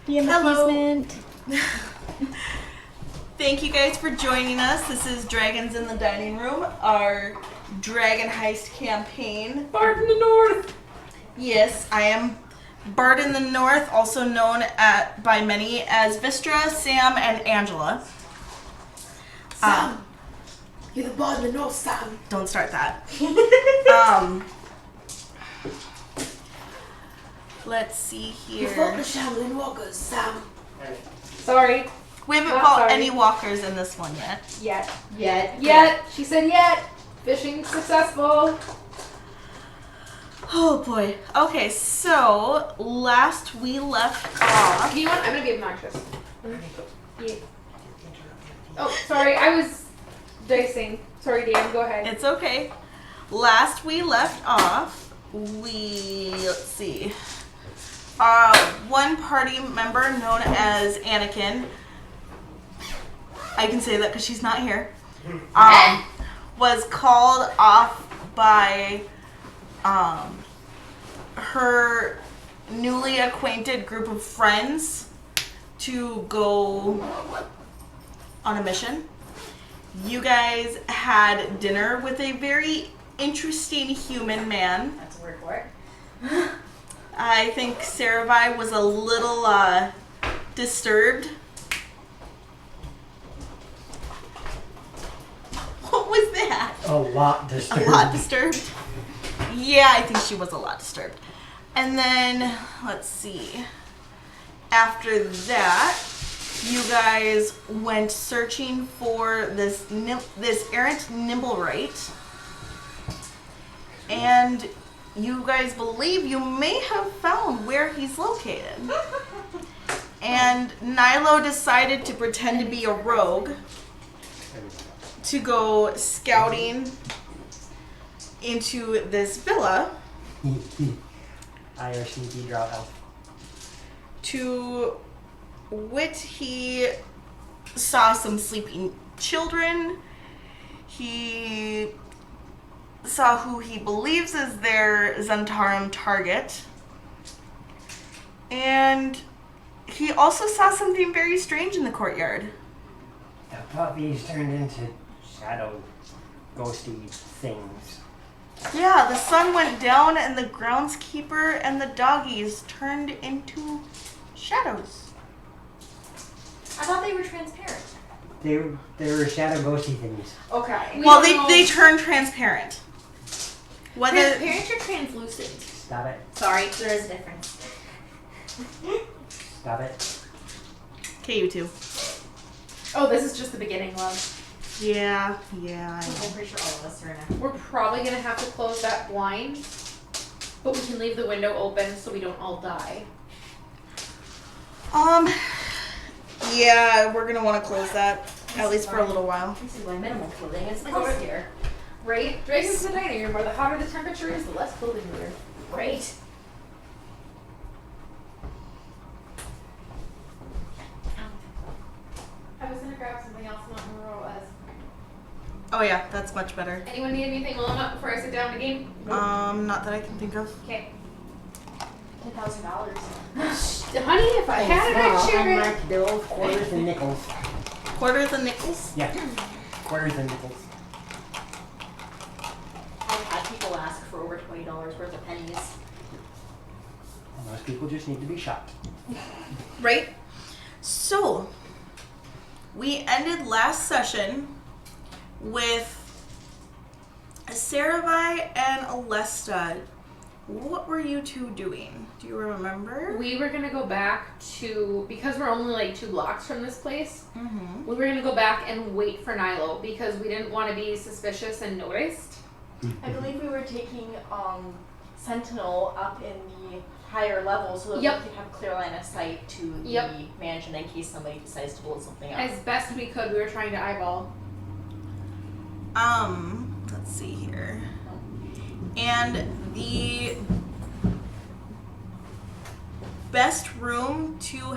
DM appeasement. Thank you guys for joining us. This is Dragons in the Dining Room, our Dragon Heist campaign. BardintheNorth! Yes, I am BardintheNorth, also known by many as Vistra, Sam, and Angela. Sam! You're the BardintheNorth, Sam! Don't start that. Let's see here. You fought the Shambling Walkers, Sam! Sorry. We haven't Not fought sorry. any walkers in this one yet. Yet. She said yet. Fishing successful. Oh boy. Okay, so last we left off. You know what? I'm gonna be obnoxious. Yeah. Oh, sorry. I was dicing. Sorry, Dan. Go ahead. It's okay. Last we left off, let's see. One party member known as Anakin, I can say that because she's not here, was called off by her newly acquainted group of friends to go on a mission. You guys had dinner with a very interesting human man. That's a word for it. I think Saravai was a little disturbed. What was that? A lot disturbed. A lot disturbed? Yeah, I think she was a lot disturbed. And then, let's see. After that, you guys went searching for this errant Nimblewright. And you guys believe you may have found where he's located. And Nilo decided to pretend to be a rogue to go scouting into this villa IRCD draw elf. to wit he saw some sleeping children. He saw who he believes is their Zentarum target. And he also saw something very strange in the courtyard. The puppies turned into shadow ghosty things. Yeah, the sun went down and the groundskeeper and the doggies turned into shadows. I thought they were transparent. They were shadow ghosty things. Okay. Well, they turned transparent. Whether Transparent or translucent? Stop it. Sorry, there is a difference. Stop it. Okay, you two. Oh, this is just the beginning, love. Yeah, I know. I'm pretty sure all of us are in it. We're probably gonna have to close that blind, but we can leave the window open so we don't all die. Yeah, we're gonna want to close that, at least for a little while. This is my minimal clothing. It's nice here. Right? Dragons in the dining room, where the hotter the temperature is, the less clothing we wear. Right. I was gonna grab something else, not remember what it was. Oh yeah, that's much better. Anyone need anything while I'm up before I sit down to game? Not that I can think of. Okay. $10,000. Honey, if I had it, I'd share it. Unmarked bills, quarters, and nickels. Quarters and nickels? Yeah. Quarters and nickels. I've had people ask for over $20 worth of pennies. Most people just need to be shot. Right? So, we ended last session with Saravai and Alesta. What were you two doing? Do you remember? We were gonna go back to, because we're only like 2 blocks from this place, Mm-hmm. we were gonna go back and wait for Nilo because we didn't want to be suspicious and noticed. I believe we were taking Sentinel up in the higher level so that Yep. we could have clear line of sight to the Yep. mansion in case somebody decides to blow something up. As best we could, we were trying to eyeball. Let's see here. And the best room to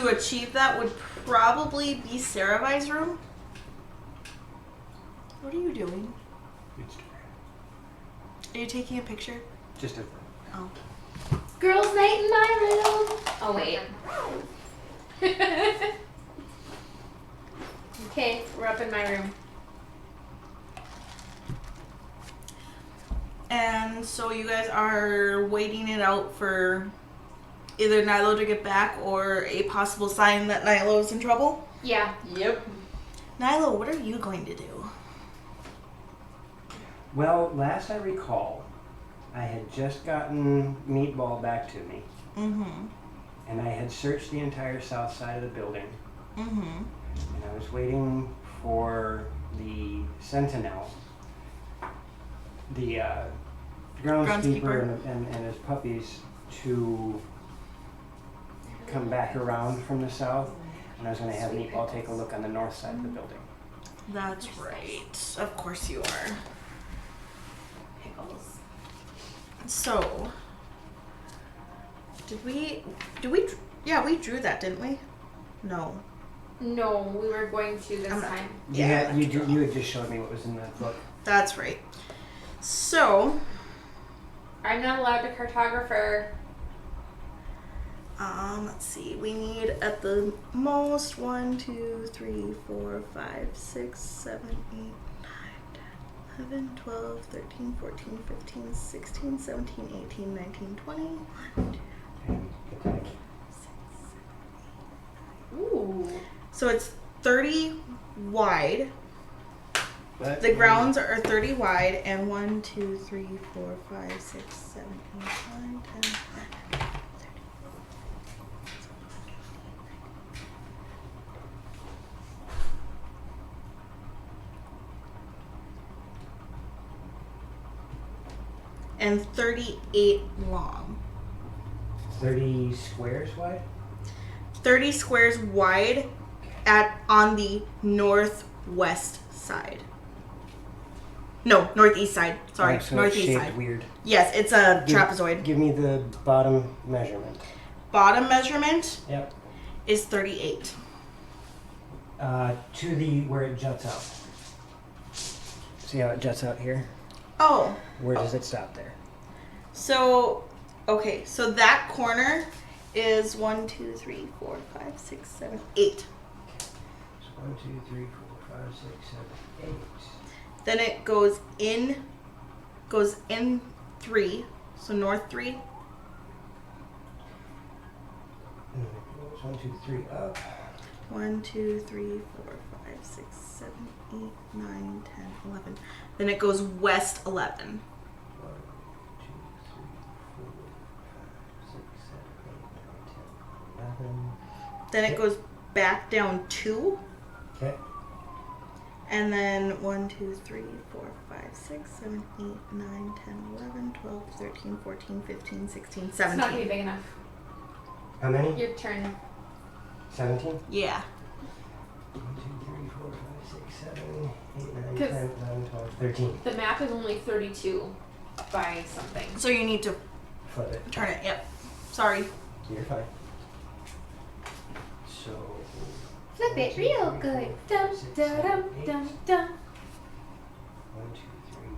achieve that would probably be Saravai's room. What are you doing? Instagram. Are you taking a picture? Just a. Oh. Girls' night in my room. Oh wait. Okay, we're up in my room. And so you guys are waiting it out for either Nilo to get back or a possible sign that Nilo is in trouble? Yeah. Yep. Nilo, what are you going to do? Well, last I recall, I had just gotten Meatball back to me, Mm-hmm. and I had searched the entire south side of the building, Mm-hmm. and I was waiting for the sentinel, the groundskeeper and his puppies to come back around from the south, and I was going to have Meatball take a look on the north side of the building. That's right. Of course you are. Pickles. So, we drew that, didn't we? No. No, we were going to this I'm not- time. Yeah. You had just showed me what was in that book. That's right. So, I'm not allowed to cartographer. let's see. We need at the most 1, 2, 3, 4, 5, 6, 7, 8, 9, 10, 11, 12, 13, 14, 15, 16, 17, 18, 19, 20. 1, 2, Ooh. so it's 30 wide. But The grounds are 30 wide and 1, 2, 3, 4, 5, 6, 7, 8, 9, 10, 11, 30. And 38 long. 30 squares wide? 30 squares wide on the northwest side. No, northeast side. Sorry, Oh, so it's northeast shaped side. weird. Yes, it's a trapezoid. Give me the bottom measurement. Bottom measurement Yep. is 38. To the where it juts out. See how it juts out here? Oh, Where does it stop there? so okay, so that corner is 1, 2, 3, 4, 5, 6, 7, 8. So 1, 2, 3, 4, 5, 6, 7, 8. Then it goes in 3, so north 3. And then it goes 1, 2, 3 up. 1, 2, 3, 4, 5, 6, 7, 8, 9, 10, 11. Then it goes west 11. 1, 2, 3, 4, 5, 6, 7, 8, 9, 10, 11. Then it goes back down 2. Okay. And then 1, 2, 3, 4, 5, 6, 7, 8, 9, 10, 11, 12, 13, 14, 15, 16, It's not gonna be 17. big enough. How many? Your turn. 17? Yeah. 1, 2, 3, 4, 5, 6, 7, 8, 9, 'Cause- 10, 11, 12, 13. The map is only 32 by something. So you need to Flip it. turn it. Yep. Sorry. You're fine. So. Flip it real good. Dum dum dum dum dum. 1, 2, 3, 4,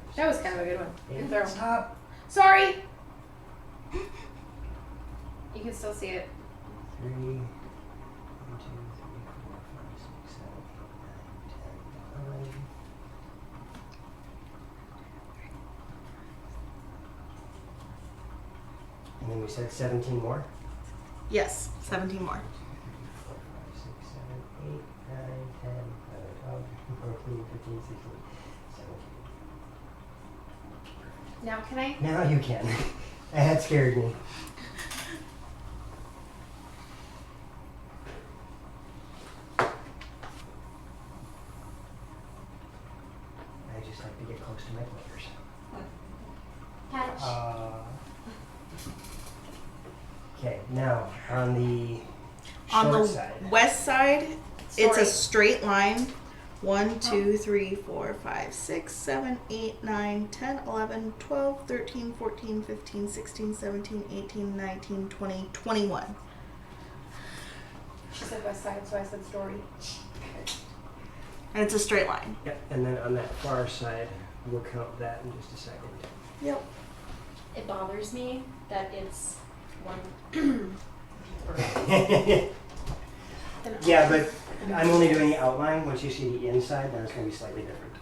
5, That was kind of a good one. Good throw. Top. Sorry. You can still see it. 3, 1, 2, 3, 4, 5, 6, 7, 8, 9, 10, 11. And then we said 17 more? Yes. 17 more. 1, 2, 3, 4, 5, 6, 7, 8, 9, 10, 11, 12, 13, 14, 15, 16, 17. Now can I? Now you can. That scared me. I just like to get close to my players. Touch. Okay, now on the On short the side. west side, it's Sorry. a straight line. 1, 2, 3, 4, 5, 6, 7, 8, 9, 10, 11, 12, 13, 14, 15, 16, 17, 18, 19, 20, 21. She said west side, so I said story. And it's a straight line. Yep, and then on that far side, we'll count that in just a second. Yep. It bothers me that it's one. Yeah, but I'm only doing the outline. Once you see the inside, then it's going to be slightly different.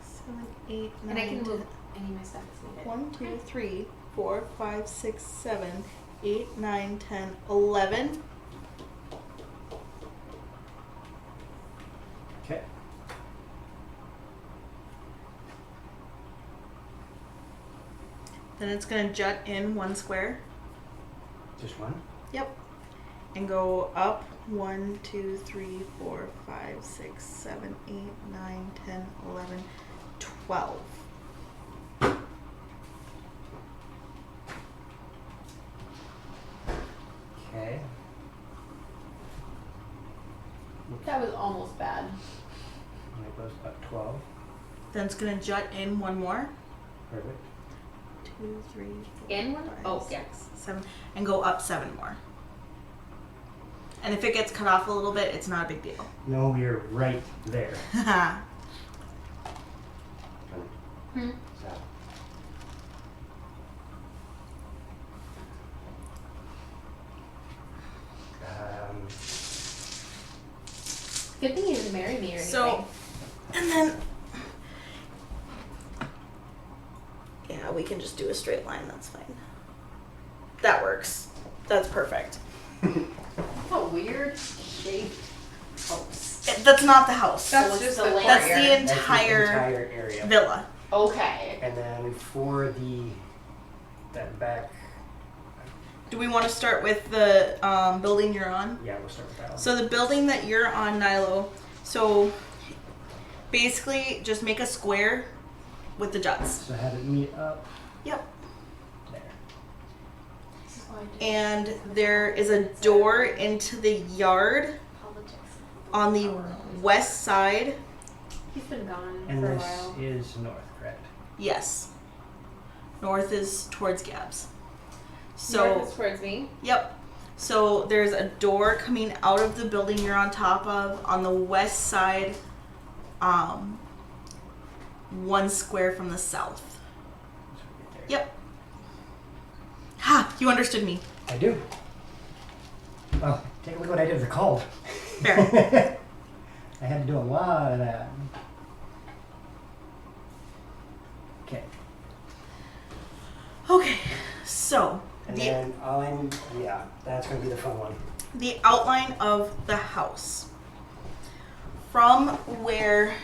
7, 8, 9, And I can 10. move any of my stuff if needed. 1, 2, 3, 4, 5, 6, 7, 8, 9, 10, 11. Okay. Then it's going to jut in 1 square. Just one? Yep. And go up 1, 2, 3, 4, 5, 6, 7, 8, 9, 10, 11, 12. Okay. That was almost bad. And it goes up 12. Then it's going to jut in 1 more. Perfect. 2, 3, 4, In one? 5, Oh, 6, yeah. 7. And go up 7 more. And if it gets cut off a little bit, it's not a big deal. No, you're right there. Hmm. So, Good thing you didn't marry me or anything. So, and then, yeah, we can just do a straight line. That's fine. That works. That's perfect. That's a weird shaped house. That's not the house. That's what's just the the land? That's courtyard. the that's entire area. villa. Okay. And then for that back, Do we want to start with the building you're on? yeah, we'll start with that one. So the building that you're on, Nilo, so basically just make a square with the juts. So have it meet up Yep. there. This is why I did And there is a door into the yard Politics. on the west side. He's been gone And for a this while. is north, correct? Yes. North is towards Gabs. So, North is towards me. yep. So there's a door coming out of the building you're on top of on the west side, 1 square from the south. So right there. Yep. Ha! You understood me. I do. Well, take a look what I did with the cold. Fair. I had to do a lot of that. Okay. Okay. So And the then yeah, that's going to be the fun one. the outline of the house. From where,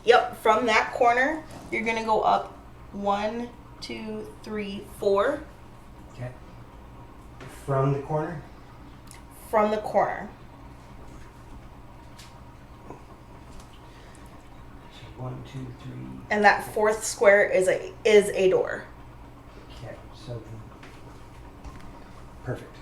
yep, from that corner, you're gonna go up 1, 2, 3, 4 Okay. From the corner? from the corner. So 1, 2, 3. And that 4th square is a door. Okay, so perfect.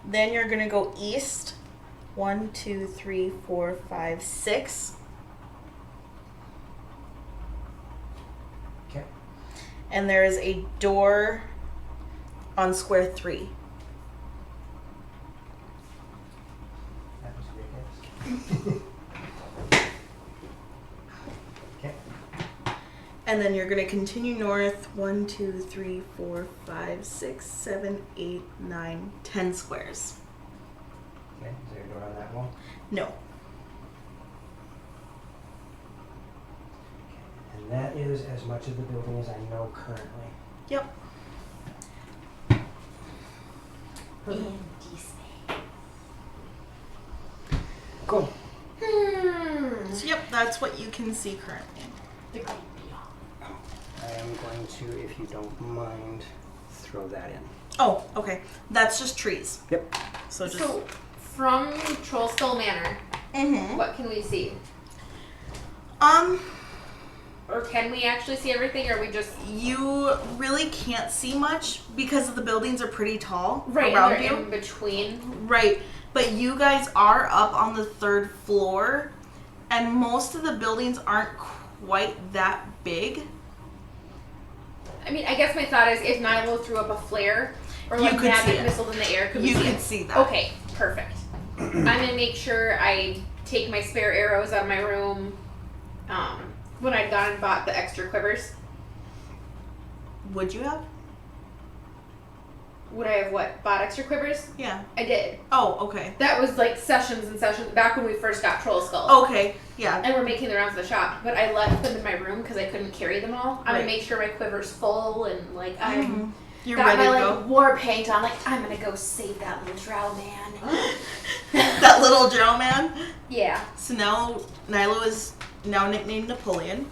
Then you're gonna go east 1, 2, 3, 4, 5, 6. Okay. And there is a door on square 3. That was a great guess. Okay. And then you're gonna continue north 1, 2, 3, 4, 5, 6, 7, 8, 9, 10 squares. Okay, is there a door on that wall? No. And that is as much of the building as I know currently. Yep. And Disney. Cool. So yep, that's what you can see currently. The great beyond. I am going to, if you don't mind, throw that in. Oh, okay. That's just trees. Yep. So just So, from Trollskull Manor, Mhm. what can we see? Or can we actually see everything, or are we just... You really can't see much because the buildings are pretty tall Right, around and they're you. in between. Right. But you guys are up on the 3rd floor, and most of the buildings aren't quite that big. I mean, I guess my thought is if Nilo threw up a flare, or You like could see magic it. missiles in the air, could we You see could it? see that. Okay, perfect. I'm gonna make sure I take my spare arrows out of my room. When I'd gone and bought the extra quivers. Would you have? Would I have what? Bought extra quivers? Yeah. I did. Oh, okay. That was like sessions and sessions back when we first got Troll Skull. Okay, yeah. And we're making the rounds of the shop, but I left them in my room because I couldn't carry them all. I would Right. make sure my quiver's full and like I'm You're Got ready my to like go. war paint on, like I'm gonna go save that little drow man. That little drow man. yeah. So now Nilo is now nicknamed Napoleon.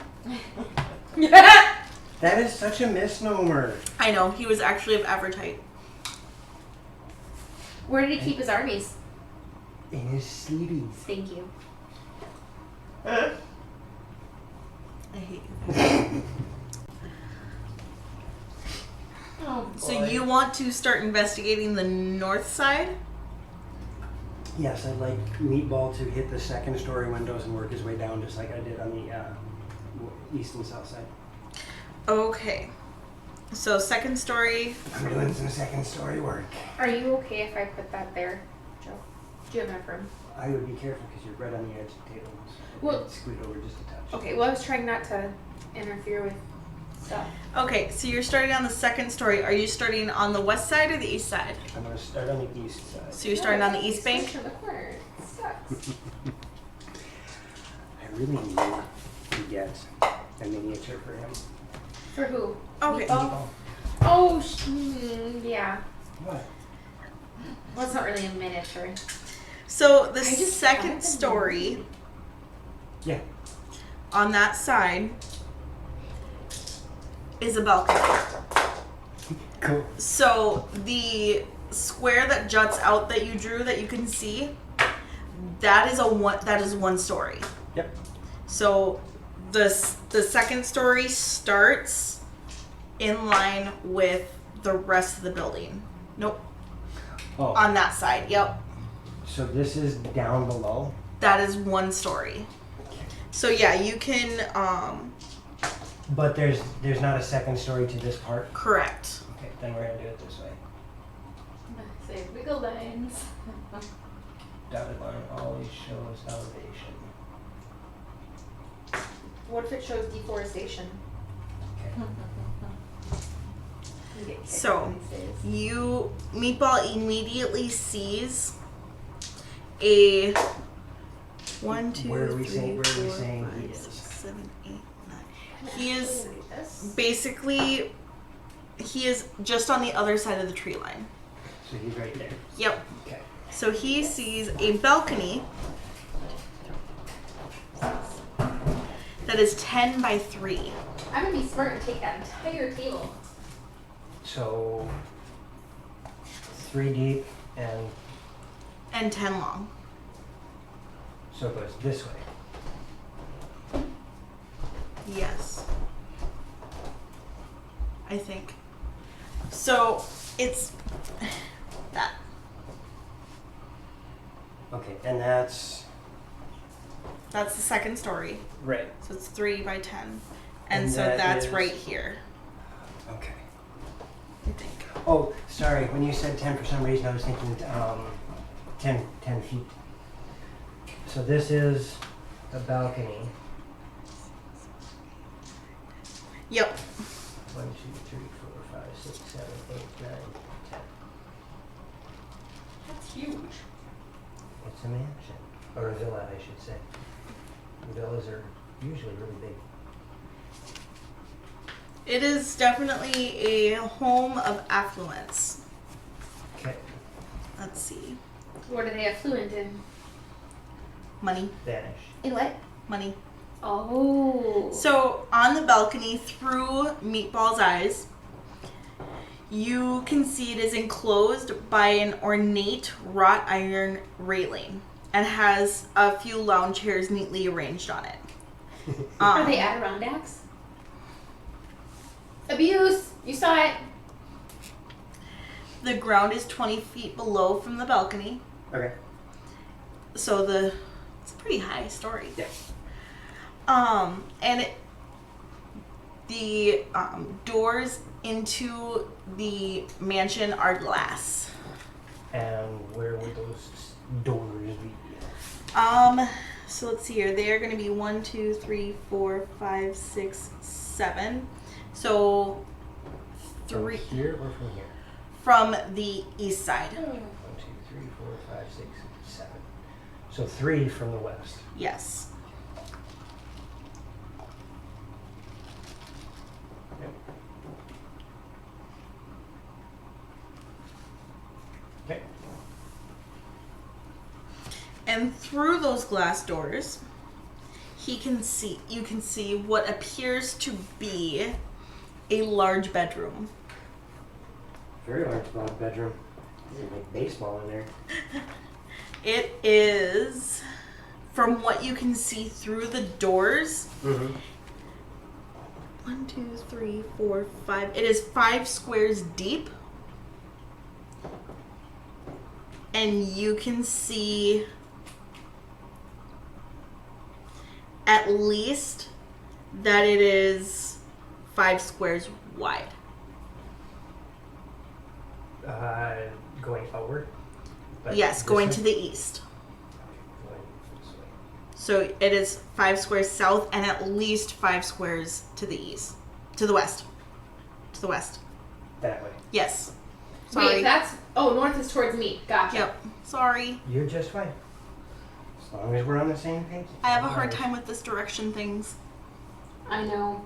That is such a misnomer. I know, he was actually of Avertite. Where did he keep his armies? In his sleeves. Thank you. I hate you. Oh, So you want to start investigating the north side? Yes, I'd like Meatball to hit the second story windows and work his way down just like I did on the east and south side. Okay. So second story. I'm doing some second story work. Are you okay if I put that there, Joe? Do you have enough room? I would be careful because you're right on the edge of the table. So Well- I'd scoot over just a touch. Okay, well I was trying not to interfere with stuff. Okay, so you're starting on the second story. Are you starting on the west side or the east side? I'm going to start on the east side. So you're starting on the east bank? In the corner. It sucks. I really need to get a miniature for him. For who? Okay. Meatball? Oh, yeah. What? Well, it's not really a miniature. So the I just second haven't story Yeah. on that side is a balcony. Cool. So the square that juts out that you drew that you can see, that is one story. Yep. So the second story starts in line with the rest of the building. Nope. Oh, On that side. Yep. so this is down below? That is one story. So yeah, you can But there's not a second story to this part? correct. Okay, then we're going to do it this way. say wiggle lines. Dotted line always shows elevation. What if it shows deforestation? Okay. You get kicked So, these days. you Meatball immediately sees a 1, 2, Where are we 3, saying- where are we 4, saying 5, he is? 6, 7, 8, 9. He is Read this. basically just on the other side of the tree line. So he's right there. Yep. Okay. So he sees a balcony that is 10 by 3. I'm gonna be smart and take that entire table. So 3 deep and And 10 long. so it goes this way. Yes. I think. So it's that. Okay, and that's That's the second story. right. So it's 3 by 10. And And so that that's is- right here, Okay. I think. Oh, sorry. When you said 10, for some reason I was thinking 10 feet. So this is a balcony. Yep. 1, 2, 3, 4, 5, 6, 7, 8, 9, 10. That's huge. It's a mansion. Or a villa, I should say. Villas are usually really big. It is definitely a home of affluence. Okay. Let's see. What are they affluent in? Money. Vanish. In what? Money. Oh. So on the balcony, through Meatball's eyes, you can see it is enclosed by an ornate wrought iron railing and has a few lounge chairs neatly arranged on it. Are they Adirondacks? Abuse! You saw it! The ground is 20 feet below from the balcony, Okay. so it's a pretty high story. Yeah. And the doors into the mansion are glass. And where would those doors be? So let's see here. They are going to be 1, 2, 3, 4, 5, 6, 7. So From 3 here or from here? from the east side. 1, 2, 3, 4, 5, 6, 7. So 3 from the west. Yes. Yep. Okay. And through those glass doors, you can see what appears to be a large bedroom. Very large bedroom. There's like baseball in there. It is, from what you can see through the doors, Mm-hmm. 1, 2, 3, 4, 5. It is 5 squares deep. And you can see at least that it is 5 squares wide. Going outward? Like Yes, this going way? to the east. Going this way. So it is 5 squares south and at least 5 squares to the east. To the west. To the west. That way. Yes. Sorry. Wait, that's... Oh, north is towards me. Gotcha. Yep. Sorry. You're just fine. As long as we're on the same page. I have a hard time with this direction things. I know.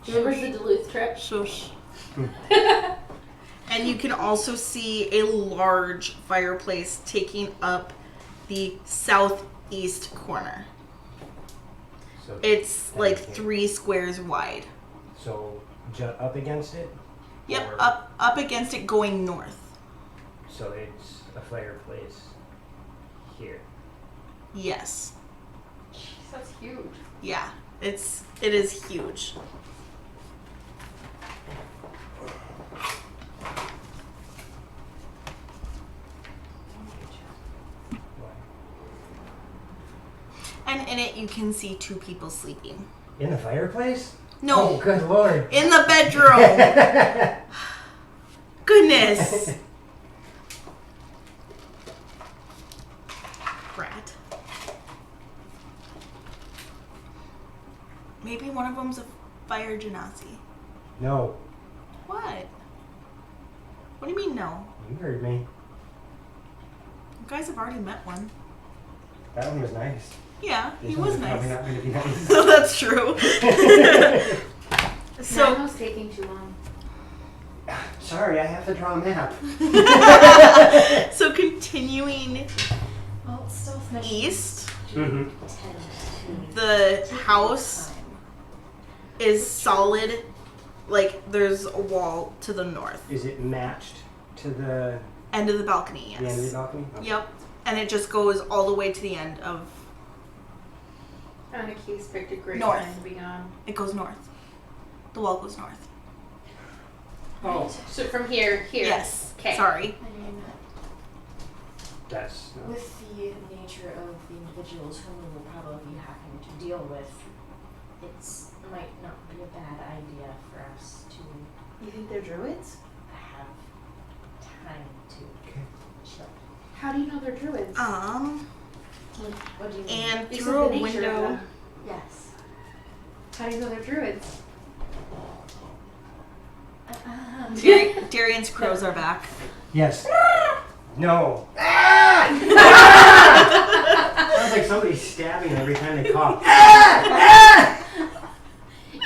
Remember the Duluth trip? Shush. And you can also see a large fireplace taking up the southeast corner. So It's like here. 3 squares wide. So up against it? Yep, Or- up against it going north. So it's a fireplace here. Yes. Jeez, that's huge. Yeah. It is huge. Why? And in it you can see 2 people sleeping. In the fireplace? No, Oh, good lord. in the bedroom. Goodness. Brat. Maybe one of them's a fire genasi. No, What? What do you mean no? you heard me. You guys have already met one. That one was nice. Yeah, he This was one's probably nice. not going to be nice. That's true. So Nano's taking too long. Sorry, I have to draw a map. so continuing Well, stealth mission. east, Mm-hmm. the house is solid. Like there's a wall to the north. Is it matched to the End of the balcony, end of the yes. balcony? Okay. Yep. And it just goes all the way to the end of On a case picked a great North. time to be on. it goes north. The wall goes north. Oh, So from here. Yes. Okay. Sorry. I mean, that's with the nature of the individuals whom we will probably be having to deal with, it's might not be a bad idea for us to You think they're druids? have time to chill. How do you know they're druids? What do you mean? And You said through a the nature of window. them. Yes. How do you know they're druids? Darian's crows are back. yes. No. Sounds like somebody's stabbing every time they cough.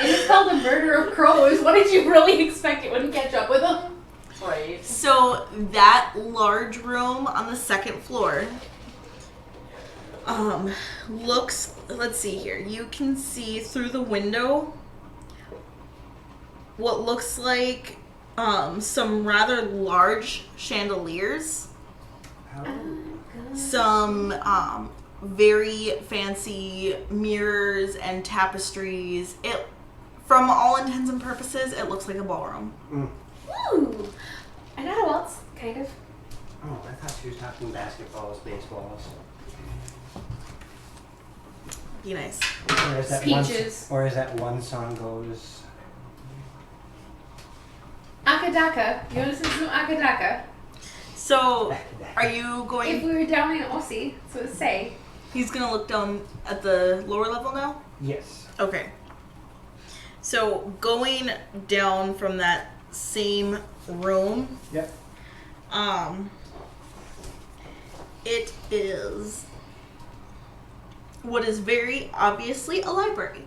It is called a murder of crows. What did you really expect? It wouldn't catch up with them? Right. So that large room on the second floor looks, let's see here. You can see through the window what looks like some rather large chandeliers, some very fancy mirrors and tapestries. It, from all intents and purposes, it looks like a ballroom. Ooh. I know what else, kind of. Oh, I thought she was talking basketballs, baseballs. Be nice. Or as that Speeches. Or as that one song goes. Akadaka. You want to listen to some Akadaka? So, are you If going? we were down in Aussie, so to say. He's gonna look down at the lower level now? Yes. Okay. So going down from that same room, Yep. it is what is very obviously a library.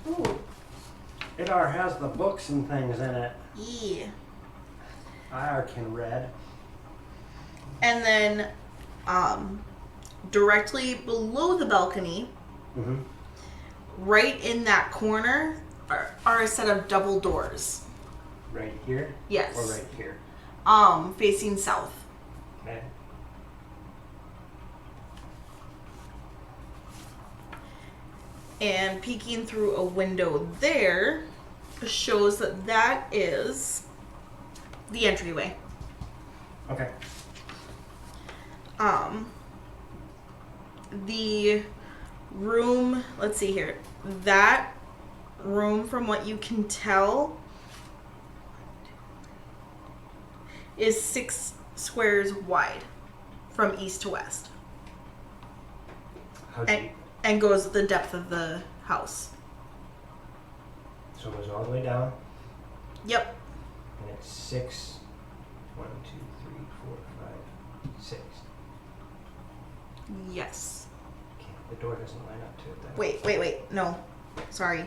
Ooh. It has the books and things in it. Yeah. I can read. And then directly below the balcony, Mm-hmm. right in that corner, are a set of double doors. Right here? Yes. Or right here? Facing south. Okay. And peeking through a window there shows that that is the entryway. Okay. The room, let's see here. That room, from what you can tell, is 6 squares wide from east to west. How deep? And goes the depth of the house. So it goes all the way down, Yep. and it's 6. 1, 2, 3, 4, 5, 6. Yes. Okay, the door doesn't line up to it then. Wait. No. Sorry.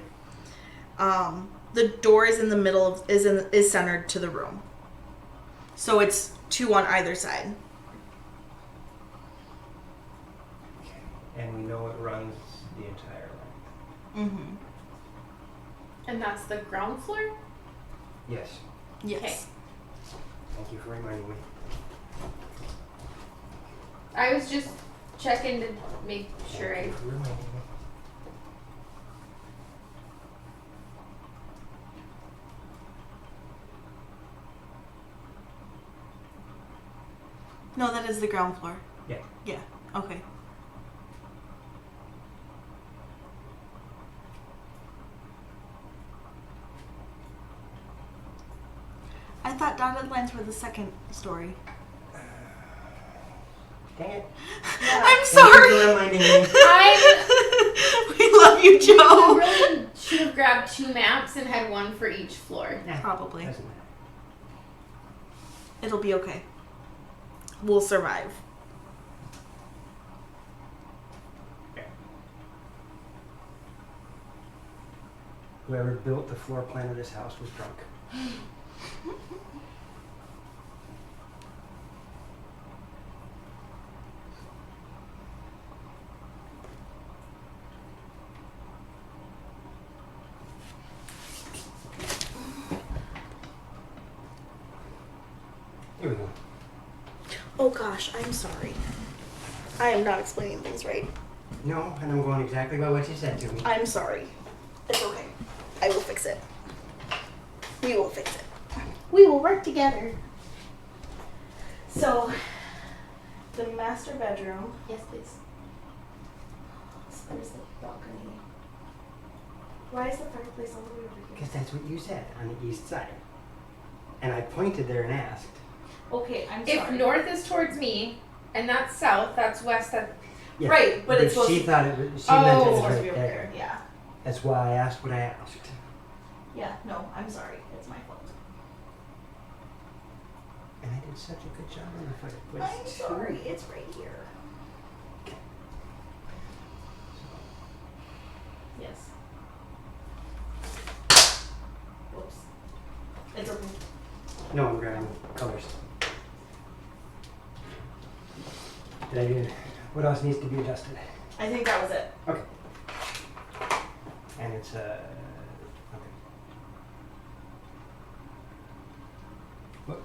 The door is in the middle of, is centered to the room. So it's 2 on either side. Okay. And we know it runs the entire length. Mm-hmm. And that's the ground floor? Yes. Yes. Thank you for reminding me. I was just checking to make sure Thank I... you for reminding me. No, that is the ground floor. Yeah. Yeah. Okay. I thought dotted lines were the second story. Dang it. I'm Thank sorry. you for reminding me. We love you, You Joe. really should have grabbed 2 maps and had one for each floor. Nah, Probably. doesn't matter. It'll be okay. We'll survive. Whoever built the floor plan of this house was drunk. Here we go. Oh gosh, I'm sorry. I am not explaining things right. No, and I'm going exactly by what you said to me. I'm sorry. It's okay. I will fix it. We will fix it. We will work together. So, the master bedroom. Yes, please. There's the balcony. Why is the fireplace all the way over here? Because that's what you said, on the east side. And I pointed there and asked. Okay, I'm If sorry. north is towards me, and that's south, that's west, that... Yeah, Right, but it's supposed she to- thought it was. She Oh, meant it It's was supposed to right be over there. there. Yeah. That's why I asked what I asked. Yeah, no, I'm sorry. It's my fault. And I did such a good job on the fireplace. I'm sorry. It's right here. Yes. Whoops. It's open. No, I'm grabbing colors. Did I do? What else needs to be adjusted? I think that was it. Okay. And it's okay. What?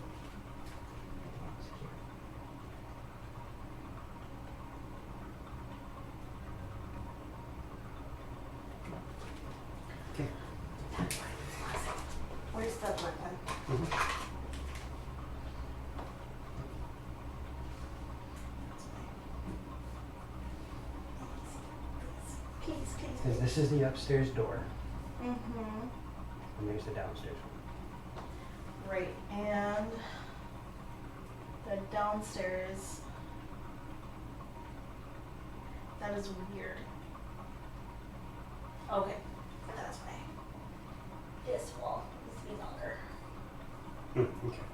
Okay. Where's the blood pen? Mhm. Please, please. Because this is the upstairs door, Mm-hmm. and there's the downstairs one. Right, and the downstairs That is weird. Okay, that's why. This wall needs to be longer. Okay.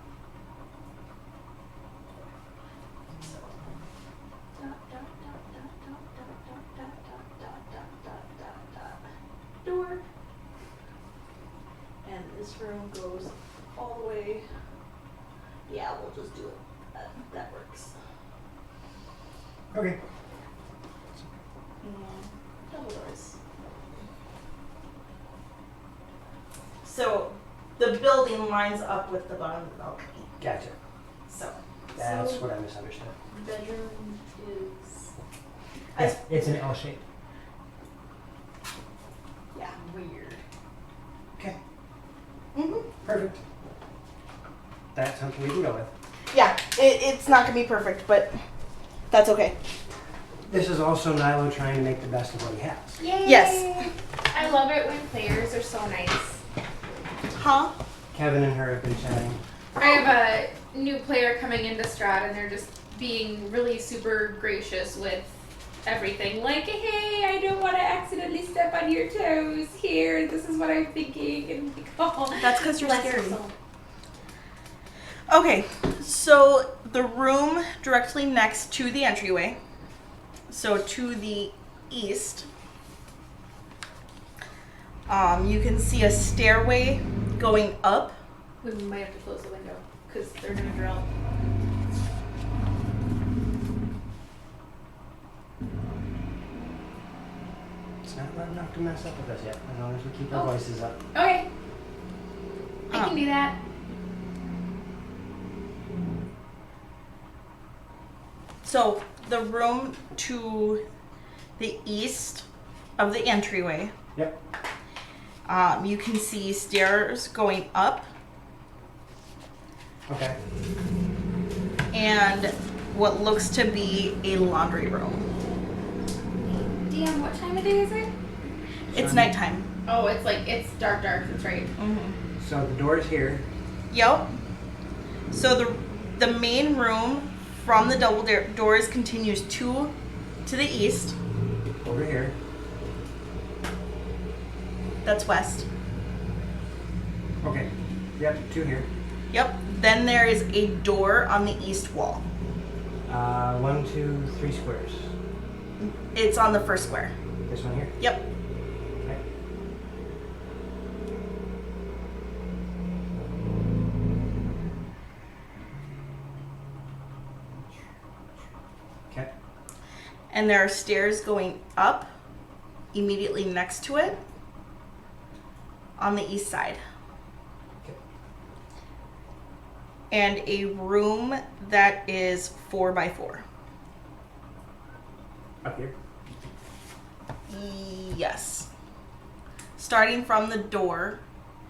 Door. And this room goes all the way. Yeah, we'll just do it. That works. Okay. And double doors. So the building lines up with the bottom of the balcony. Gotcha. So That's So- what I misunderstood. Bedroom is. It's an L shape. Yeah. Weird. Okay. mm-hmm. Perfect. That's something we can go with. Yeah, it's not gonna be perfect, but that's okay. This is also Nilo trying to make the best of what he has. Yay! Yes. I love it when players are so nice. Huh? Kevin and her have been chatting. I have a new player coming into Strahd and they're just being really super gracious with everything. Like, hey, I don't want to accidentally step on your toes here. This is what I'm thinking. And like, oh, That's because you're bless scary. your soul. Okay, so the room directly next to the entryway, so to the east, you can see a stairway going up. We might have to close the window because they're gonna drill. It's not loud enough to mess up with us yet, as long as we keep our Oh. voices up. Okay, I can do that. So the room to the east of the entryway, Yep. you can see stairs going up Okay. and what looks to be a laundry room. DM, what time of day is it? It's Sun. nighttime. Oh, it's dark. That's right. Mm-hmm. So the door's here. Yep. So the main room from the double doors continues to the east. Over here. That's west. Okay. Yep, two here. Yep. Then there is a door on the east wall. 1, 2, 3 squares. It's on the first square. This one here. Yep. Okay. Okay. And there are stairs going up immediately next to it on the east side. Okay. And a room that is 4x4. Up here. Yes. Starting from the door.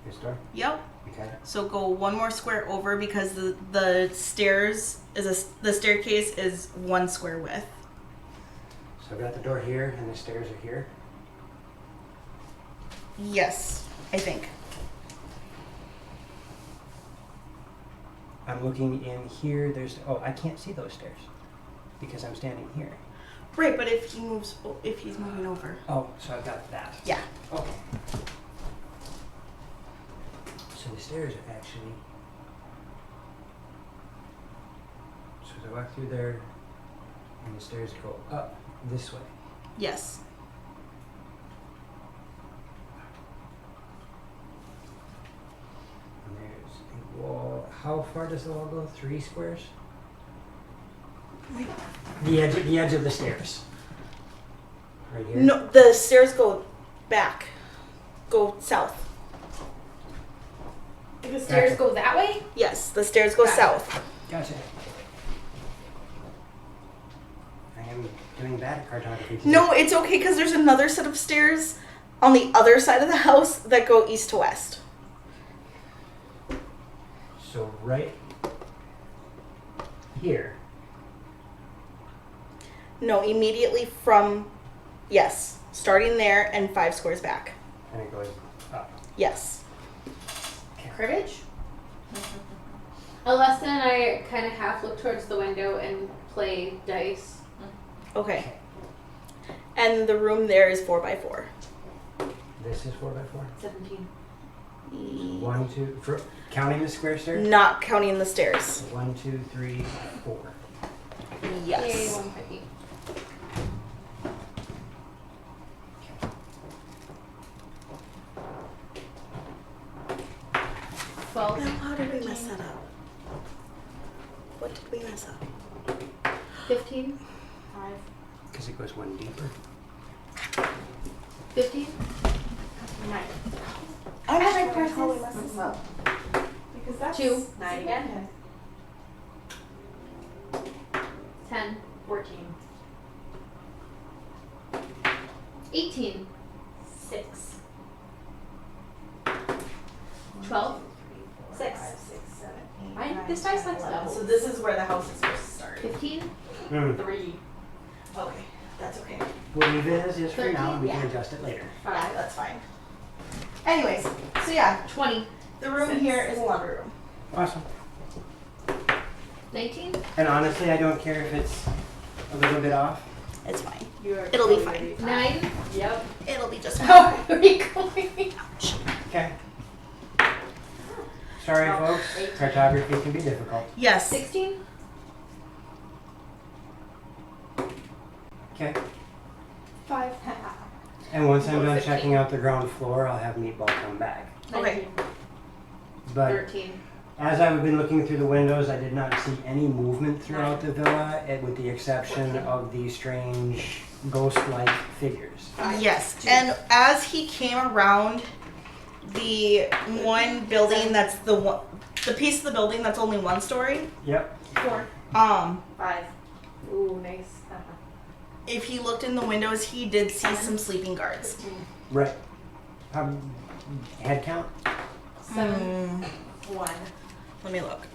This door. Yep. Okay. So go one more square over because the stairs is the staircase is 1 square width. So I've got the door here and the stairs are here. Yes, I think. I'm looking in here. There's I can't see those stairs because I'm standing here. Right, but if he's moving over. Oh, so I've got that. Yeah. Okay. So the stairs are actually. So as I walk through there, and the stairs go up this way. Yes. And there's a wall. How far does the wall go? 3 squares? The edge of the stairs. Right here? No, the stairs go back. Go south. The stairs Gotcha. go that way? Yes, the stairs go Gotcha. south. Gotcha. I am doing bad at cartography today. No, it's okay because there's another set of stairs on the other side of the house that go east to west. So right here. No, immediately from, yes, starting there and 5 squares back. And it goes up. Yes. Cribbage? Alesta and I kind of half look towards the window and play dice. Okay. And the room there is 4x4. This is 4x4. 17. 1, 2, counting the square stairs? Not counting the stairs. 1, 2, 3, 4. Yes. Yay, 150. Now, how did we mess that up? What did we mess up? 15. 5. Because it goes one deeper. 15. 9. I'm I not like how we messed this up. Because that's 2. 9 again. 10. 14. 18. 6. 12. 6. 5, 6, 7, 8, Mine- 9, this dice 10, likes 11. doubles. So this is where the house is supposed to start. 15. 3. Okay, that's okay. We'll leave it as is for now, and we can Yeah. adjust it later. 5. Yeah, that's fine. Anyways, so yeah, 20. the room here is a laundry room. Awesome. 19. And honestly, I don't care if it's a little bit off. It's fine. You're It'll be totally fine. 9. Yep. It'll be just fine. Oh, where are you going? Okay. Sorry, Oh, folks. 18. Cartography can be difficult. Yes. 16. Okay. 5. And once I'm done 15. checking out the ground floor, I'll have Meatball come back. Okay. 19. But 13. as I've been looking through the windows, I did not see any movement throughout the villa, with the exception of these strange ghost-like figures. Yes. And as he came around the one building that's the piece of the building that's only one story, Yep. 4. 5. Ooh, nice. If he looked in the windows, he did see some sleeping guards. 15. Right. Head count? 7. 1. Let me look.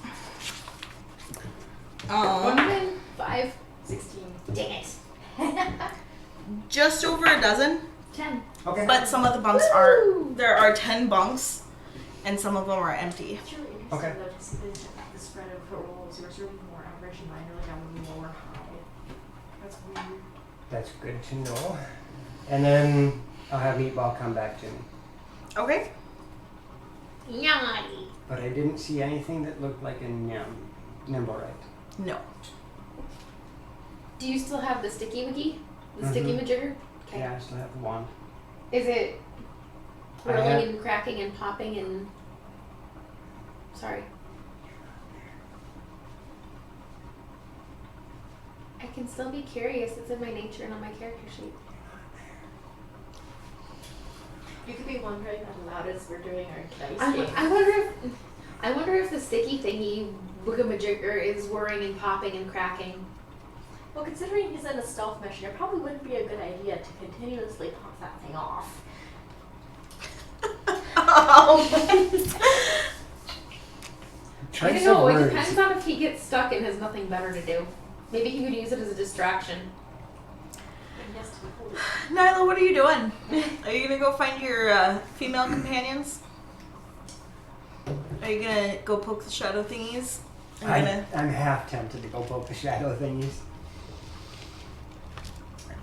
5. 16. Dang it. Just over a dozen, 10. Okay. but some of the bunks there are 10 bunks, and some of them are empty. It's really interesting Okay. though to see the spread of rolls. Yours are more average and mine are like on lower high. That's weird. That's good to know. And then I'll have Meatball come back to me. Okay. Yummy. But I didn't see anything that looked like a Nimblewright. No. Do you still have the sticky wiggy? The sticky majigger? Okay. Yeah, I still have the wand. Is it I whirling have- and cracking and popping and... Sorry. I can still be curious. It's in my nature and on my character sheet. You could be wondering out loud as we're doing our dice I, game. I wonder if the sticky thingy wiggamajigger is whirring and popping and cracking. Well, considering he's in a stealth mission, it probably wouldn't be a good idea to continuously pop that thing off. I Choice don't know. of It words. depends on if he gets stuck and has nothing better to do. Maybe he could use it as a distraction. And he has to be holy. Nyla, what are you doing? Are you gonna go find your female companions? Are you gonna go poke the shadow thingies? I'm half tempted to go poke the shadow thingies.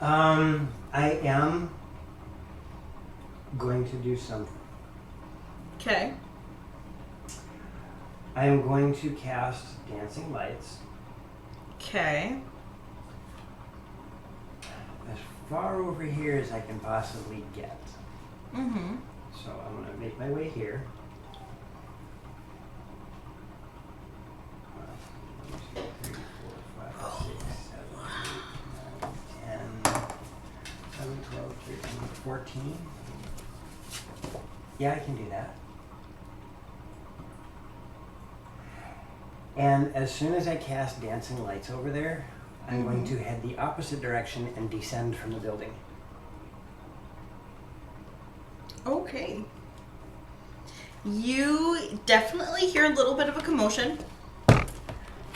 I am going to do something. Okay. I am going to cast Dancing Lights Okay. as far over here as I can possibly get. Mm-hmm. So I'm going to make my way here. 1, 2, 3, 4, 5, 6, 7, 8, 9, 10, 11, 12, 13, 14. Yeah, I can do that. And as soon as I cast Dancing Lights over there, I'm going to head the opposite direction and descend from the building. Okay. You definitely hear a little bit of a commotion.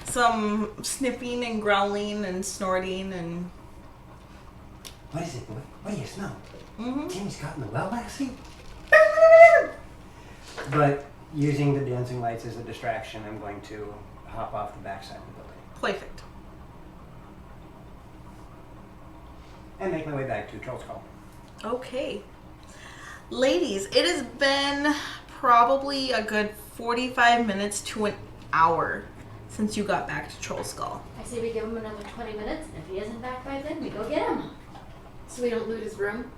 Some sniffing and growling and snorting and... What is it? What do you smell? Mm-hmm. Timmy's got in the well, Lassie? But using the dancing lights as a distraction, I'm going to hop off the backside of the building. Perfect. and make my way back to Troll's Call. Okay. Ladies, it has been probably a good 45 minutes to an hour since you got back to Troll Skull. I say we give him another 20 minutes, and if he isn't back by then, we go get him. So we don't loot his room?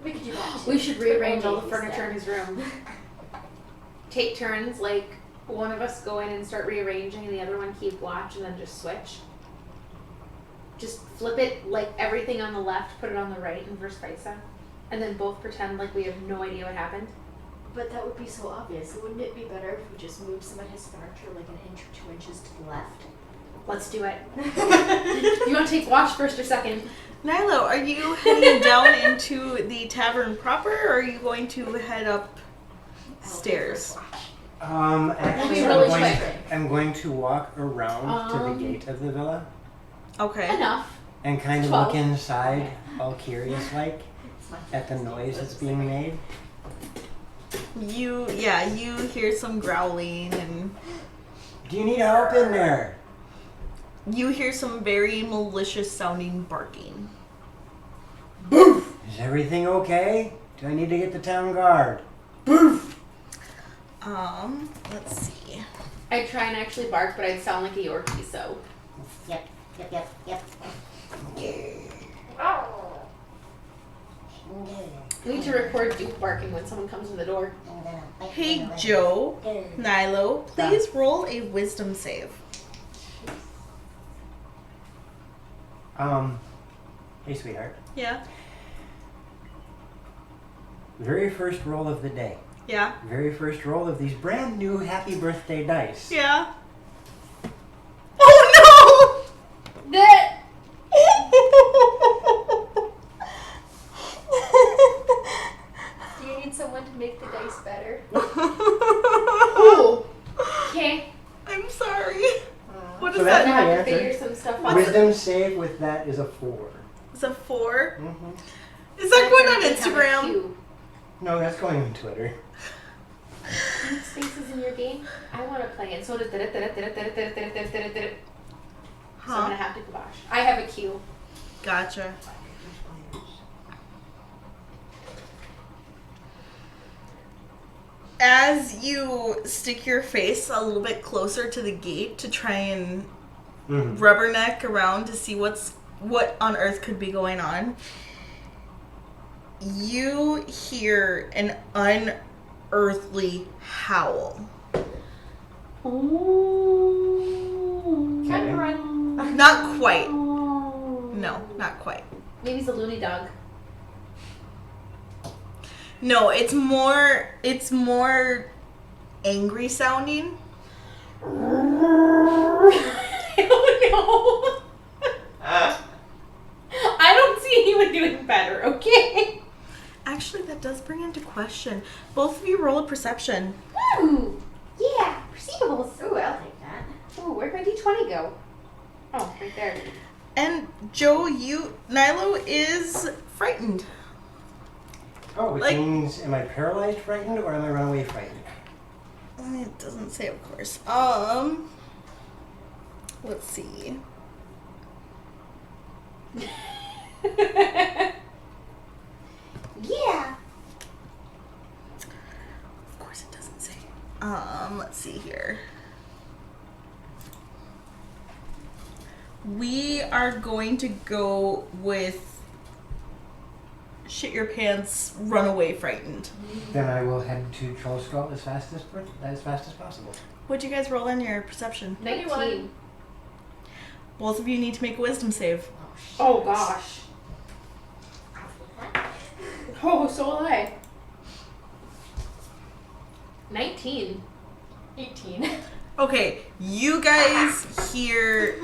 We could do that too. We should rearrange all the He's furniture there. in his room. Take turns, like one of us go in and start rearranging and the other one keep watch and then just switch. Just flip it like everything on the left, put it on the right and vice versa. And then both pretend like we have no idea what happened. But that would be so obvious. Wouldn't it be better if we just moved some of his furniture like an inch or 2 inches to the left? Let's do it. You want to take watch first or second? Nilo, are you heading down into the tavern proper, or are you going to head up stairs? Actually, We'll be really I'm going to walk around to the Um, gate of the villa Okay. Enough. and kind of 12. look inside, all curious like, at the noise that's being made. You hear some growling, and Do you need help in there? you hear some very malicious sounding barking. Is everything okay? Do I need to get the town guard? Let's see. I'd try and actually bark, but I'd sound like a Yorkie, so. Yep. We need to record Duke barking when someone comes to the door. Hey, Joe, Nilo, please roll a wisdom save. Hey sweetheart. Yeah? Very first roll of the day. Yeah? Very first roll of these brand new happy birthday dice. Yeah? Oh That. Do you need someone to make the dice better? Oh. Okay. I'm sorry. What So is that's that? my I have to answer. figure some stuff out. Wisdom save with that is a 4. It's a 4. Mm-hmm. Is that going on Have a Instagram? cue. No, that's going on Twitter. Need spaces in your game? I want to play it. So does So I'm Huh? gonna have to gosh. I have a cue. Gotcha. As you stick your face a little bit closer to the gate to try and Mm-hmm. rubberneck around to see what on earth could be going on, you hear an unearthly howl. Time to run. Not quite. No, not quite. Maybe it's a loony dog. No, it's more angry sounding. Oh no. I don't see anyone doing better, okay? Actually, that does bring into question. Both of you roll a perception. Ooh. Yeah, receivables. Ooh, I'll take that. Ooh, where'd my D20 go? Oh, right there. And Joe, Nilo is frightened. Oh, which Like- means, am I paralyzed frightened or am I runaway frightened? It doesn't say, of course. Let's see. Yeah. Of course, it doesn't say. Let's see here. We are going to go with shit your pants, run away frightened. Then I will head to Troll Skull as fast as possible. What'd you guys roll in your perception? 19. Both of you need to make a wisdom save. Oh gosh. Oh, so will I. 19. 18. Okay, you guys hear,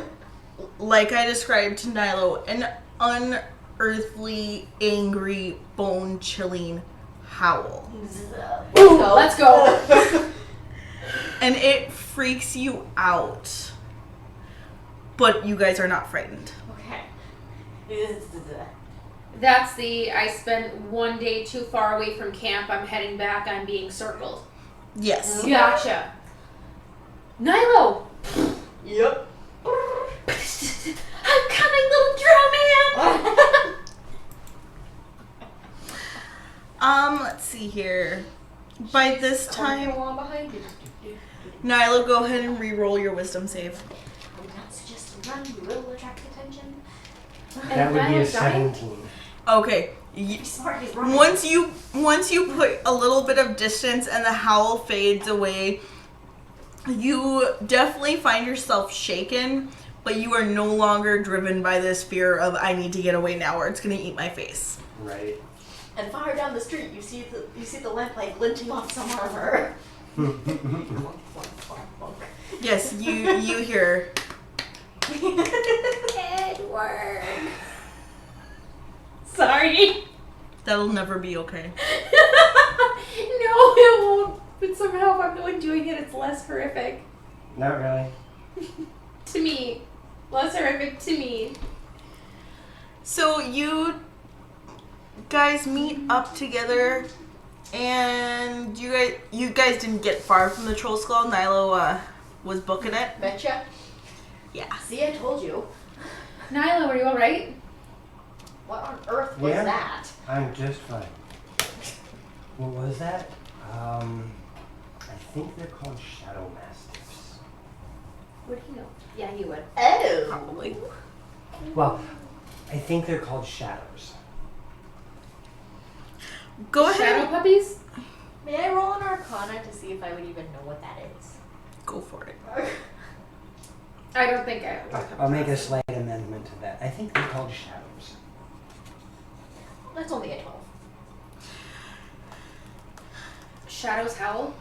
like I described to Nilo, an unearthly, angry, bone-chilling howl. Ooh, let's go. And it freaks you out. But you guys are not frightened. Okay. That's I spent one day too far away from camp. I'm heading back. I'm being circled. Yes. Gotcha. Nilo. Yep. I'm coming, little drum man. Let's see here. By this time, Along behind you. Nyla, go ahead and re-roll your wisdom save. I would not suggest a run. You will attract attention. That would be a Nyla's dying? 17. Okay. Be smart. He's running. Once you put a little bit of distance and the howl fades away, you definitely find yourself shaken, but you are no longer driven by this fear of I need to get away now or it's gonna eat my face. Right. And far down the street, you see the lamplight glinting off some armor. Yes, you hear. Edward. Sorry. That'll never be okay. No, it won't. But somehow if I'm the one doing it, it's less horrific. Not really. To me. Less horrific to me. So you guys meet up together, and you guys didn't get far from the troll skull. Nyla was booking it. Betcha. Yeah. See, I told you. Nyla, were you alright? What on earth was Yeah. that? I'm just fine. What was that? I think they're called shadow mastiffs. Would he know? Yeah, he would. Oh. Probably. Well, I think they're called shadows. Go Shadow ahead. puppies? May I roll an Arcana to see if I would even know what that is? Go for it. I don't think I would. I'll make a slight amendment to that. I think they're called shadows. That's only a 12. Shadows howl?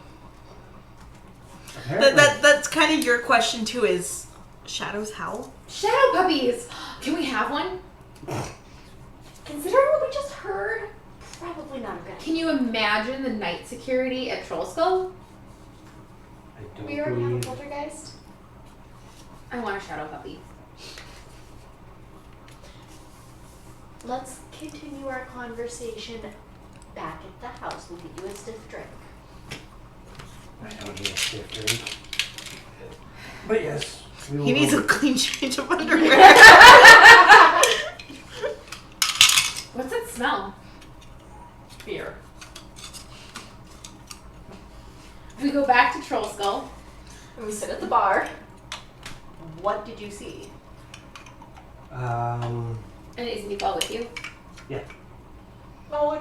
Apparently. That's kind of your question too. Is shadows howl? Shadow puppies! Can we have one? Considering what we just heard, probably not a good idea. Can you imagine the night security at Troll Skull? I don't We already have a believe. poltergeist. I want a shadow puppy. Let's continue our conversation back at the house. We'll get you a stiff drink. I don't need a stiff drink. But yes. We will He needs go- a clean change of underwear. What's that smell? Beer. We go back to Troll Skull. And we sit at the bar. What did you see? And is Meatball with you? Oh,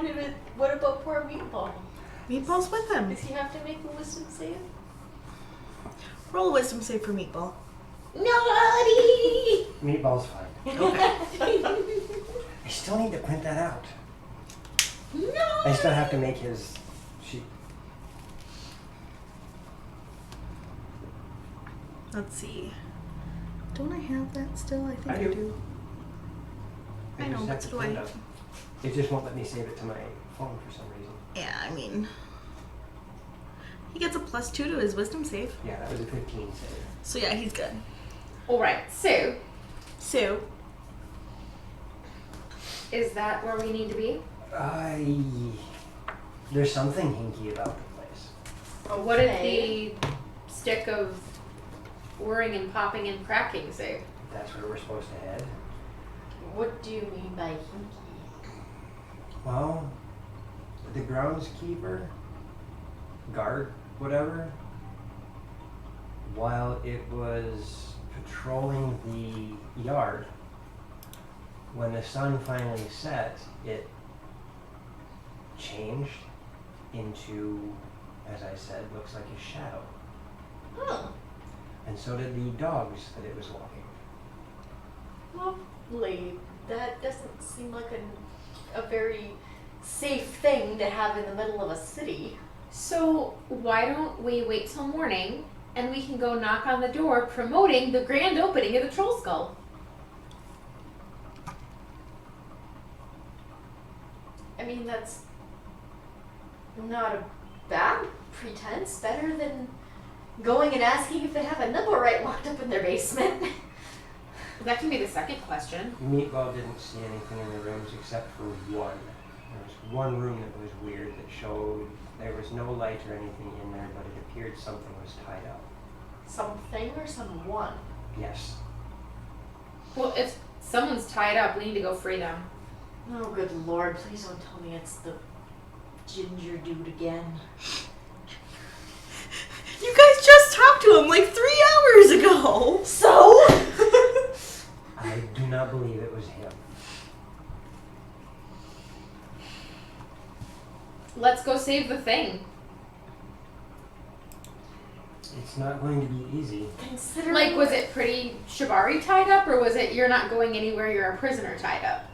what about poor Meatball? Meatball's with him. Does he have to make a wisdom save? Roll a wisdom save for Meatball. Nobody! Meatball's fine. I still need to print that out. No! I still have to make his sheet. Let's see. Don't I have that still? I think I I do. do. I know, just but have to so do print I. it. It just won't let me save it to my phone for some reason. Yeah, I mean, he gets a +2 to his wisdom save. Yeah, that was a 15 save. So yeah, he's good. Alright, so, So, is that where we need to be? There's something hinky about the place. What did the stick of whirring and popping and cracking say? That's where we're supposed to head. What do you mean by hinky? Well, the groundskeeper, guard, whatever, while it was patrolling the yard, when the sun finally set, it changed into, as I said, looks like a shadow. Oh, And so did the dogs that it was walking. lovely. That doesn't seem like a very safe thing to have in the middle of a city. So, why don't we wait till morning and we can go knock on the door promoting the grand opening of the Troll Skull? I mean, that's not a bad pretense. Better than going and asking if they have a nibble right locked up in their basement. That can be the second question. Meatball didn't see anything in the rooms except for one. There was one room that was weird that showed there was no light or anything in there, but it appeared something was tied up. Something or someone? Yes. Well, if someone's tied up, we need to go free them. Oh, good lord. Please don't tell me it's the ginger dude again. You guys just talked to him like 3 hours ago. So? I do not believe it was him. Let's go save the thing. It's not going to be easy. Considering Like, was it pretty shibari tied up, or was it you're not going anywhere, you're a prisoner tied up?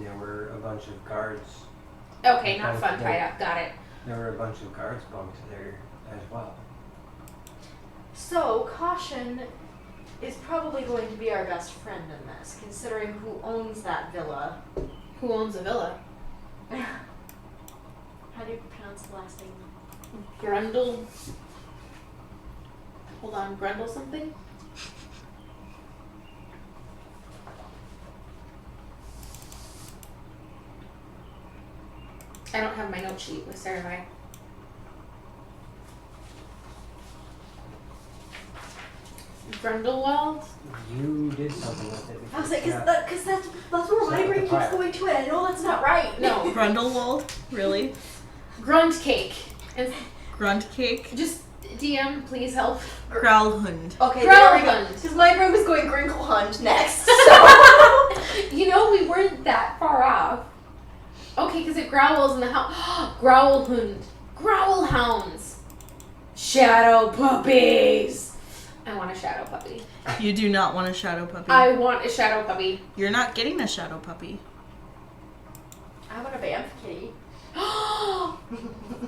There were a bunch of guards. Okay, not fun tied up. Got it. There were a bunch of guards bunked there as well. So, caution is probably going to be our best friend in this, considering who owns that villa. Who owns a villa? How do you pronounce the last name? Grundle. Hold on, Grundle something? I don't have my note sheet with Sarah and I. Grundlewald? You did something with it. I was like, Yeah. because that's where It's my not brain the keeps pile. going to it. I know that's not right. No. Grundlewald? Really? Grunt cake. And Grunt cake? just DM, please help. Growlhund. Okay, there we go. Growlhund. Because my brain was going Grinkle Hunt next. So. You know, we weren't that far off. Okay, because it growls in the house. Growlhund. Growlhounds. Shadow puppies. I want a shadow puppy. You do not want a shadow puppy. I want a shadow puppy. You're not getting a shadow puppy. I want a Banff kitty.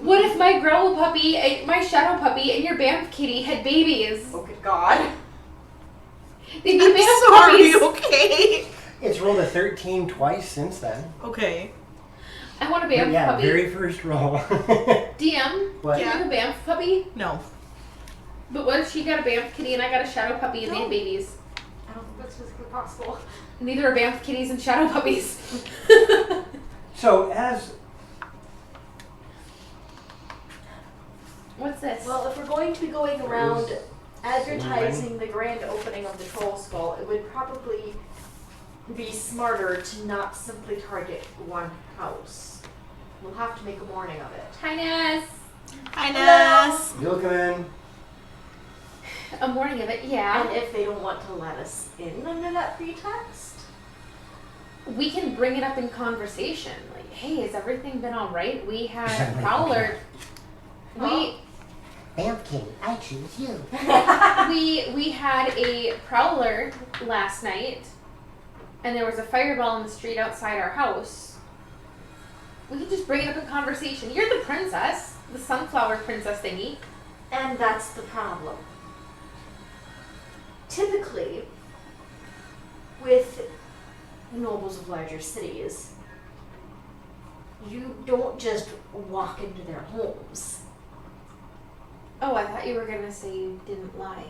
What if my growl puppy, my shadow puppy, and your Banff kitty had babies? Oh, good God. They'd be I'm Banff sorry, puppies. okay? It's rolled a 13 twice since then. Okay. I want a Banff Yeah, puppy. very first roll. DM, What? can I have a Banff puppy? No. But what if she got a Banff kitty and I got a shadow puppy and they had babies? I don't think that's physically possible. Neither are Banff kitties and shadow puppies. So as What's this? Well, if we're going to be going around advertising the grand opening of the Troll Skull, it would probably be smarter to not simply target one house. We'll have to make a morning of it. Hi, Ness. Hi, Ness. you'll come in, A morning of it, yeah. And if they don't want to let us in under that pretext, We can bring it up in conversation. Like, hey, has everything been all right? We had Yeah, Prowler. Oh. Banff Kitty, I choose you. We had a Prowler last night, and there was a fireball in the street outside our house. We can just bring it up in conversation. You're the princess, the sunflower princess thingy. and that's the problem. Typically, with nobles of larger cities, you don't just walk into their homes. Oh, I thought you were gonna say you didn't lie.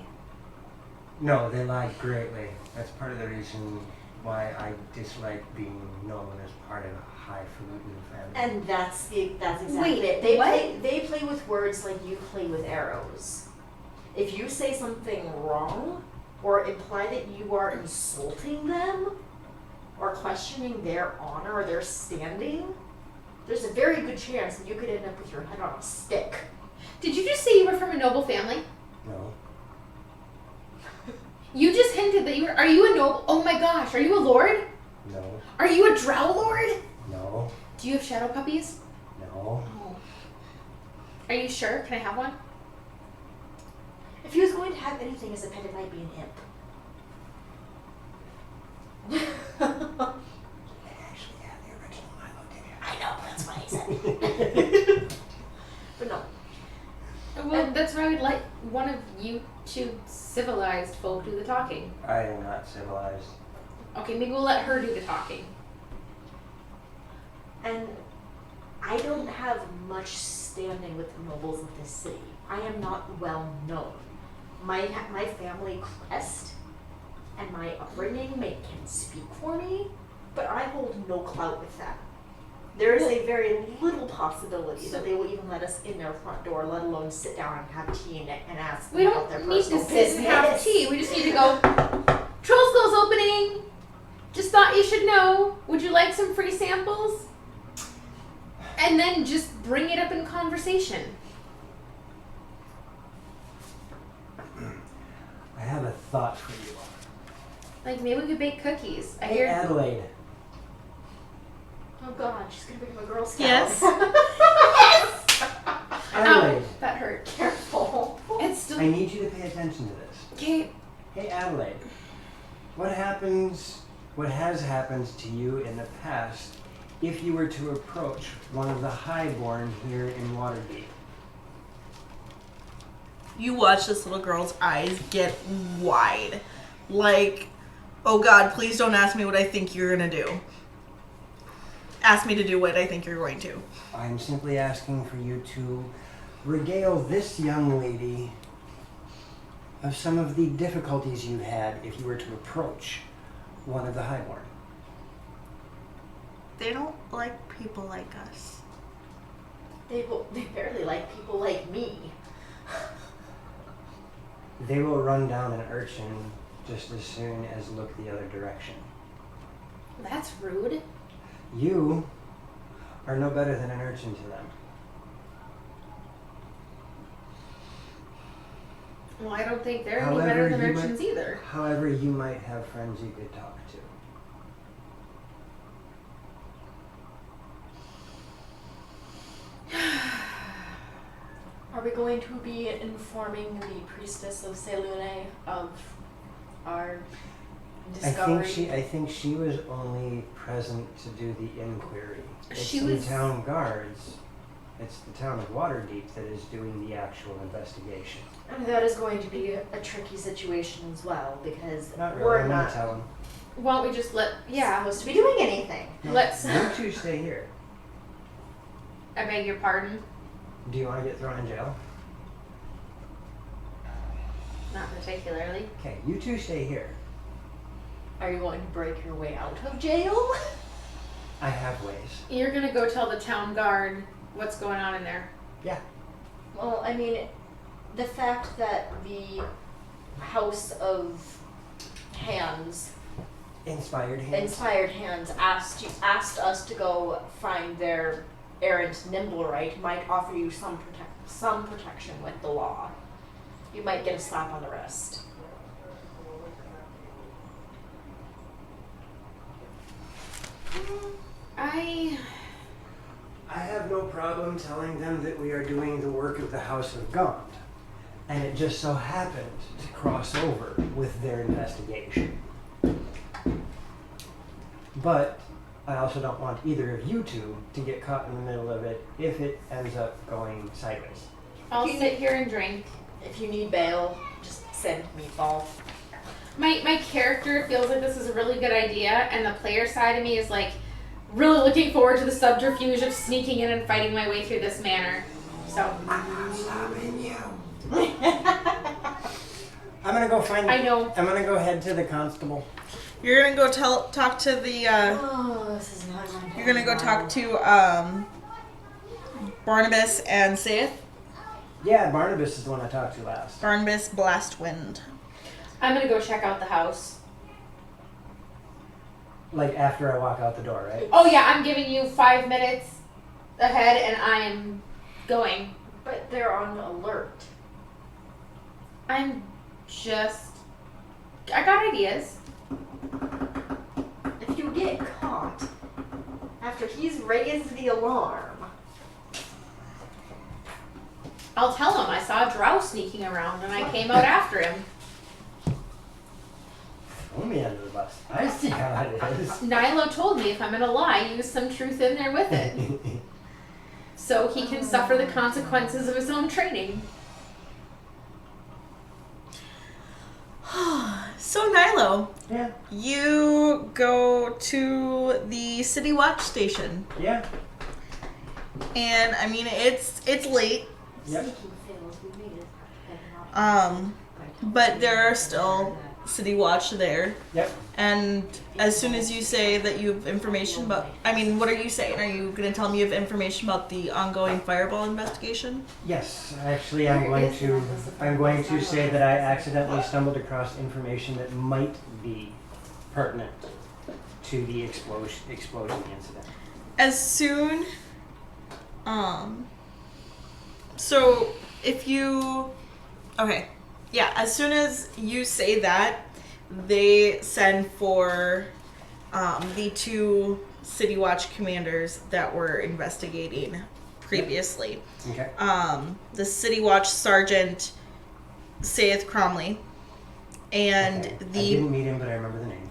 No, they lied greatly. That's part of the reason why I dislike being known as part of a highfalutin family. And that's exactly Wait, it. what? They play with words like you play with arrows. If you say something wrong or imply that you are insulting them or questioning their honor or their standing, there's a very good chance that you could end up with your head on a stick. Did you just say you were from a noble family? No. You just hinted that you were. Are you a noble? Oh my gosh, are you a lord? No. Are you a drow lord? No. Do you have shadow puppies? No. Oh. Are you sure? Can I have one? If he was going to have anything as a pet, it might be an imp. They actually have the original Milo Dare. I know, that's why I said it. But no. Well, that's why I would like one of you two civilized folk do the talking. I am not civilized. Okay, maybe we'll let her do the talking. And I don't have much standing with the nobles of this city. I am not well known. My family crest and my upbringing can speak for me, but I hold no clout with them. There is a very little possibility that they will even let us in their front door, let alone sit down and have tea and ask We about their don't need to personal sit and have business. tea. We just need to go. Troll Skull's opening. Just thought you should know. Would you like some free samples? And then just bring it up in conversation. I have a thought for you. Like, maybe we could bake cookies. I Hey, hear. Adelaide. Oh God, she's gonna become a Girl Scout. Yes. Adelaide, Ow, that hurt. Careful. It's still. I need you to pay attention to this. Okay. Hey, Adelaide. What has happened to you in the past if you were to approach one of the highborn here in Waterdeep? You watch this little girl's eyes get wide. Like, oh God, please don't ask me what I think you're gonna do. Ask me to do what I think you're going to. I'm simply asking for you to regale this young lady of some of the difficulties you've had if you were to approach one of the highborn. They don't like people like us. They barely like people like me. They will run down an urchin just as soon as look the other direction. That's rude. You are no better than an urchin to them. Well, I don't think they're any However, better than you urchins either. However, you might have friends you could talk to. Are we going to be informing the priestess of Selune of our discovery? I think she was only present to do the inquiry. It's She the was- town guards. It's the town of Waterdeep that is doing the actual investigation. And that is going to be a tricky situation as well because Not really. we're I'm gonna not tell them. Why don't we just let? Yeah. supposed to be doing anything. Let's. You two stay here. I beg your pardon. Do you want to get thrown in jail? Not particularly. Okay, you two stay here. Are you going to break your way out of jail? I have ways. You're gonna go tell the town guard what's going on in there. Yeah. Well, I mean, the fact that the House of Hands, Inspired hands. Inspired Hands, asked us to go find their errant Nimblewright might offer you some protection with the law. You might get a slap on the wrist. I have no problem telling them that we are doing the work of the House of Gaunt. And it just so happened to cross over with their investigation. But I also don't want either of you two to get caught in the middle of it if it ends up going sideways. I'll sit here and drink. If you need bail, just send Meatball. My character feels like this is a really good idea, and the player side of me is like really looking forward to the subterfuge of sneaking in and fighting my way through this manor. So I'm not stopping you. I'm gonna go find. I know. I'm gonna go head to the constable. You're gonna go talk to the. Oh, this is not going You're gonna go talk to Barnabas and Saith. Yeah, Barnabas is the one I talked to last. Barnabas Blastwind. I'm gonna go check out the house. Like after I walk out the door, right? Oh yeah, I'm giving you 5 minutes ahead, and I'm going. But they're on alert. I got ideas. If you get caught after he's raised the alarm, I'll tell him I saw a drow sneaking around, and I came out after him. Throw me under the bus. I see how it is. Nilo told me if I'm gonna lie, use some truth in there with it, so he can suffer the consequences of his own training. So Nilo, Yeah. you go to the city watch station, Yeah. and I mean it's late, Yep. but there are still city watch there. Yep. And as soon as you say that you have information about, I mean, what are you saying? Are you going to tell me you have information about the ongoing fireball investigation? Yes. Actually, I'm going to say that I accidentally stumbled across information that might be pertinent to the explosion incident. As soon So if you, okay, yeah, as soon as you say that, they send for the 2 City Watch commanders that were investigating previously. Okay. The City Watch Sergeant saith Cromley, and Okay. I the didn't meet him, but I remember the name.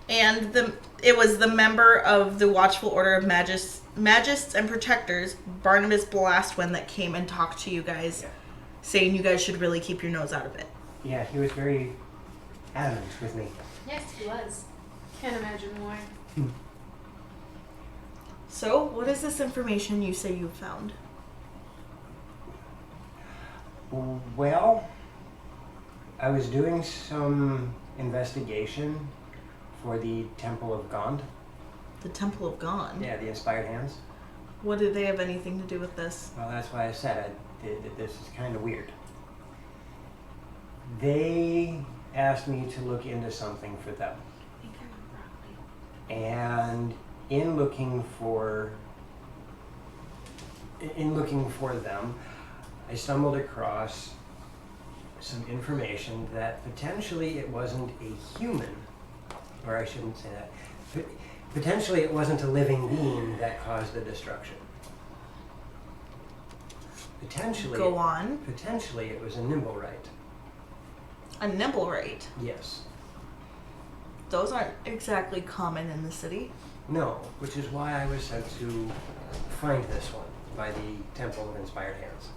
and it was the member of the Watchful Order of Magists and Protectors, Barnabas Blastwind, that came and talked to you guys, Yeah. saying you guys should really keep your nose out of it. Yeah, he was very adamant with me. Yes, he was. Can't imagine why. So, what is this information you say you found? Well, I was doing some investigation for the Temple of Gond. The Temple of Gond? Yeah, the Inspired Hands. What did they have anything to do with this? Well, that's why I said this is kind of weird. They asked me to look into something for them. And in looking for them, I stumbled across some information that potentially it wasn't a human, or I shouldn't say that. Potentially it wasn't a living being that caused the destruction. Go on. Potentially it was a Nimblewright. A Nimblewright. Yes. Those aren't exactly common in the city. No, which is why I was sent to find this one by the Temple of Inspired Hands.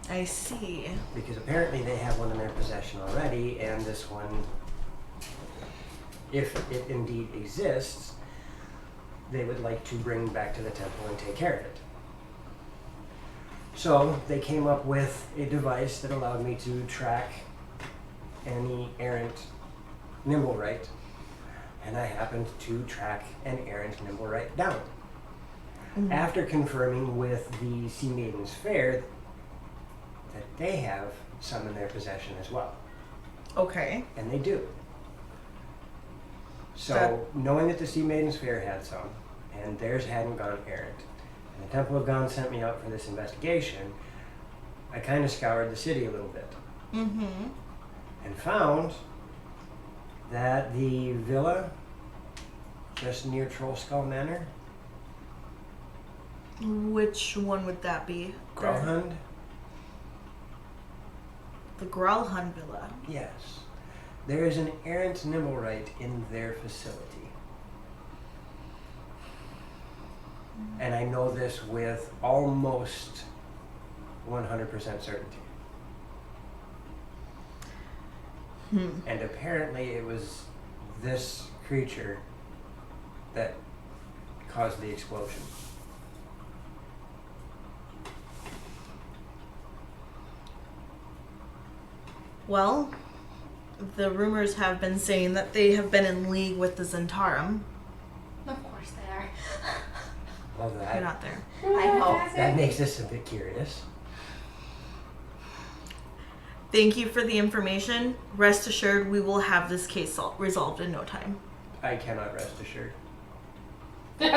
I see. Because apparently they have one in their possession already, and this one, if it indeed exists, they would like to bring back to the temple and take care of it. So they came up with a device that allowed me to track any errant Nimblewright, and I happened to track an errant Nimblewright down. Mm-hmm. After confirming with the Sea Maidens Fair that they have some in their possession as well. Okay. And they do. So, knowing that the Sea Maidens Fair had some, and theirs hadn't gone errant, and the Temple of Gond sent me out for this investigation, I kind of scoured the city a little bit. Mm-hmm. And found that the villa just near Troll Skull Manor, Which one would that be? Growlhund, The Growlhund Villa. yes, there is an errant Nimblewright in their facility. And I know this with almost 100% certainty. And apparently it was this creature that caused the explosion. Well, the rumors have been saying that they have been in league with the Zentarum. Of course they are. Well, You're that, not there. I know. that makes us a bit curious. Thank you for the information. Rest assured, we will have this case resolved in no time. I cannot rest assured. They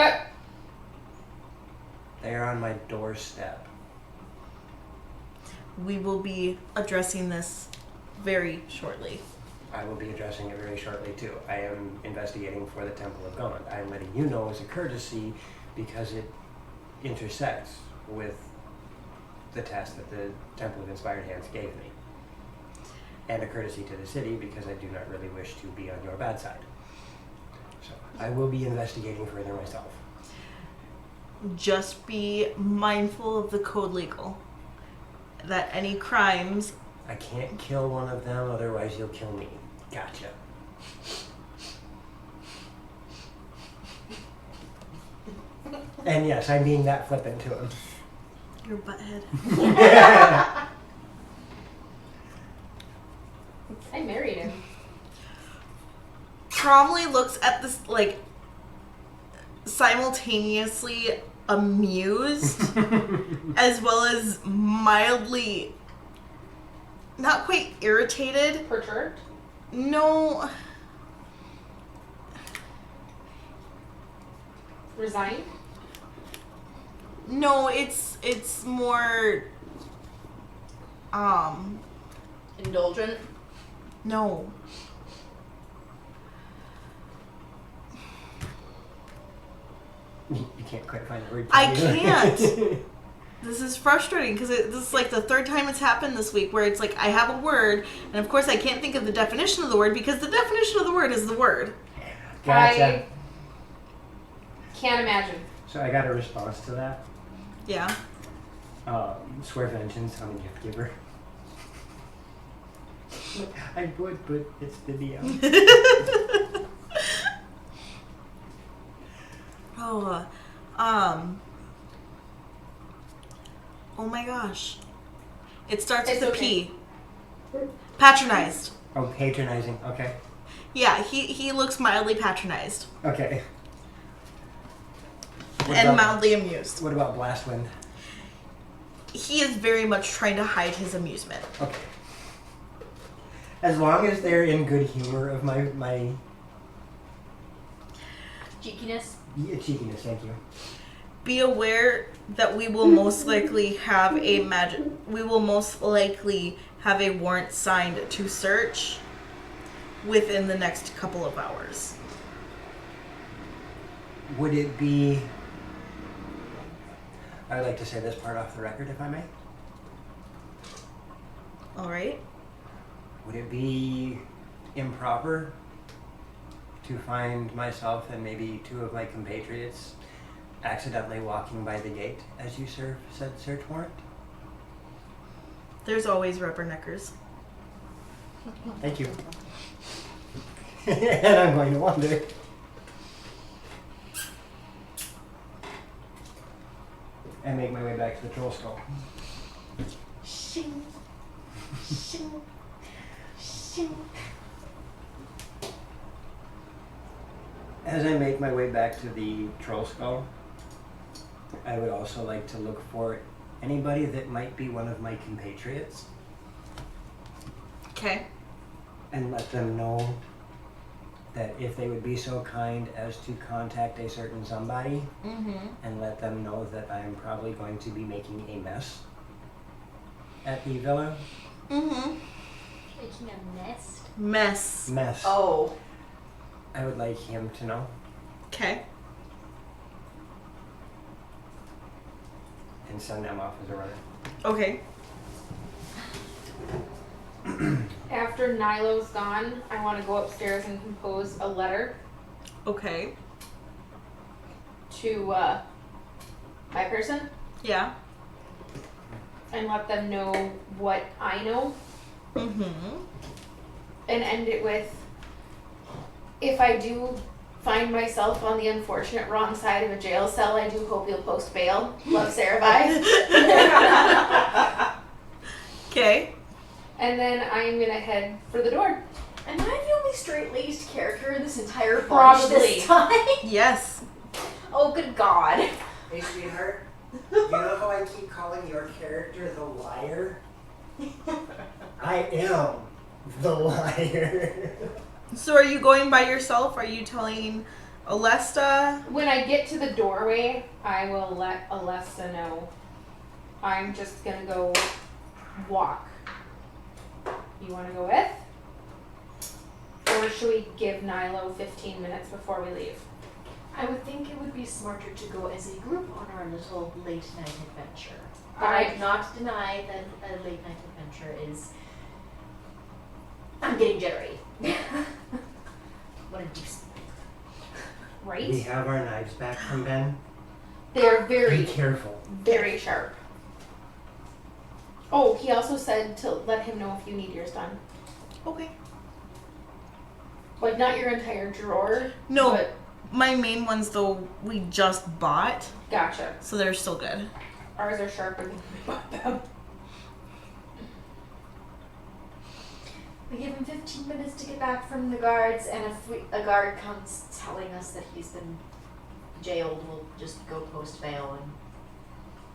are on my doorstep. We will be addressing this very shortly. I will be addressing it very shortly too. I am investigating for the Temple of Gond. I am letting you know as a courtesy because it intersects with the task that the Temple of Inspired Hands gave me. And a courtesy to the city because I do not really wish to be on your bad side. So I will be investigating further myself. Just be mindful of the code legal. That any crimes... I can't kill one of them, otherwise you'll kill me. Gotcha. And yes, I'm being that flippant to him. Your butthead. I married him. Cromley looks at this, like, simultaneously amused as well as mildly not quite irritated. Perturbed? No. Resigned? No, it's more Indulgent. no. You can't quite find the word. I can you? can't. This is frustrating because this is like the third time it's happened this week where it's like I have a word and of course I can't think of the definition of the word because the definition of the word is the word. Gotcha. I can't imagine. So I got a response to that. Yeah. Swear vengeance on a gift giver. I would, but it's the DM. Oh, oh my gosh. It starts It's with a okay. P. Patronized. Oh, patronizing. Okay. Yeah, he looks mildly patronized Okay. What and about- mildly amused. What about Blastwind? He is very much trying to hide his amusement. Okay. As long as they're in good humor of my Cheekiness. cheekiness, thank you. Be aware that we will most likely have a warrant signed to search within the next couple of hours. Would it be... I would like to say this part off the record, if I may. All right? Would it be improper to find myself and maybe two of my compatriots accidentally walking by the gate as you serve said search warrant? There's always rubberneckers. Thank you. And I'm going to wonder. And make my way back to the troll skull. Shing. Shing. Shing. As I make my way back to the troll skull, I would also like to look for anybody that might be one of my compatriots Okay. and let them know that if they would be so kind as to contact a certain somebody Mm-hmm. and let them know that I'm probably going to be making a mess at the villa. Mm-hmm. Making a nest. Mess. Mess. Oh. I would like him to know. Okay. And send them off as a runner. Okay. After Nilo's gone, I want to go upstairs and compose a letter Okay. to my person Yeah. and let them know what I know Mm-hmm. and end it with, if I do find myself on the unfortunate wrong side of a jail cell, I do hope you'll post bail. Love, Sarah, bye. Okay. And then I'm going to head for the door. Am I the only straight-laced character in this entire bunch Probably. this time? Yes. Oh, good God. Hey, sweetheart. You know how I keep calling your character the liar? I am the liar. So are you going by yourself? Are you telling Alesta? When I get to the doorway, I will let Alessa know. I'm just going to go walk. You want to go with? Or should we give Nilo 15 minutes before we leave? I would think it would be smarter to go as a group on our little late-night adventure. But I I- do not deny that a late-night adventure is... I'm getting jittery. What a deuce. We Right? have our knives back from Ben. They're Be very, careful. very sharp. Oh, he also said to let him know if you need yours done. Okay. Like, not your entire drawer. No, But, my main ones though we just bought, gotcha. so they're still good. Ours are sharper than we bought them. We give him 15 minutes to get back from the guards, and if a guard comes telling us that he's been jailed, we'll just go post bail and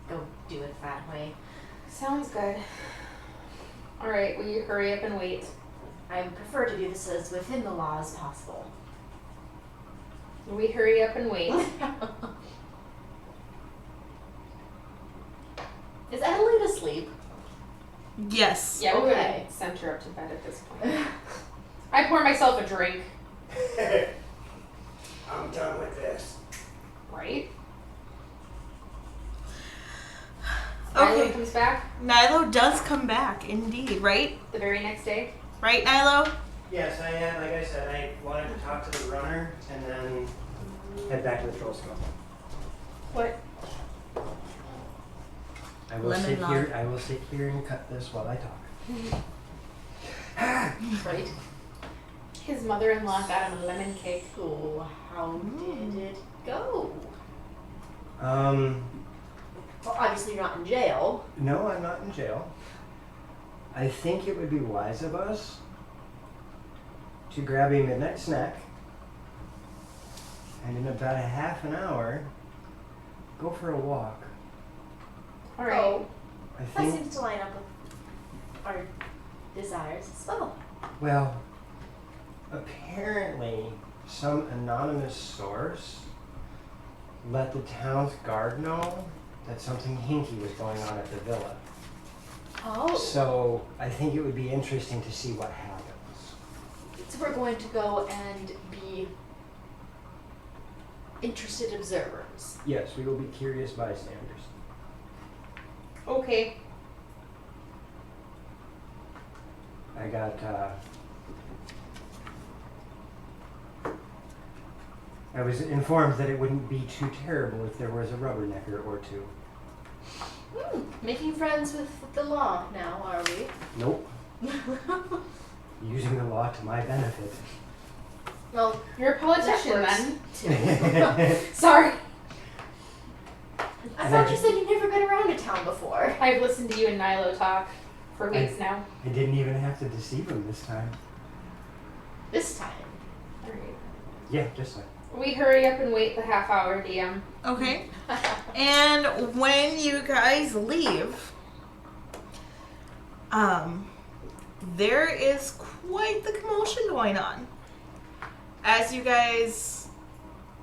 go do it that way. Sounds good. Alright, will you hurry up and wait? I would prefer to do this as within the law as possible. We hurry up and wait. Is Adelaide asleep? Yes. Yeah, we're Okay. gonna send her up to bed at this point. I pour myself a drink. I'm done with this. Right? Okay. Nilo comes back Nilo does come back, indeed, right? the very next day. Right, Nilo? Yes, I am. Like I said, I wanted to talk to the runner and then head back to the troll skull. What? I will Lemon sit log. here. I will sit here and cut this while I talk. Right. His mother-in-law got him a lemon cake. So how did it go? Well, obviously you're not in jail. No, I'm not in jail. I think it would be wise of us to grab a midnight snack and in about a half an hour go for a walk. All right. Oh, I that think, seems to line up with our desires as well. well, apparently some anonymous source let the town's guard know that something hinky was going on at the villa. Oh. So I think it would be interesting to see what happens. So we're going to go and be interested observers. Yes, we will be curious bystanders. Okay. I got, I was informed that it wouldn't be too terrible if there was a rubbernecker or two. Making friends with the law now, are we? Nope. Using the law to my benefit. Well, You're a politician That then. Sorry. I thought you said you'd never been around a town before. I've listened to you and Nilo talk for weeks now. I didn't even have to deceive him this time. This time. All right. Yeah, just like. We hurry up and wait the half hour, DM. Okay. And when you guys leave, there is quite the commotion going on. As you guys,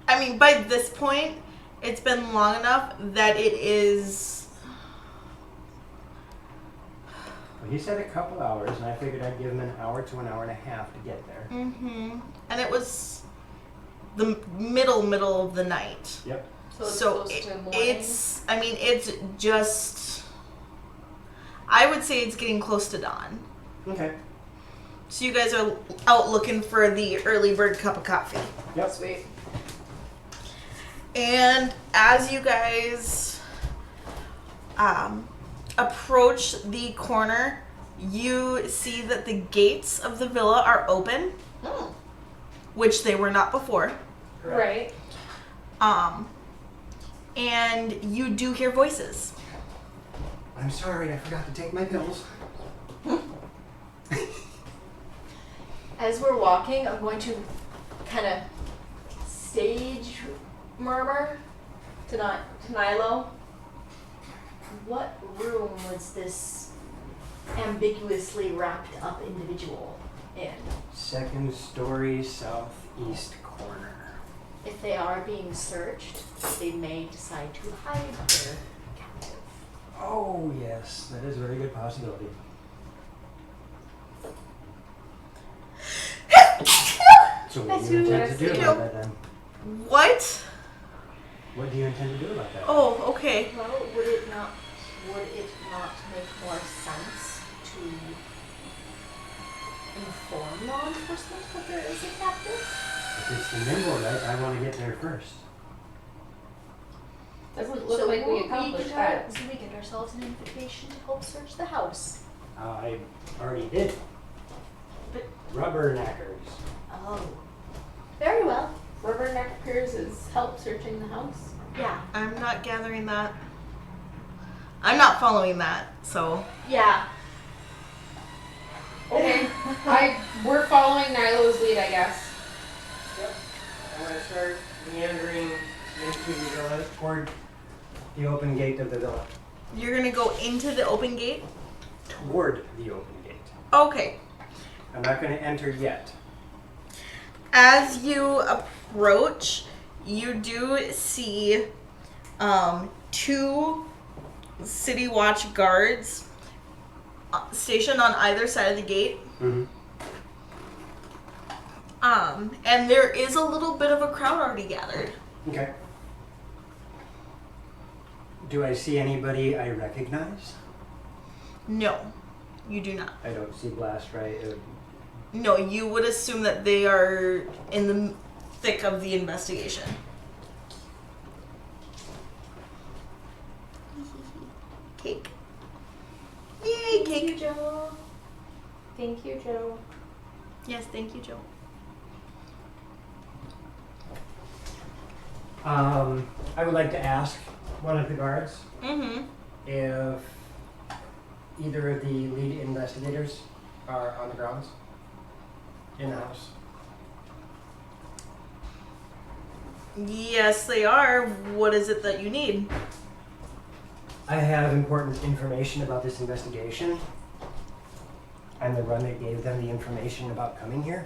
I mean, by this point, it's been long enough that it is. Well, he said a couple hours, and I figured I'd give him an hour to an hour and a half to get there. And it was the middle of the night. Yep. So it's So close to morning. it's, I mean, it's just, I would say it's getting close to dawn. Okay. So you guys are out looking for the early bird cup of coffee. Yep. Sweet. And as you guys approach the corner, you see that the gates of the villa are open, which they were not before. Right. And you do hear voices. I'm sorry, I forgot to take my pills. As we're walking, I'm going to kind of stage murmur to Nilo. What room was this ambiguously wrapped up individual in? Second story southeast corner. If they are being searched, they may decide to hide their captive. Oh, yes, that is a very good possibility. So what do you intend to do about that then? What? What do you intend to do about that? Oh, okay. Well, would it not make more sense to inform law enforcement that there is a captive? If it's the nimble right, I want to get there first. Doesn't look like we accomplished that. So we get ourselves an invitation to help search the house. I already did. But- Rubberneckers. Oh. Very well. Rubberneckers is help searching the house. Yeah. I'm not gathering that. I'm not following that, so. Yeah. Okay. We're following Nilo's lead, I guess. Yep. I'm going to start meandering into the villa toward the open gate of the villa. You're gonna go into the open gate? Toward the open gate. Okay. I'm not going to enter yet. As you approach, you do see two city watch guards stationed on either side of the gate. Mm-hmm. And there is a little bit of a crowd already gathered. Okay. Do I see anybody I recognize? No, you do not. I don't see Blast, right? No, you would assume that they are in the thick of the investigation. Cake. Yay, Thank you, cake. Joe. Thank you, Joe. Yes, thank you, Joe. I would like to ask one of the guards Mm-hmm. if either of the lead investigators are on the grounds in the house. Yes, they are. What is it that you need? I have important information about this investigation. I'm the one that gave them the information about coming here.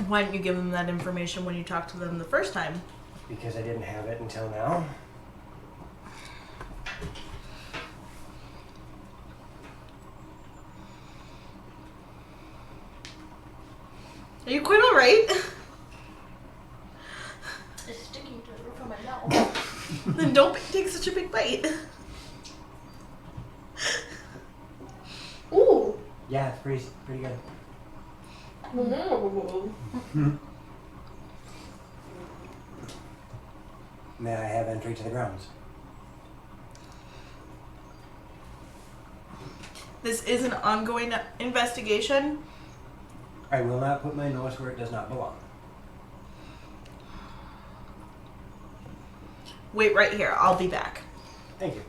Why didn't you give them that information when you talked to them the first time? Because I didn't have it until now. Are you quite alright? It's sticking to the roof of my mouth. Then don't take such a big bite. Ooh. Yeah, it's pretty good. Mm. May I have entry to the grounds? This is an ongoing investigation. I will not put my nose where it does not belong. Wait right here. I'll be back. Thank you.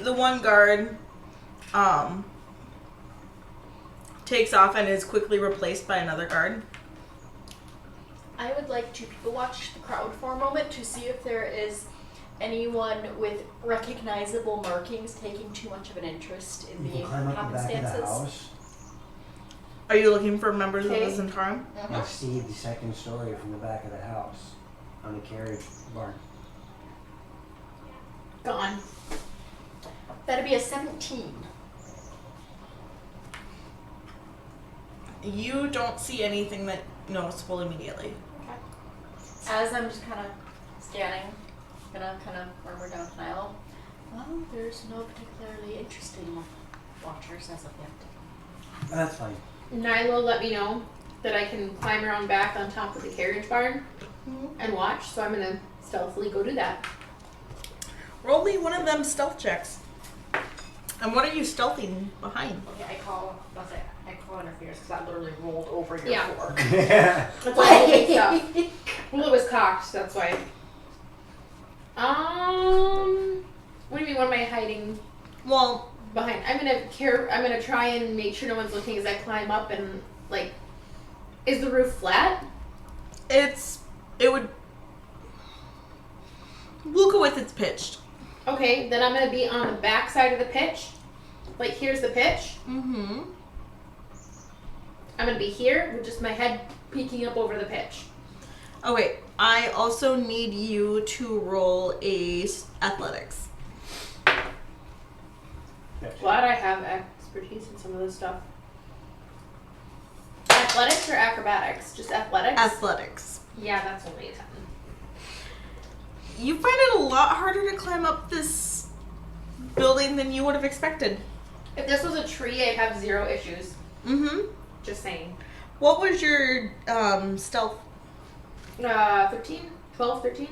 The one guard, takes off and is quickly replaced by another guard. I would like to people watch the crowd for a moment to see if there is anyone with recognizable markings taking too much of an interest in You the can climb up the back of the happenstances. house Are you looking for members Okay. of the Zentarum? and see the second story from the back of the house on the carriage barn. Gone. That'd be a 17. You don't see anything that noticeable immediately. As I'm just kind of scanning, gonna kind of murmur down to Nilo. Well, there's no particularly interesting watchers as of yet. That's fine. Nilo let me know that I can climb around back on top of the carriage barn and watch, so I'm gonna stealthily go do that. Roll me one of them stealth checks. And what are you stealthing behind? Okay, I call interference because that literally rolled over your Yeah. floor. That's all holding stuff. Well, it was cocked, that's why. What do you mean? What am I hiding Well, behind? I'm gonna try and make sure no one's looking as I climb up and like. Is the roof flat? we'll go with it's pitched. Okay, then I'm gonna be on the back side of the pitch. Like here's the pitch. Mm-hmm. I'm gonna be here with just my head peeking up over the pitch. Okay, I also need you to roll athletics. Glad I have expertise in some of this stuff. Athletics or acrobatics? Just athletics? Athletics. Yeah, that's only a 10. You find it a lot harder to climb up this building than you would have expected. If this was a tree, I'd have 0 issues. Mm-hmm. Just saying. What was your stealth? 13? 12, 13?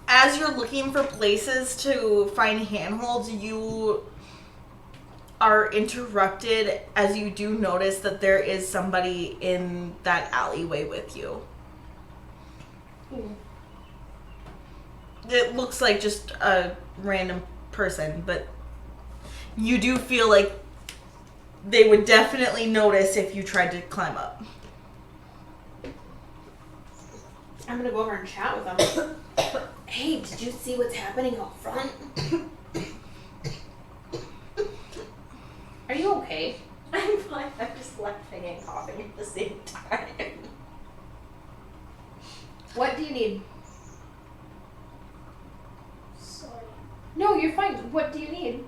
As you're looking for places to find handholds, you are interrupted as you do notice that there is somebody in that alleyway with you. It looks like just a random person, but you do feel like they would definitely notice if you tried to climb up. I'm gonna go over and chat with them. Hey, did you see what's happening out front? Are you okay? I'm fine. I'm just laughing and coughing at the same time. What do you need? Sorry. No, you're fine. What do you need?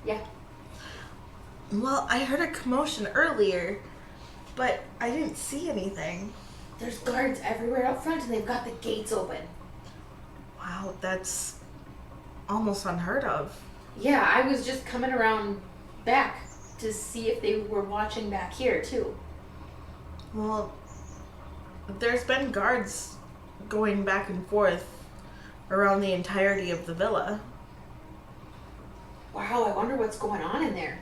Yeah. Well, I heard a commotion earlier, but I didn't see anything. There's guards everywhere out front and they've got the gates open. Wow, that's almost unheard of. Yeah, I was just coming around back to see if they were watching back here too. Well, there's been guards going back and forth around the entirety of the villa. Wow, I wonder what's going on in there.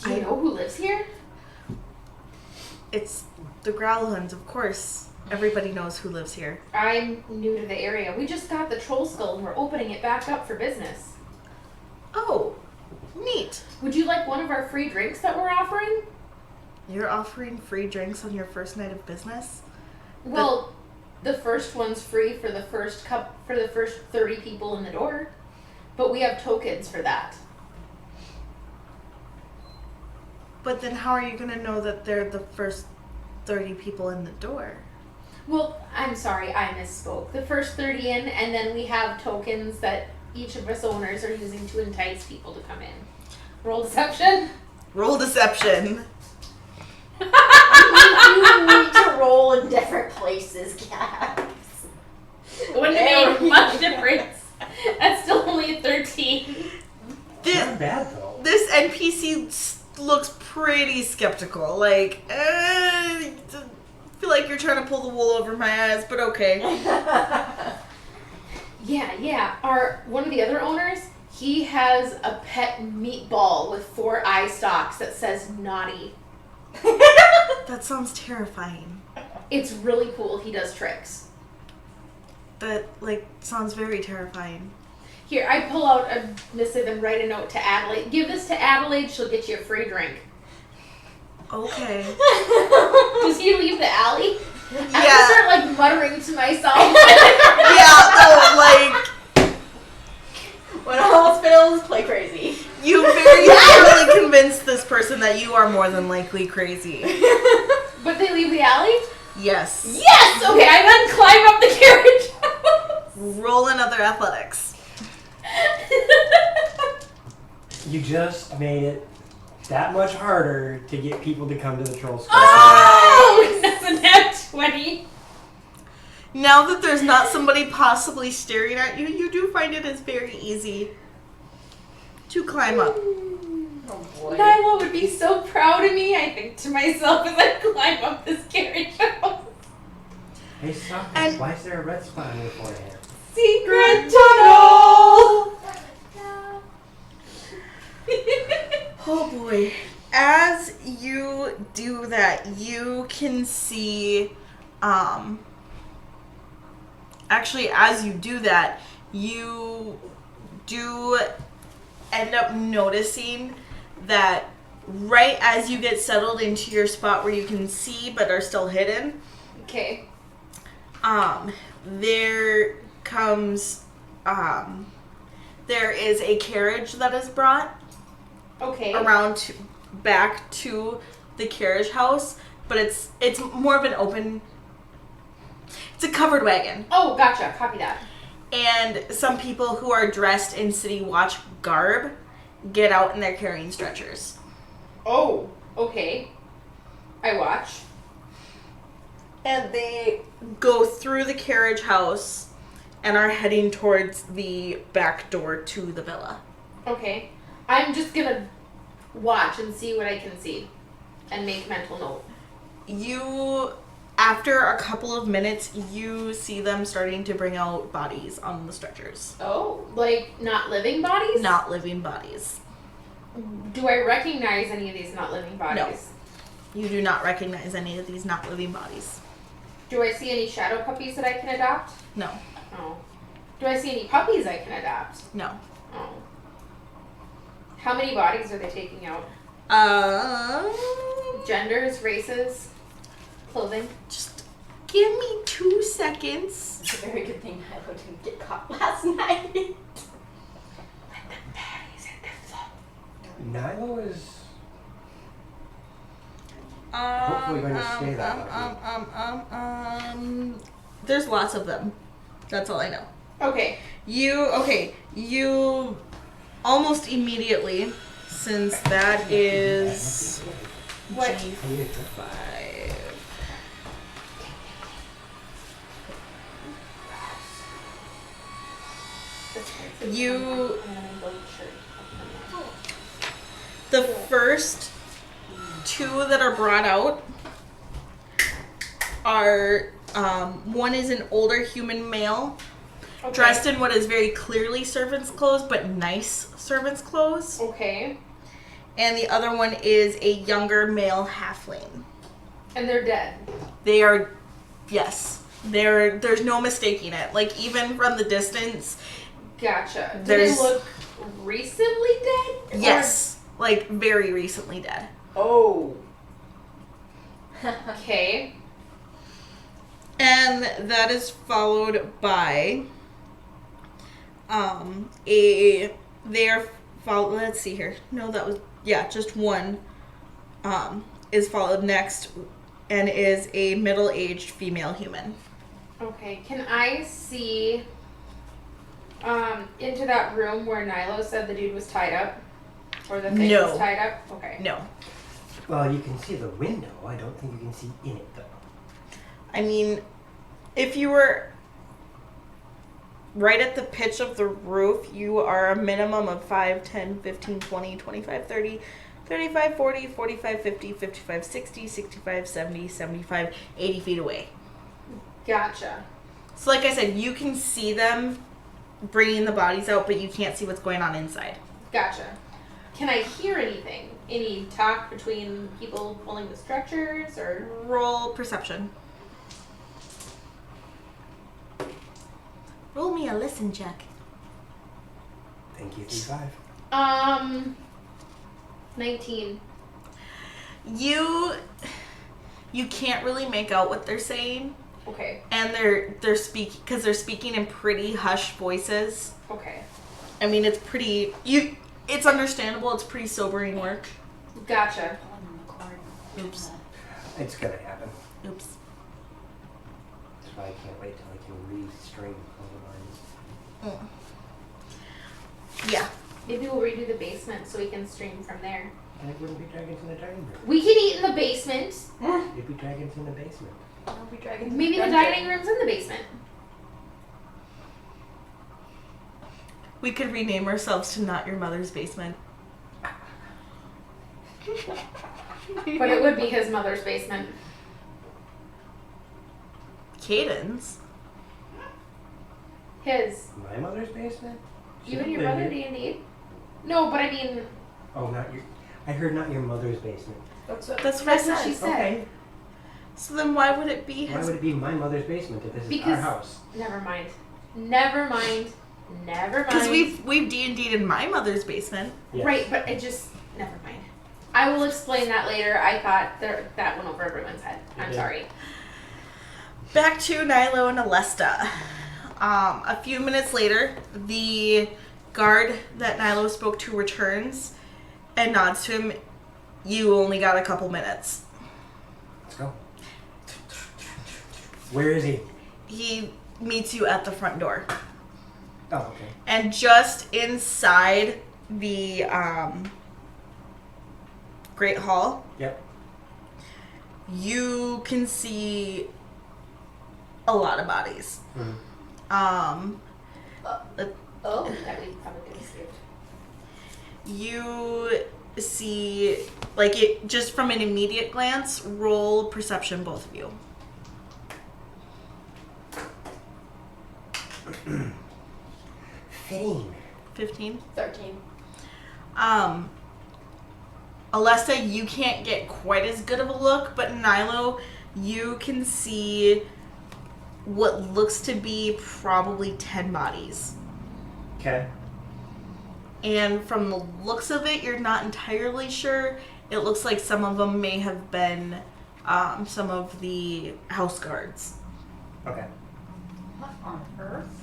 Do you know who lives here? It's the Growlhunds, of course. Everybody knows who lives here. I'm new to the area. We just got the troll skull and we're opening it back up for business. Oh, neat. Would you like one of our free drinks that we're offering? You're offering free drinks on your first night of business? Well, the first one's free for the first 30 people in the door. But we have tokens for that. But then how are you going to know that they're the first 30 people in the door? Well, I'm sorry, I misspoke. The first 30 in, and then we have tokens that each of us owners are using to entice people to come in. Roll deception. Roll deception. You need to roll in different places, Caps. It wouldn't have made much difference. That's still only a 13. Not bad though. This NPC looks pretty skeptical. Like, I feel like you're trying to pull the wool over my eyes, but okay. Yeah. One of the other owners, he has a pet meatball with 4 eye stalks that says naughty. That sounds terrifying. It's really cool. He does tricks. That, sounds very terrifying. Here, I pull out a missive and write a note to Adelaide. Give this to Adelaide, she'll get you a free drink. Okay. Does he leave the alley? Yeah. I start, muttering to myself. When all else fails, play crazy. You very thoroughly convinced this person that you are more than likely crazy. But they leave the alley? Yes. Yes! Okay, I then climb up the carriage. Roll another athletics. You just made it that much harder to get people to come to the troll school. Oh! That's a nat 20. Now that there's not somebody possibly staring at you, you do find it is very easy to climb up. Oh boy. Nyla would be so proud of me, I think to myself as I climb up this carriage house. Hey, stop And- this. Why is there a red spot on your forehead? Secret tunnel! Oh boy. As you do that, you can see, actually as you do that, you do end up noticing that right as you get settled into your spot where you can see but are still hidden, Okay. there comes, there is a carriage that is brought Okay. around back to the carriage house, but it's more of an open, it's a covered wagon. Oh, gotcha. Copy that. And some people who are dressed in City Watch garb get out and they're carrying stretchers. Oh, okay. I watch. And they go through the carriage house and are heading towards the back door to the villa. Okay. I'm just gonna watch and see what I can see and make mental note. You, after a couple of minutes, you see them starting to bring out bodies on the stretchers. Oh, like not living bodies? Not living bodies. Do I recognize any of these not living bodies? You do not recognize any of these not living bodies. Do I see any shadow puppies that I can adopt? No. Oh. Do I see any puppies I can adopt? No. Oh. How many bodies are they taking out? Genders, races, clothing? Just give me 2 seconds. It's a very good thing I didn't get caught last night. Let them baddies hit them Nilo is hopefully going to stay that way. There's lots of them. That's all I know. Okay. You almost immediately, since that is What? G5. You, the first two that are brought out are, one is an older human male, Okay. dressed in what is very clearly servant's clothes, but nice servant's clothes. Okay. And the other one is a younger male halfling. And they're dead. They are, yes. There's no mistaking it. Like, even from the distance, Gotcha. Do There's- they look recently dead? yes. Like, very recently dead. Oh. Okay. And that is followed by let's see here. No, that was, yeah, just one is followed next and is a middle-aged female human. Okay. Can I see into that room where Nilo said the dude was tied up? Or the thing No. was tied up? Okay. No. Well, you can see the window. I don't think you can see in it, though. I mean, if you were right at the pitch of the roof, you are a minimum of 5, 10, 15, 20, 25, 30, 35, 40, 45, 50, 55, 60, 65, 70, 75, 80 feet away. Gotcha. So like I said, you can see them bringing the bodies out, but you can't see what's going on inside. Gotcha. Can I hear anything? Any talk between people pulling the structures or? Roll perception. Roll me a listen check. Thank you, 3-5. 19. You can't really make out what they're saying. Okay. And they're speaking because they're speaking in pretty hushed voices. Okay. I mean, it's pretty. It's understandable. It's pretty sobering work. Gotcha. Oops. It's gonna happen. Oops. That's why I can't wait till I can restring all the lines. Yeah. Maybe we'll redo the basement so we can stream from there. And it wouldn't be dragons in the dining room. We can eat in the basement. It'd be dragons in the basement. Maybe the dining room's in the basement. We could rename ourselves to Not Your Mother's Basement. But it would be his mother's basement. Caden's. His. My mother's basement? You and your brother D&D? No, but I mean, Oh, not your. I heard not your mother's basement. That's what I that's what said. she said. Okay. So then why would it be Why his? would it be my mother's basement if this is Because- our house? Never mind. Never mind. Never mind. Because we've D&D'd in my mother's basement. Yes. Right, but it just, never mind. I will explain that later. I thought that went over everyone's head. I'm did. sorry. Back to Nilo and Alesta. A few minutes later, the guard that Nilo spoke to returns and nods to him. You only got a couple minutes. Let's go. Where is he? He meets you at the front door. Oh, okay. And just inside the Great Hall, Yep. you can see a lot of bodies. Mm-hmm. Oh, that we probably could have saved. You see, like, it just from an immediate glance, roll perception, both of you. Fitting. 15. 13. Alessa, you can't get quite as good of a look, but Nilo, you can see what looks to be probably 10 bodies. Okay. And from the looks of it, you're not entirely sure. It looks like some of them may have been some of the house guards. Okay. What on earth?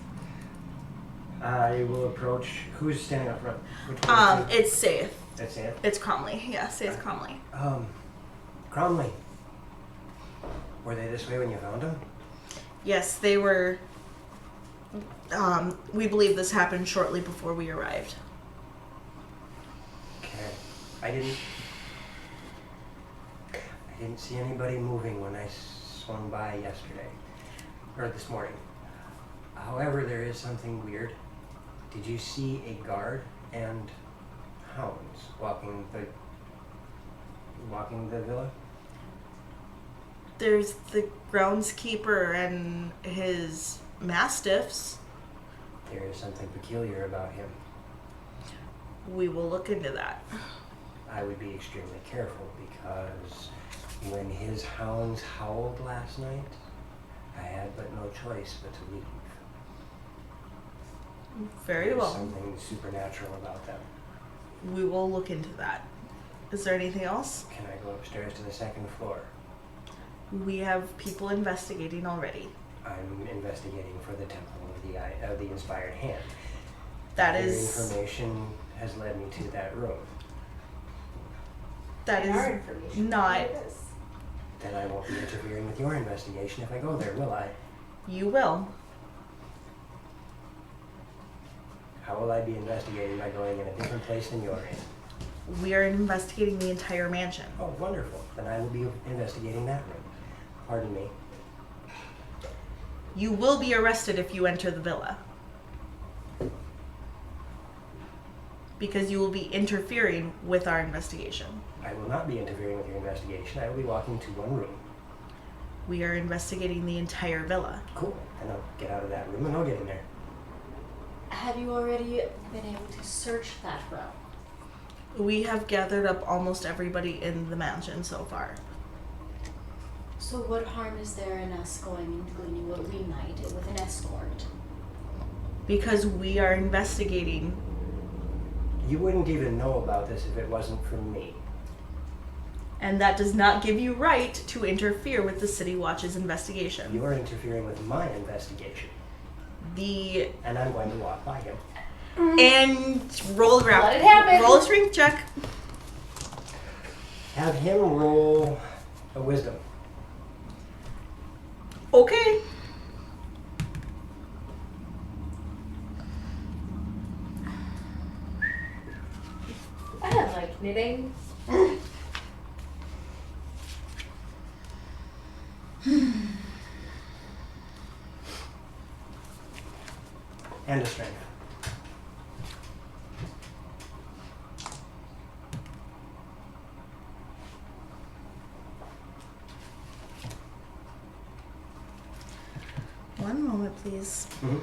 I will approach. Who's standing up front? Which one is he? It's safe. That's it? It's Cromley. Yeah, say it's Cromley. Cromley. Were they this way when you found them? Yes, they were. We believe this happened shortly before we arrived. Okay. I didn't see anybody moving when I swung by yesterday. Or this morning. However, there is something weird. Did you see a guard and hounds walking the villa? There's the groundskeeper and his mastiffs. There is something peculiar about him. We will look into that. I would be extremely careful because when his hounds howled last night, I had but no choice but to leave. Very There's well. something supernatural about them. We will look into that. Is there anything else? Can I go upstairs to the second floor? We have people investigating already. I'm investigating for the Temple of the Inspired Hand. That Your is information has led me to that room. that And our is information. not. Look at this. Then I won't be interfering with your investigation if I go there, will I? You will. How will I be investigating by going in a different place than you're in? We are investigating the entire mansion. Oh, wonderful. Then I will be investigating that room. Pardon me. You will be arrested if you enter the villa. Because you will be interfering with our investigation. I will not be interfering with your investigation. I will be walking to one room. We are investigating the entire villa. Cool. And I'll get out of that room and I'll get in there. Have you already been able to search that room? We have gathered up almost everybody in the mansion so far. So what harm is there in us going and gleaning what we might with an escort? Because we are investigating. You wouldn't even know about this if it wasn't for me. And that does not give you right to interfere with the City Watch's investigation. You are interfering with my investigation. And I'm going to walk by him. And roll a Let it happen. roll a strength check. Have him roll a wisdom. Okay. I don't like knitting. And a strength. One moment, please. Mm-hmm.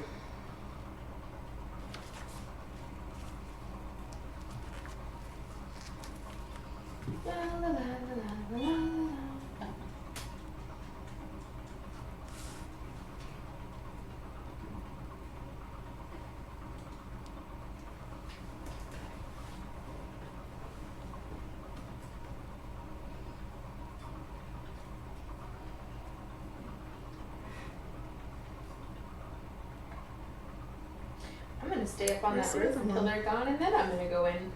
La, la, la, la, la, la, la. I'm gonna stay up on that roof until they're gone, and then I'm gonna go in.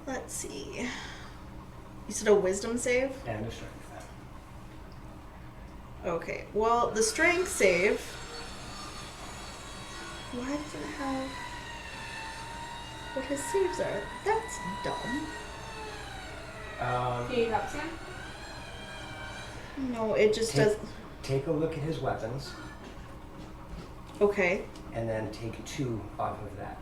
Let's see. You said a wisdom save? And a strength. Okay. Well, the strength save. Why does it have what his saves are? That's dumb. Do you need help, Sam? No, it just does. Take a look at his weapons, Okay. and then take 2 off of that.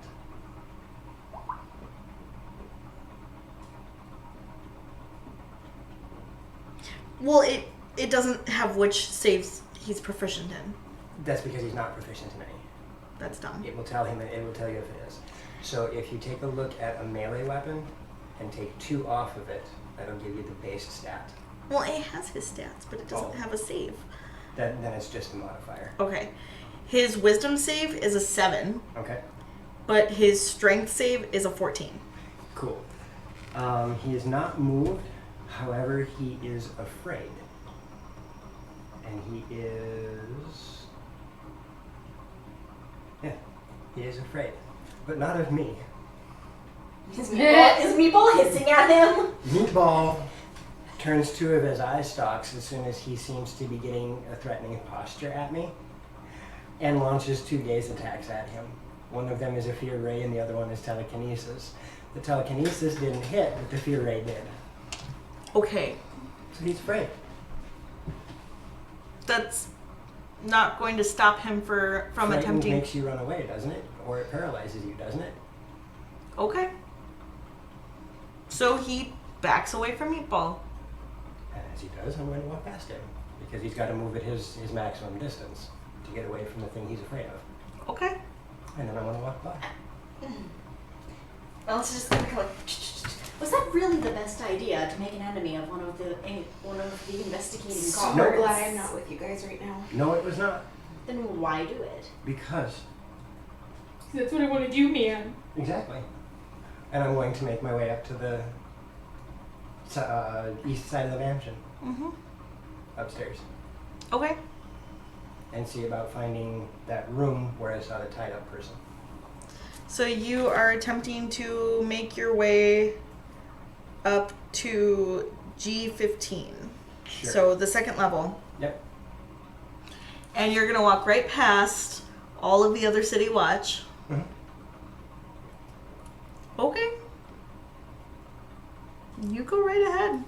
Well, it doesn't have which saves he's proficient in. That's because he's not proficient in any. That's dumb. It will tell him. It will tell you if it is. So if you take a look at a melee weapon and take 2 off of it, that'll give you the base stat. Well, it has his stats, but it doesn't have a save. Then it's just a modifier. Okay. His wisdom save is a 7, Okay. but his strength save is a 14. Cool. He is not moved. However, he is afraid. And he is... Yeah, he is afraid. But not of me. Is Meatball hissing at him? Meatball turns two of his eye stalks as soon as he seems to be getting a threatening posture at me, and launches 2 gaze attacks at him. One of them is a fear ray and the other one is telekinesis. The telekinesis didn't hit, but the fear ray did. Okay. So he's afraid. That's not going to stop him from Frightened attempting. makes you run away, doesn't it? Or it paralyzes you, doesn't it? Okay. So he backs away from Meatball. And as he does, I'm going to walk past him. Because he's got to move at his maximum distance to get away from the thing he's afraid of. Okay. And then I want to walk by. Well, it's just gonna go like, was that really the best idea to make an enemy of one of the investigating guards? So glad I'm not with you guys right now. No, it was not. Then why do it? Because. That's what I want to do, man. Exactly. And I'm going to make my way up to the east side of the mansion. Mm-hmm. Upstairs. Okay. And see about finding that room where I saw the tied up person. So you are attempting to make your way up to G15. Sure. So the second level. Yep. And you're going to walk right past all of the other City Watch. Mm-hmm. Okay. You go right ahead.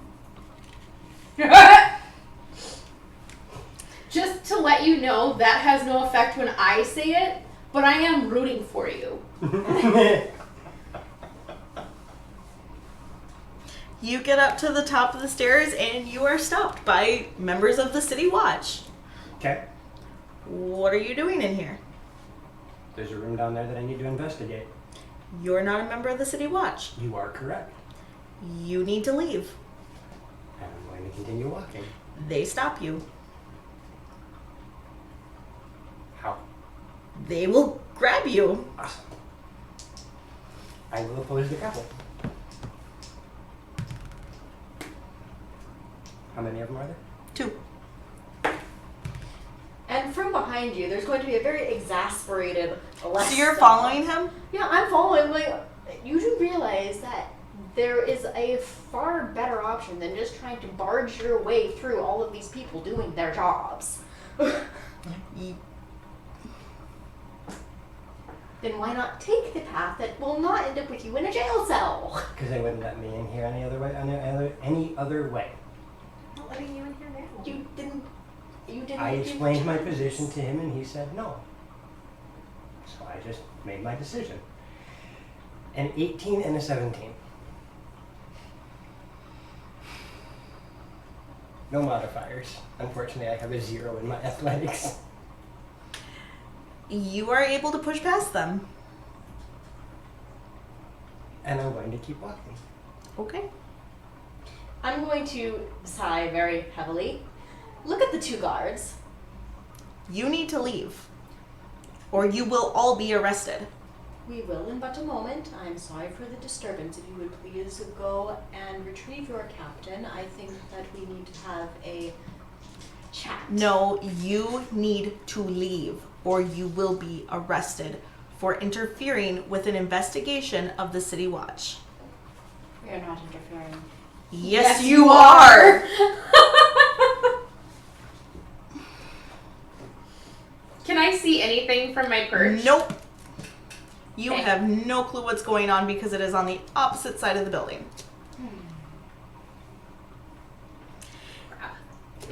Just to let you know, that has no effect when I say it, but I am rooting for you. You get up to the top of the stairs and you are stopped by members of the City Watch. Okay. What are you doing in here? There's a room down there that I need to investigate. You're not a member of the City Watch. You are correct. You need to leave. And I'm going to continue walking. They stop you. How? They will grab you. Awesome. I will oppose the grapple. How many of them are there? 2. And from behind you, there's going to be a very exasperated Alexa. So you're following him? Yeah, I'm following. Like, you do realize that there is a far better option than just trying to barge your way through all of these people doing their jobs. Then why not take the path that will not end up with you in a jail cell? Because they wouldn't let me in here any other way. Any other way. I'm not letting you in here now. You didn't. I explained my position to him and he said no. So I just made my decision. An 18 and a 17. No modifiers. Unfortunately, I have a 0 in my athletics. You are able to push past them. And I'm going to keep walking. Okay. I'm going to sigh very heavily. Look at the 2 guards. You need to leave. Or you will all be arrested. We will in but a moment. I'm sorry for the disturbance. If you would please go and retrieve your captain. I think that we need to have a chat. No, you need to leave. Or you will be arrested for interfering with an investigation of the City Watch. We are not interfering. Yes, you are! Can I see anything from my perch? Nope. You Okay. have no clue what's going on because it is on the opposite side of the building.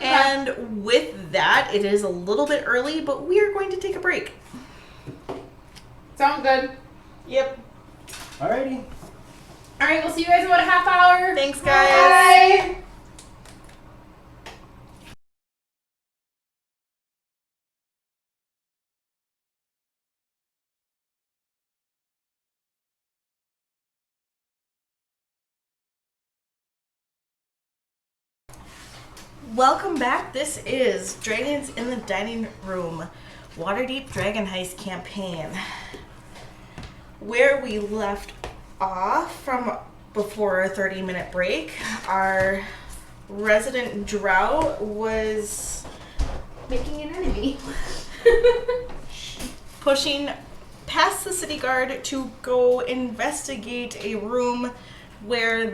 And with that, it is a little bit early, but we are going to take a break. Sound good. Yep. Alrighty. Alright, we'll see you guys in about a half hour. Thanks, guys. Bye. Welcome back. This is Dragons in the Dining Room, Waterdeep Dragon Heist campaign. Where we left off from before our 30-minute break, our resident drow was Making an enemy. pushing past the city guard to go investigate a room where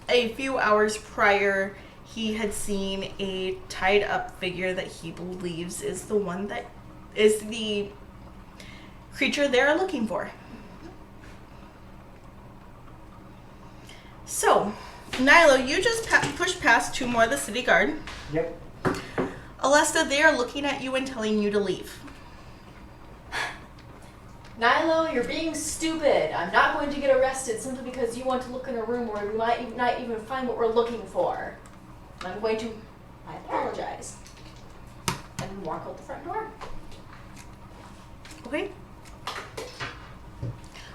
a few hours prior he had seen a tied up figure that he believes is the one that is the creature they're looking for. So, Nilo, you just pushed past 2 more of the city guard. Yep. Alesta, they are looking at you and telling you to leave. Nilo, you're being stupid. I'm not going to get arrested simply because you want to look in a room where we might not even find what we're looking for. I'm going to, I apologize, and walk out the front door. Okay.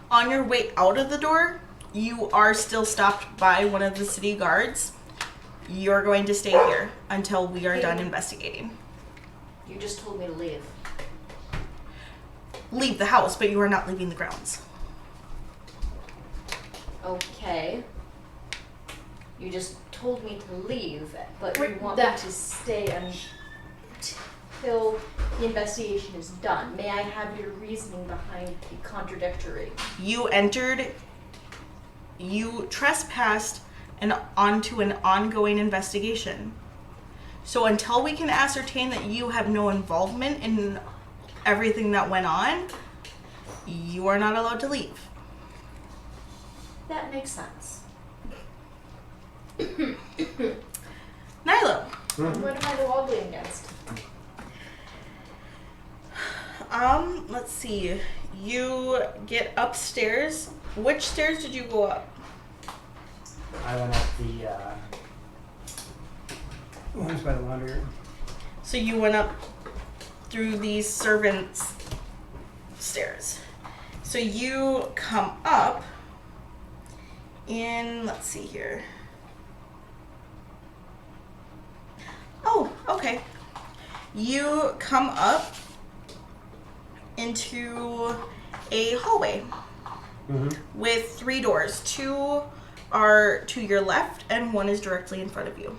On your way out of the door, you are still stopped by one of the city guards. You're going to stay here until we are done investigating. You just told me to leave. Leave the house, but you are not leaving the grounds. Okay. You just told me to leave, but you Wait, want that- me to stay until the investigation is done. May I have your reasoning behind the contradictory? You trespassed onto an ongoing investigation. So until we can ascertain that you have no involvement in everything that went on, you are not allowed to leave. That makes sense. Nilo. What am I lobbying against? Let's see. You get upstairs. Which stairs did you go up? I went up the ones by the laundry room. So you went up through these servants' stairs. So you come up in, let's see here. Oh, okay. You come up into a hallway with 3 doors. 2 are to your left and 1 is directly in front of you.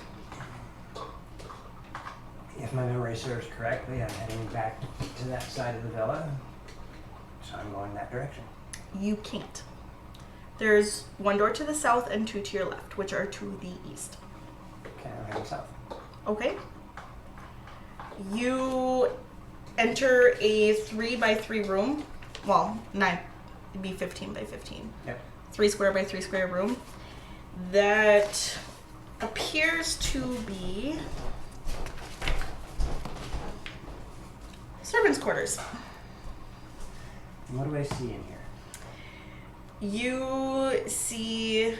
If my memory serves correctly, I'm heading back to that side of the villa, so I'm going that direction. You can't. There's 1 door to the south and 2 to your left, which are to the east. Okay, I'm heading south. Okay. You enter a 3x3 room. Well, 9. It'd be 15 by 15. Yep. 3 square by 3 square room. That appears to be servants' quarters. And what do I see in here? You see,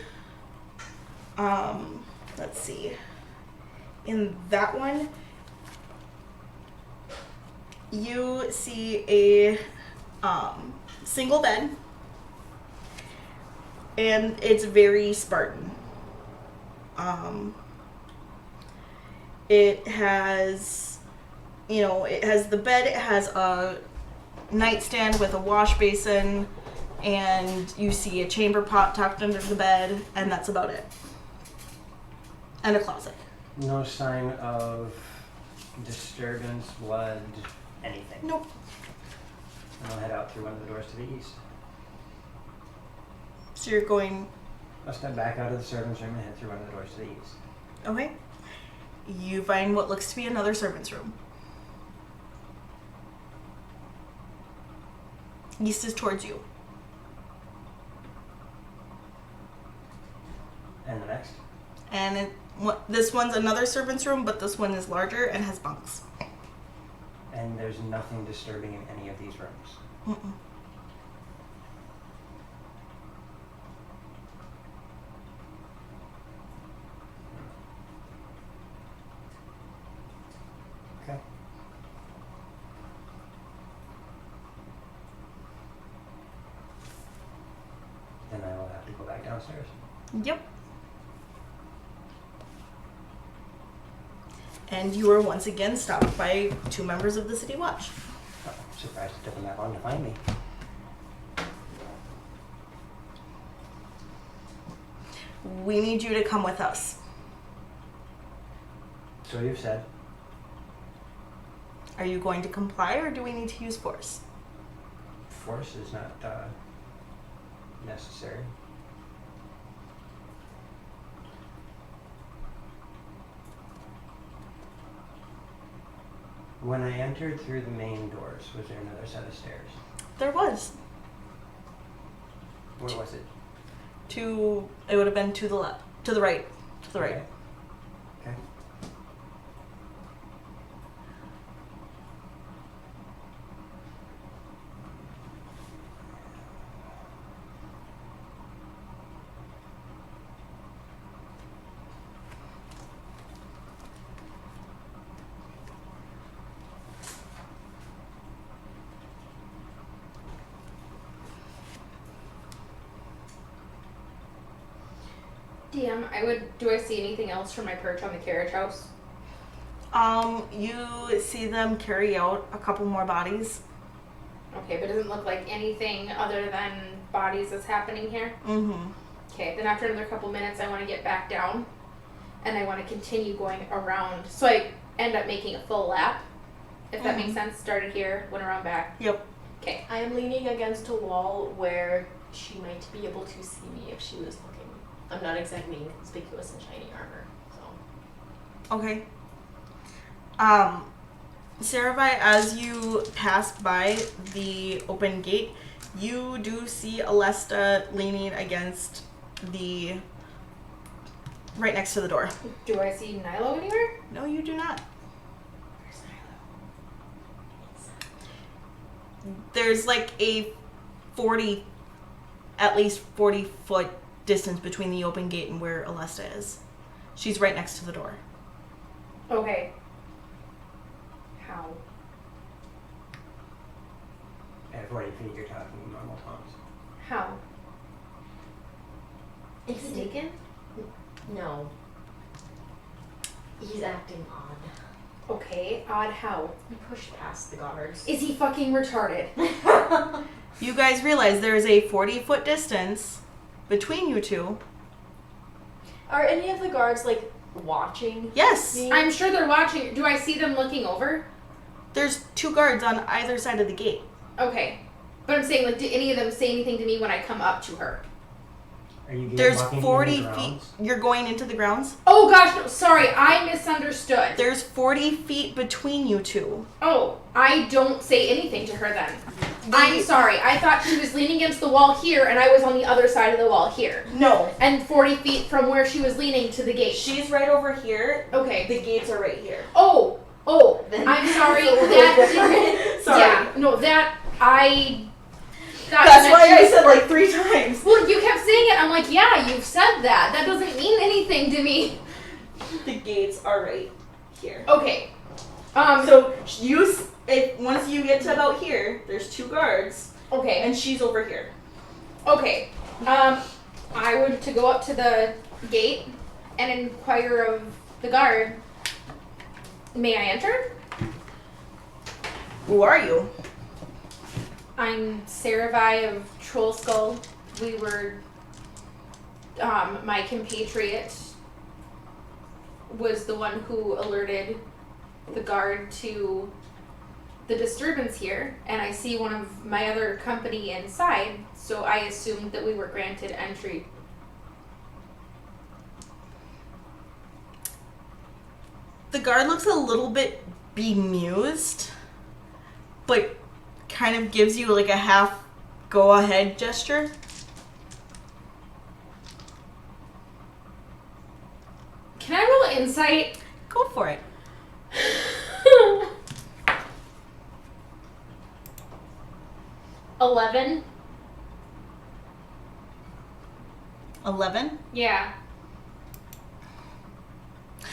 let's see, in that one, you see a single bed, and it's very Spartan. It has, it has the bed, it has a nightstand with a wash basin, and you see a chamber pot tucked under the bed, and that's about it. And a closet. No sign of disturbance, blood, anything. Nope. And I'll head out through one of the doors to the east. So you're going, I'll step back out of the servants' room and head through one of the doors to the east. okay. You find what looks to be another servant's room. East is towards you. And the next? And this one's another servant's room, but this one is larger and has bunks. And there's nothing disturbing in any of these rooms. Mm-mm. Okay. Then I will have to go back downstairs. Yep. And you are once again stopped by 2 members of the City Watch. Oh, I'm surprised it took them that long to find me. We need you to come with us. So you've said. Are you going to comply or do we need to use force? Force is not necessary. When I entered through the main doors, was there another set of stairs? There was. Where was it? It would have been to the left, to the right, to the right. Okay. Okay. DM, do I see anything else from my perch on the carriage house? You see them carry out a couple more bodies. Okay, but it doesn't look like anything other than bodies is happening here. Mm-hmm. Okay, then after another couple minutes, I want to get back down, and I want to continue going around. So I end up making a full lap, if that makes sense. Started here, went around back. Yep. Okay. I am leaning against a wall where she might be able to see me if she was looking. I'm not exactly conspicuous in shiny armor, so. Okay. Sarabai, as you pass by the open gate, you do see Alesta leaning against right next to the door. Do I see Nilo anywhere? No, you do not. Where's Nilo? There's like at least 40 foot distance between the open gate and where Alesta is. She's right next to the door. Okay. How? At 40 feet, you're talking normal tones. How? Is it Sneaking? No. He's acting odd. Okay, odd how? He pushed past the guards. Is he fucking retarded? You guys realize there is a 40 foot distance between you two. Are any of the guards, like, watching Yes. me? I'm sure they're watching. Do I see them looking over? There's 2 guards on either side of the gate. Okay. But I'm saying, like, did any of them say anything to me when I come up to her? Are you There's walking in 40 the feet. grounds? You're going into the grounds? Oh gosh, no, sorry, I misunderstood. There's 40 feet between you two. Oh, I don't say anything to her then. I'm sorry, I thought she was leaning against the wall here and I was on the other side of the wall here. No. And 40 feet from where she was leaning to the gate. She's right over here. Okay. The gates are right here. Oh, I'm sorry. That Sorry. Yeah, no, that I. That's why I said like 3 times. Well, you kept saying it. I'm like, yeah, you've said that. That doesn't mean anything to me. The gates are right here. Okay. So once you get to about here, there's 2 guards, Okay. and she's over here. Okay. I would to go up to the gate and inquire of the guard. May I enter? Who are you? I'm Sarabai of Troll Skull. We were, my compatriot was the one who alerted the guard to the disturbance here, and I see one of my other company inside, so I assumed that we were granted entry. The guard looks a little bit bemused, but kind of gives you like a half go ahead gesture. Can I roll insight? Go for it. 11. 11. Yeah.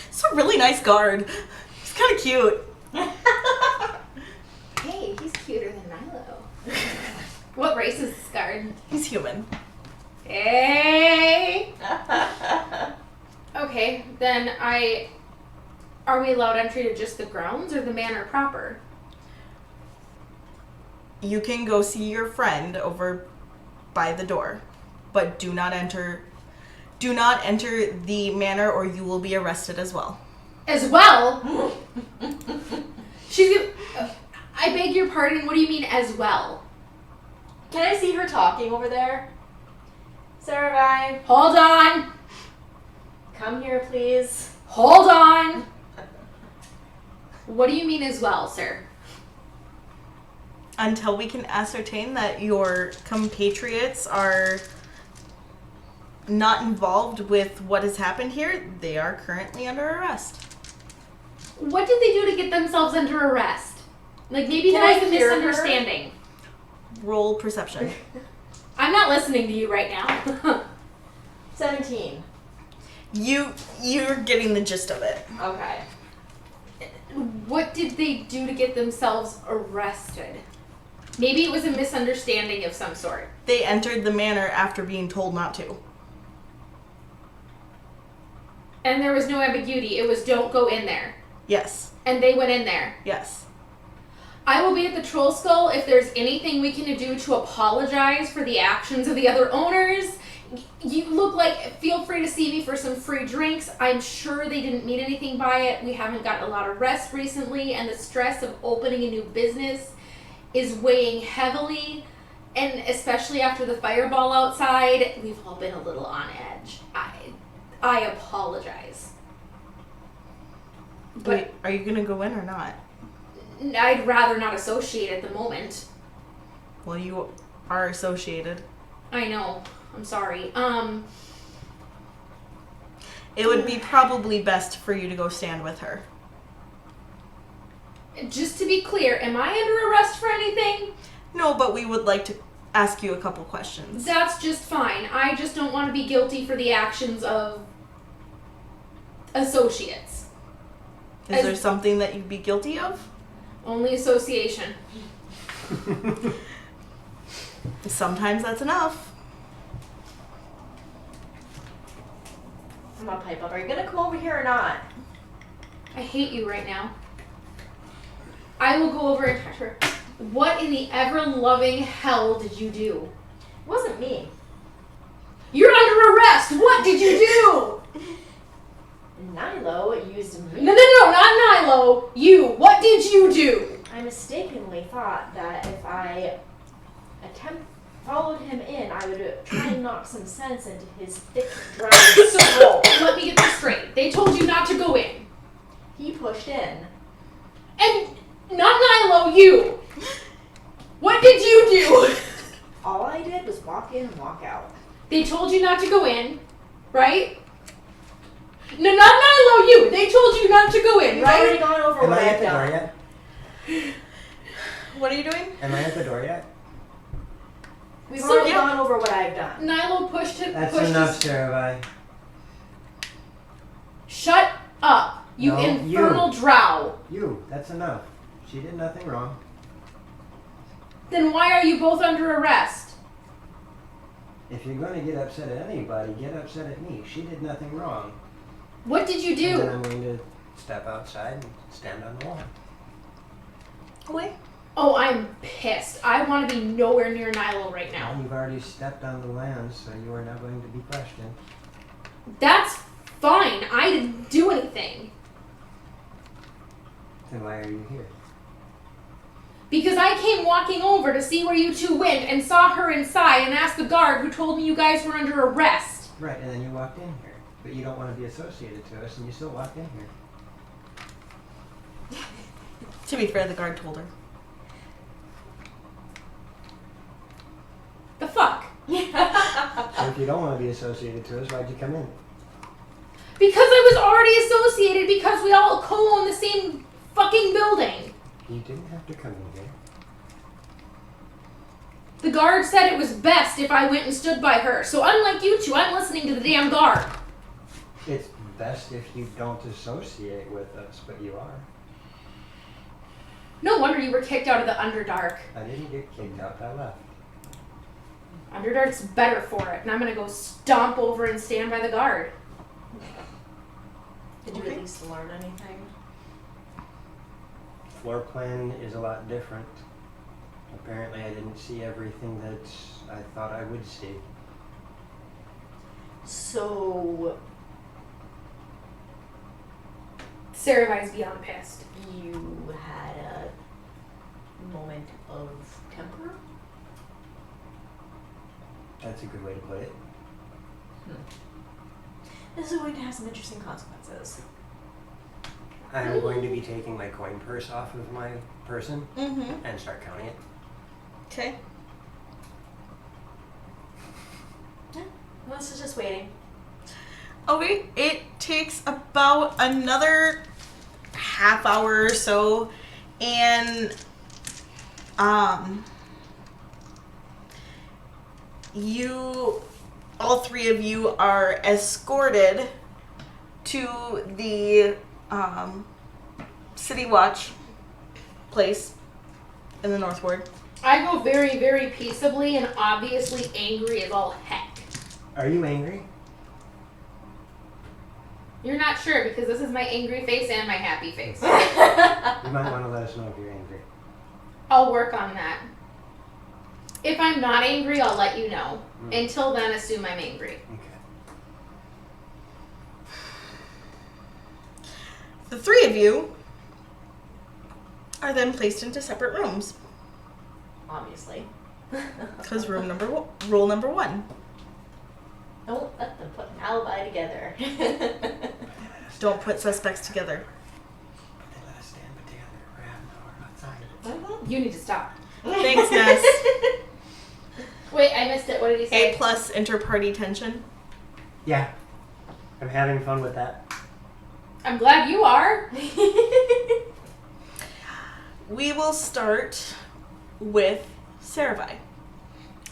It's a really nice guard. He's kind of cute. Hey, he's cuter than Milo. What race is this guard? He's human. Hey. Okay, then are we allowed entry to just the grounds or the manor proper? You can go see your friend over by the door, but do not enter the manor or you will be arrested as well. As well? She's gonna... I beg your pardon, what do you mean as well? Can I see her talking over there? Sarah, Hold on! come here, please. Hold on! What do you mean as well, sir? Until we can ascertain that your compatriots are not involved with what has happened here, they are currently under arrest. What did they do to get themselves under arrest? Like, maybe Can there I was a hear her? misunderstanding. Roll perception. I'm not listening to you right now. 17. You're getting the gist of it. Okay. What did they do to get themselves arrested? Maybe it was a misunderstanding of some sort. They entered the manor after being told not to. And there was no ambiguity. It was don't go in there. Yes. And they went in there. Yes. I will be at the Troll Skull if there's anything we can do to apologize for the actions of the other owners. You look like, feel free to see me for some free drinks. I'm sure they didn't mean anything by it. We haven't gotten a lot of rest recently, and the stress of opening a new business is weighing heavily. And especially after the fireball outside, we've all been a little on edge. I apologize. But Wait, are you gonna go in or not? I'd rather not associate at the moment. Well, you are associated. I know. I'm sorry. It would be probably best for you to go stand with her. Just to be clear, am I under arrest for anything? No, but we would like to ask you a couple questions. That's just fine. I just don't want to be guilty for the actions of associates. Is there something that you'd be guilty of? Only association. Sometimes that's enough. I'm gonna pipe up. Are you gonna come over here or not? I hate you right now. I will go over and touch her. What in the ever-loving hell did you do? It wasn't me. You're under arrest! What did you do? Nilo used me. No, not Nilo. You. What did you do? I mistakenly thought that if I followed him in, I would try and knock some sense into his thick, dry skull. Let me get this straight. They told you not to go in. He pushed in. And not Nilo, you. What did you do? All I did was walk in and walk out. They told you not to go in, right? No, not Nilo, you. They told you not to go in, We've already right? gone over Am what I at I've the door done. yet? What are you doing? Am I at the door yet? We've So, already yeah. gone over what I've done. Nilo pushed it. That's pushed enough, his- Sarah. Shut up, you No, infernal drow. You, that's enough. She did nothing wrong. Then why are you both under arrest? If you're going to get upset at anybody, get upset at me. She did nothing wrong. What did you And then do? I'm going to step outside and stand on the wall. Away. Oh, I'm pissed. I want to be nowhere near Nilo right Now now. you've already stepped on the land, so you are not going to be questioned. That's fine. I didn't do anything. Then why are you here? Because I came walking over to see where you two went and saw her inside and asked the guard who told me you guys were under arrest. Right, and then you walked in here. But you don't want to be associated to us, and you still walked in here. To be fair, the guard told her. The fuck? So if you don't want to be associated to us, why'd you come in? Because I was already associated because we all co-own the same fucking building. You didn't have to come in here. The guard said it was best if I went and stood by her. So unlike you two, I'm listening to the damn guard. It's best if you don't associate with us, but you are. No wonder you were kicked out of the Underdark. I didn't get kicked out, I left. Underdark's better for it, and I'm gonna go stomp over and stand by the guard. Did you at least learn anything? Floor plan is a lot different. Apparently I didn't see everything that I thought I would see. So Sarah's beyond pissed. You had a moment of temper? That's a good way to put it. This is going to have some interesting consequences. I'm going to be taking my coin purse off of my person Mm-hmm. and start counting it. Okay. This is just waiting. Okay, it takes about another half hour or so, and you, all three of you, are escorted to the City Watch place in the North Ward. I go very, very peaceably and obviously angry as all heck. Are you angry? You're not sure because this is my angry face and my happy face. You might want to let us know if you're angry. I'll work on that. If I'm not angry, I'll let you know. Until then, assume I'm angry. Okay. The three of you are then placed into separate rooms. Obviously. Because rule number one. Don't let them put an alibi together. Don't put suspects together. They let us stand together. We're half an hour outside. You need to stop. Thanks, Ness. Wait, I missed it. What did he say? A plus inter-party tension. Yeah. I'm having fun with that. I'm glad you are. We will start with Saravai.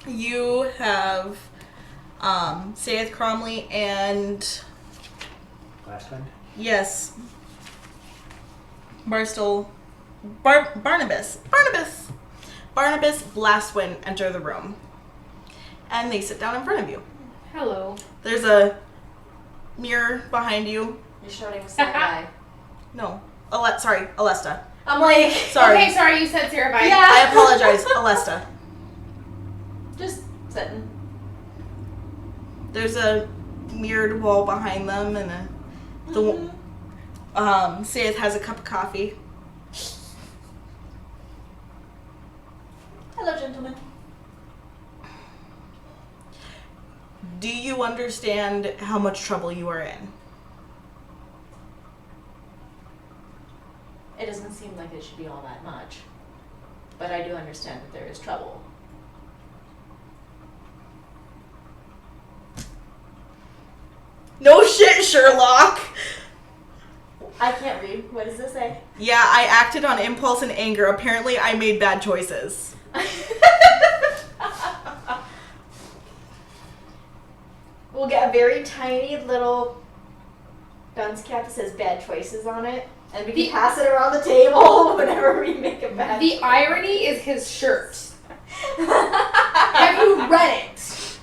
You have Sayeth Cromley and Last one? yes, Barnabas Blastwind enter the room, and they sit down in front of you. Hello. There's a mirror behind you. You're shouting with that guy. No, sorry, Alesta. I'm like, Sorry, Okay, sorry, you said Sarah. Bye. Yeah. I apologize, Alesta. just sitting. There's a mirrored wall behind them, and Sayeth has a cup of coffee. Hello, gentlemen. Do you understand how much trouble you are in? It doesn't seem like it should be all that much. But I do understand that there is trouble. No shit, Sherlock! I can't read. What does this say? Yeah, I acted on impulse and anger. Apparently, I made bad choices. We'll get a very tiny little dunce cap that says bad choices on it. And we can pass it around the table whenever we make a bad The irony is his shirt. Have you read it?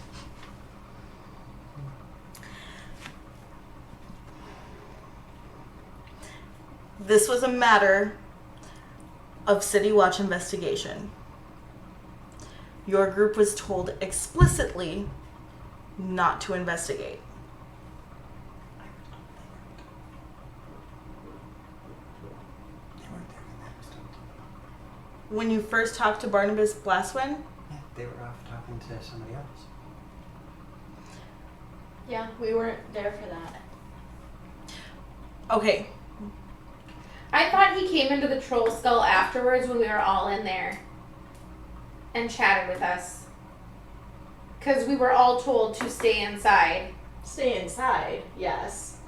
This was a matter of City Watch investigation. Your group was told explicitly not to investigate. They weren't there when that was done. When you first talked to Barnabas Blastwind, Yeah, they were off talking to somebody else. Yeah, we weren't there for that. okay, I thought he came into the troll skull afterwards when we were all in there and chatted with us. Because we were all told to stay inside. Stay inside, yes.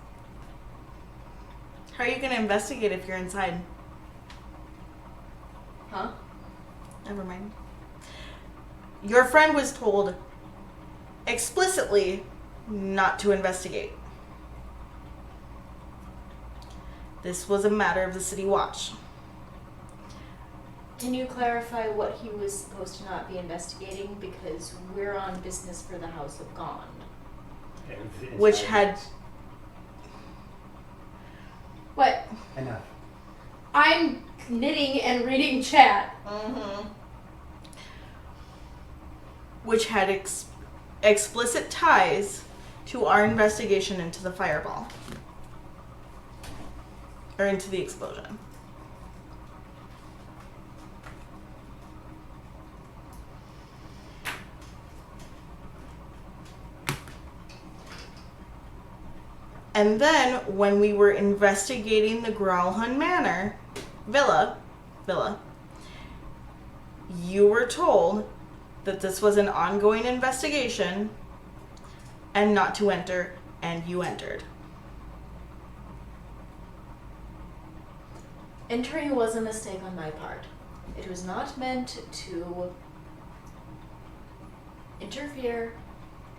how are you going to investigate if you're inside? Huh? Never mind. Your friend was told explicitly not to investigate. This was a matter of the City Watch. Can you clarify what he was supposed to not be investigating? Because we're on business for the House of Gond. Which had... What? Enough. I'm knitting and reading chat. Mm-hmm. which had explicit ties to our investigation into the fireball. or into the explosion. And then when we were investigating the Growlhund Manor villa, you were told that this was an ongoing investigation and not to enter, and you entered. Entering was a mistake on my part. It was not meant to interfere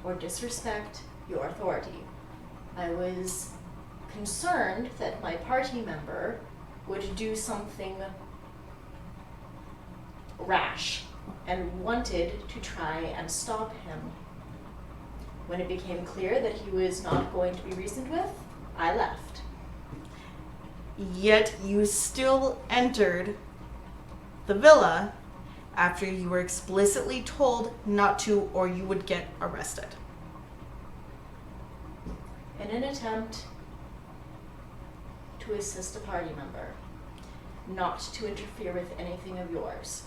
or disrespect your authority. I was concerned that my party member would do something rash and wanted to try and stop him. When it became clear that he was not going to be reasoned with, I left. Yet you still entered the villa after you were explicitly told not to, or you would get arrested. In an attempt to assist a party member, not to interfere with anything of yours.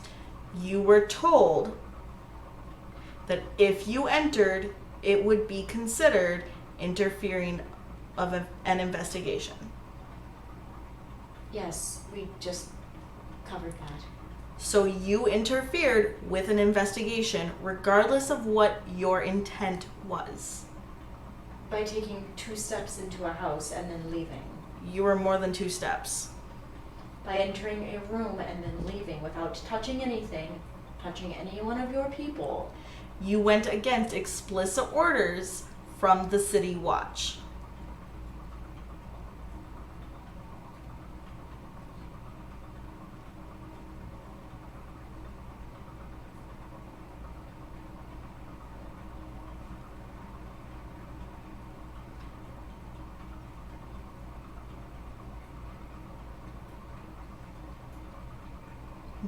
You were told that if you entered, it would be considered interfering of an investigation. Yes, we just covered that. So you interfered with an investigation regardless of what your intent was. By taking 2 steps into a house and then leaving. You were more than 2 steps. By entering a room and then leaving without touching anything, touching any one of your people. You went against explicit orders from the City Watch.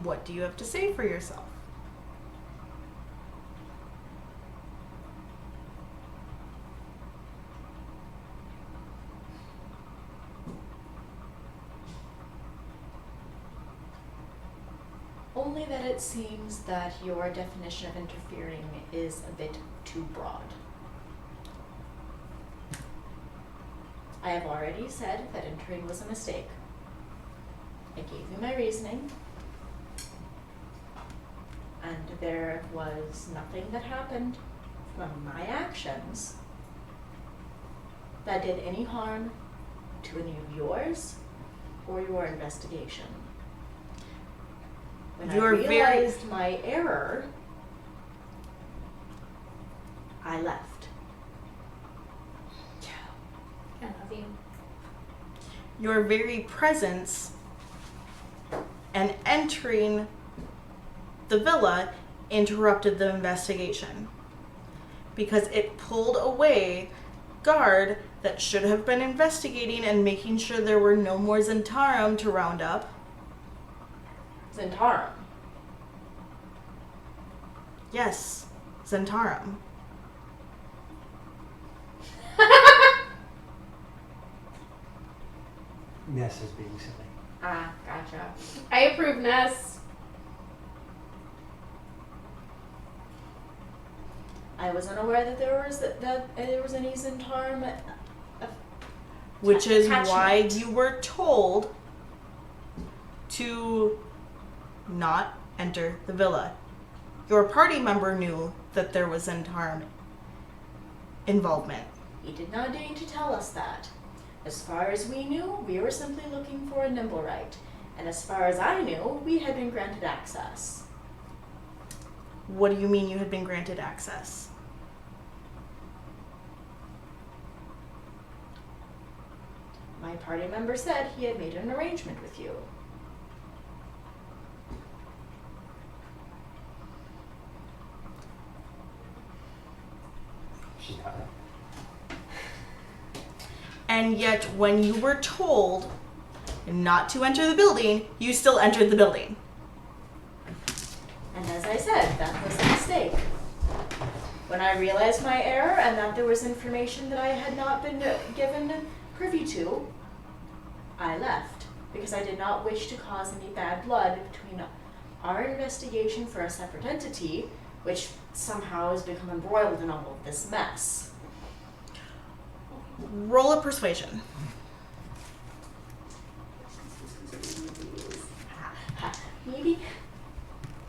What do you have to say for yourself? Only that it seems that your definition of interfering is a bit too broad. I have already said that entering was a mistake. I gave you my reasoning. And there was nothing that happened from my actions that did any harm to any of yours or your investigation. When I realized my error, I left. I love you. Your very presence and entering the villa interrupted the investigation because it pulled away guard that should have been investigating and making sure there were no more Zentarum to round up. Zentarum. Yes, Zentarum. Ness is being silly. Ah, gotcha. I approve, Ness. I was unaware that there was any Zentarum. Which is why attachment. you were told to not enter the villa. Your party member knew that there was Zentarum involvement. He did not deign to tell us that. As far as we knew, we were simply looking for a Nimblewright. And as far as I knew, we had been granted access. What do you mean you had been granted access? My party member said he had made an arrangement with you. She's not. And yet, when you were told not to enter the building, you still entered the building. And as I said, that was a mistake. When I realized my error and that there was information that I had not been given privy to, I left. because I did not wish to cause any bad blood between our investigation for a separate entity, which somehow has become embroiled in all of this mess. Roll a persuasion. Maybe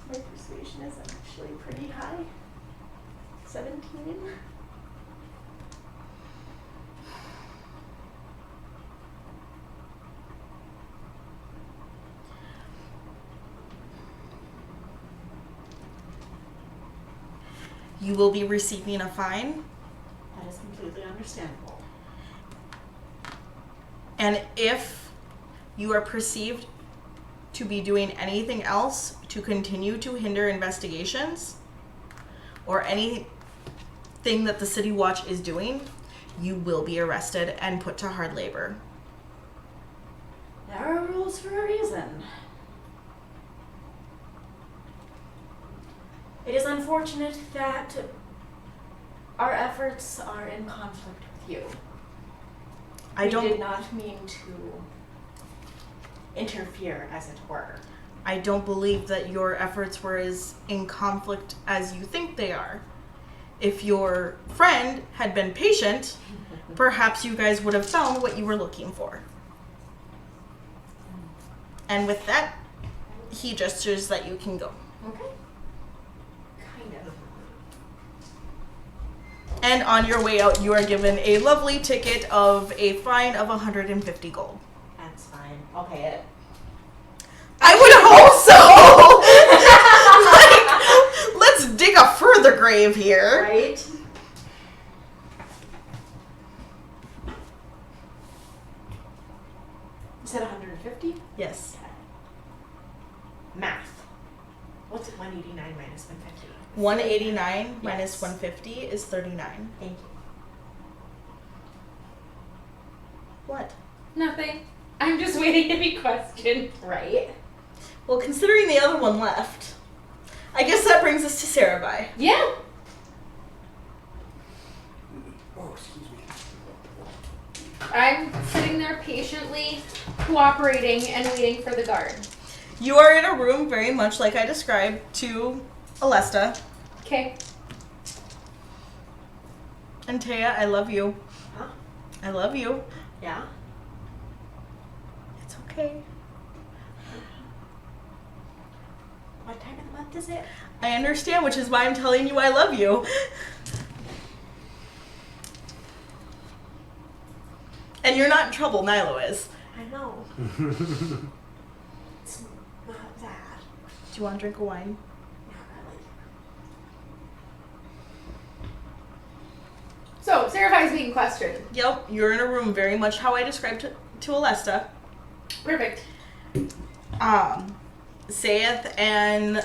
my persuasion is actually pretty high. 17. You will be receiving a fine, That is completely understandable. and if you are perceived to be doing anything else to continue to hinder investigations or anything that the City Watch is doing, you will be arrested and put to hard labor. There are rules for a reason. It is unfortunate that our efforts are in conflict with you. I We don't did not mean to interfere, as it were. I don't believe that your efforts were as in conflict as you think they are. If your friend had been patient, perhaps you guys would have found what you were looking for. And with that, he gestures that you can go. Okay. Kind of. And on your way out, you are given a lovely ticket of a fine of 150 gold. That's fine. I'll pay it. I would hope so! Like, let's dig a further grave here. Right? You said 150? Yes. Math. What's 189 minus 150? 189 minus Yes. 150 is 39. Thank you. What? Nothing. I'm just waiting to be questioned. Right? Well, considering the other one left, I guess that brings us to Sarabai. Yeah. Oh, excuse me. I'm sitting there patiently cooperating and waiting for the guard. You are in a room very much like I described to Alesta. Okay. And Taya, I love you. Huh? I love you. Yeah? It's okay. What time of the month is it? I understand, which is why I'm telling you I love you. And you're not in trouble, Nilo is. I know. It's not that. Do you want to drink a wine? Not really. So, Seraphi's being questioned. Yep, you're in a room very much how I described to Alesta. Perfect. Saith and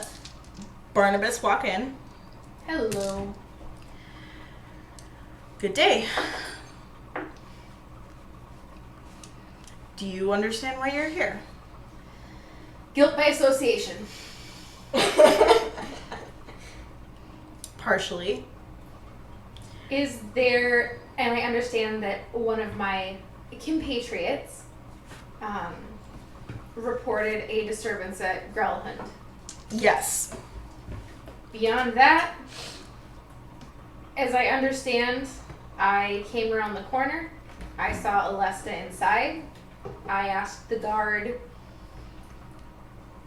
Barnabas walk in. Hello. Good day. Do you understand why you're here? Guilt by association. Partially. Is there, and I understand that one of my compatriots reported a disturbance at Grellhund. Yes. Beyond that, as I understand, I came around the corner. I saw Alesta inside. I asked the guard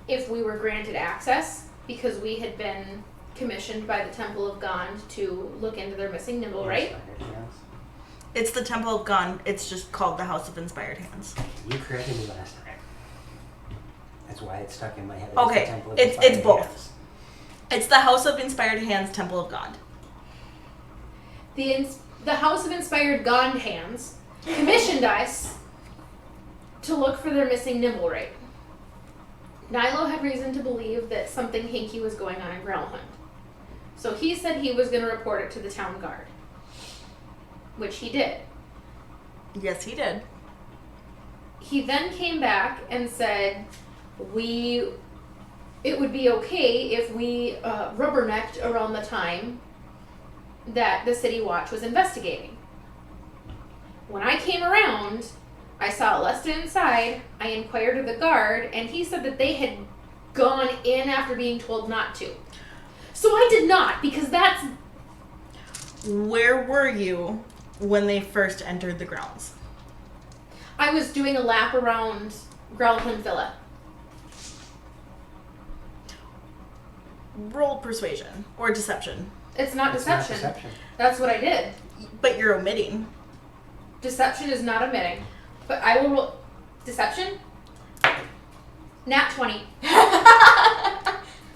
if we were granted access because we had been commissioned by the Temple of Gond to look into their missing nimble, right? It's the Temple of Gond. It's just called the House of Inspired Hands. You corrected me last time. That's why it's stuck in my head. Okay, the Temple of it's Inspired both. Hands. It's the House of Inspired Hands, Temple of Gond. The House of Inspired Gond Hands commissioned us to look for their missing nimble, right? Nilo had reason to believe that something hinky was going on in Grellhund. So he said he was going to report it to the town guard, which he did. Yes, he did. He then came back and said it would be okay if we rubbernecked around the time that the City Watch was investigating. When I came around, I saw Alesta inside. I inquired of the guard, and he said that they had gone in after being told not to. So I did not, because that's... Where were you when they first entered the grounds? I was doing a lap around Growlithe Villa. Roll persuasion or deception. It's not It's not deception. deception. That's what I did. But you're omitting. Deception is not omitting. But I will roll... Deception? Nat 20.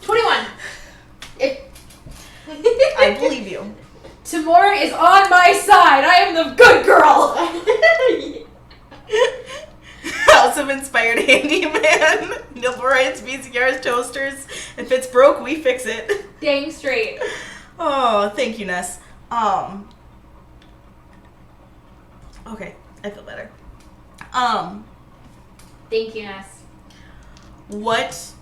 21. I believe you. Tamora is on my side. I am the good girl. House of Inspired Handyman. Nilburites, VCRs, toasters. If it's broke, we fix it. Dang straight. Oh, thank you, Ness. Okay, I feel better. Thank you, Ness. What?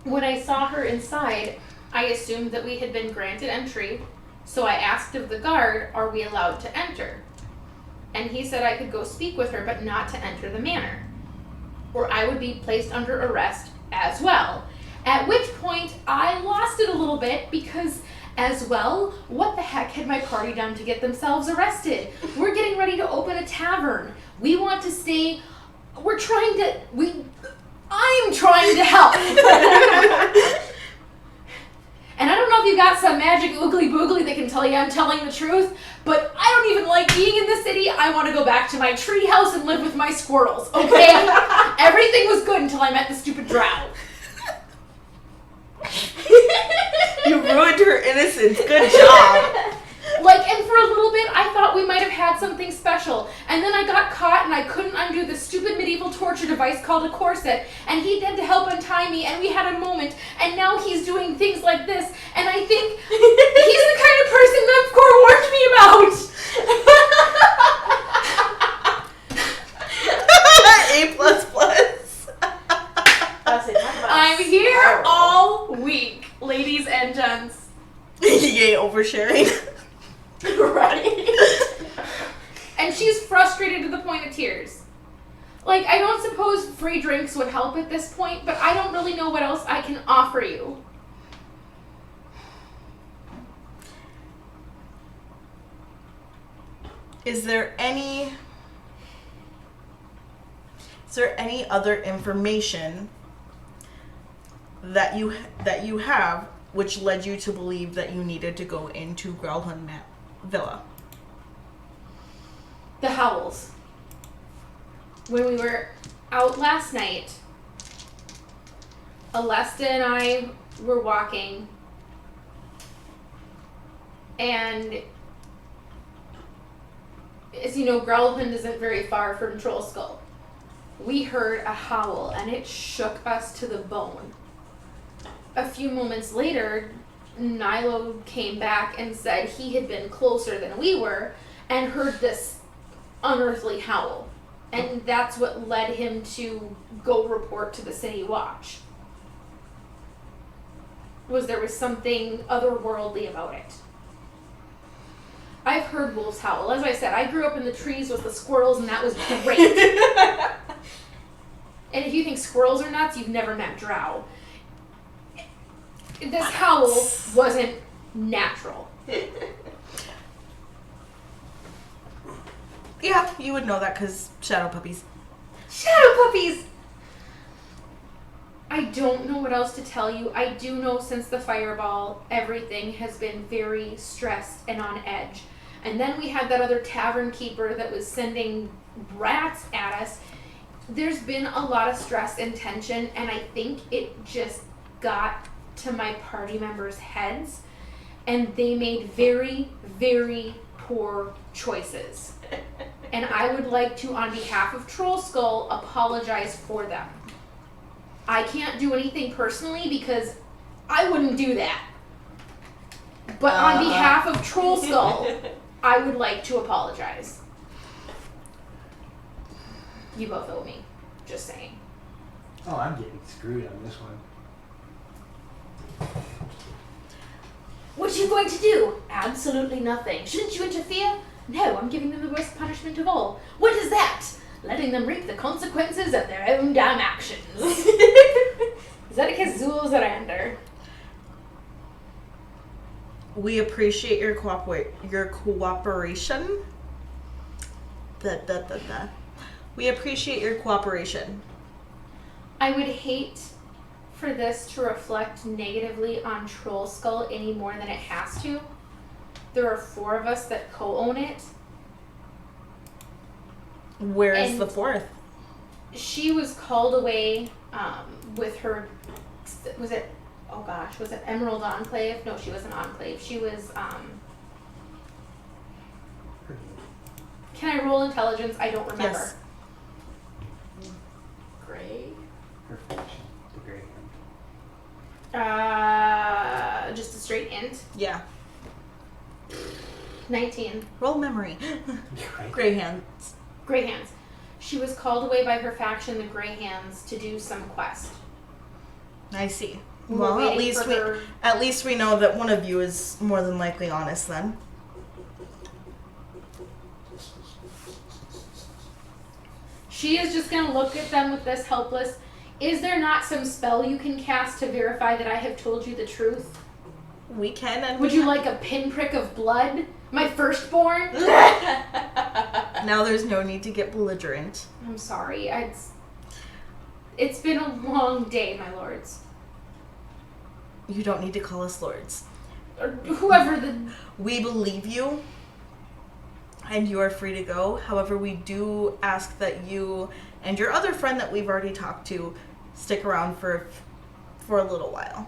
When I saw her inside, I assumed that we had been granted entry, so I asked of the guard, are we allowed to enter? And he said I could go speak with her, but not to enter the manor, or I would be placed under arrest as well. At which point, I lost it a little bit because, as well, what the heck had my party done to get themselves arrested? We're getting ready to open a tavern. We want to stay... I'm trying to help. And I don't know if you got some magic oogly boogly that can tell you I'm telling the truth, but I don't even like being in the city. I want to go back to my tree house and live with my squirrels, okay? Everything was good until I met the stupid drow. You ruined her innocence. Good job. And for a little bit, I thought we might have had something special. And then I got caught and I couldn't undo the stupid medieval torture device called a corset. And he did to help untie me, and we had a moment. And now he's doing things like this. And I think he's the kind of person Memcore warned me about. A++. I'm here all week, ladies and gents. Yay, oversharing. Right. And she's frustrated to the point of tears. I don't suppose free drinks would help at this point, but I don't really know what else I can offer you. Is there any other information that you have which led you to believe that you needed to go into Growlithe Villa? The howls. When we were out last night, Alesta and I were walking, and as you know, Growlithe isn't very far from Troll Skull. We heard a howl, and it shook us to the bone. A few moments later, Nilo came back and said he had been closer than we were and heard this unearthly howl. And that's what led him to go report to the City Watch. There was something otherworldly about it. I've heard wolves howl. As I said, I grew up in the trees with the squirrels, and that was great. And if you think squirrels are nuts, you've never met drow. This howl wasn't natural. Yeah, you would know that because shadow puppies. Shadow puppies! I don't know what else to tell you. I do know since the fireball, everything has been very stressed and on edge. And then we had that other tavern keeper that was sending rats at us. There's been a lot of stress and tension, and I think it just got to my party members' heads, and they made very, very poor choices. And I would like to, on behalf of Troll Skull, apologize for them. I can't do anything personally because I wouldn't do that. But on behalf of Troll Skull, I would like to apologize. You both owe me. Just saying. Oh, I'm getting screwed on this one. What are you going to do? Absolutely nothing. Shouldn't you interfere? No, I'm giving them the worst punishment of all. What is that? Letting them reap the consequences of their own damn actions. Is that a Kazul Zarander? We appreciate your cooperation. We appreciate your cooperation. I would hate for this to reflect negatively on Troll Skull any more than it has to. There are 4 of us that co-own it. Where is And- the 4th? She was called away with her, was it Emerald Enclave? No, she was an Enclave. She was, can I roll intelligence? I don't remember. Yes. Gray. Her faction, the Grey Hand. Just a straight int. Yeah. 19. Roll memory. Right? Grey hands. Grey Hands. She was called away by her faction, the Grey Hands, to do some quest. I see. We were Well, waiting for her- at least we know that one of you is more than likely honest then. She is just going to look at them with this helpless. Is there not some spell you can cast to verify that I have told you the truth? We can and Would you like a pinprick of blood? My firstborn? Now there's no need to get belligerent. I'm sorry. It's been a long day, my lords. You don't need to call us lords. Or whoever the... We believe you, and you are free to go. However, we do ask that you and your other friend that we've already talked to stick around for a little while.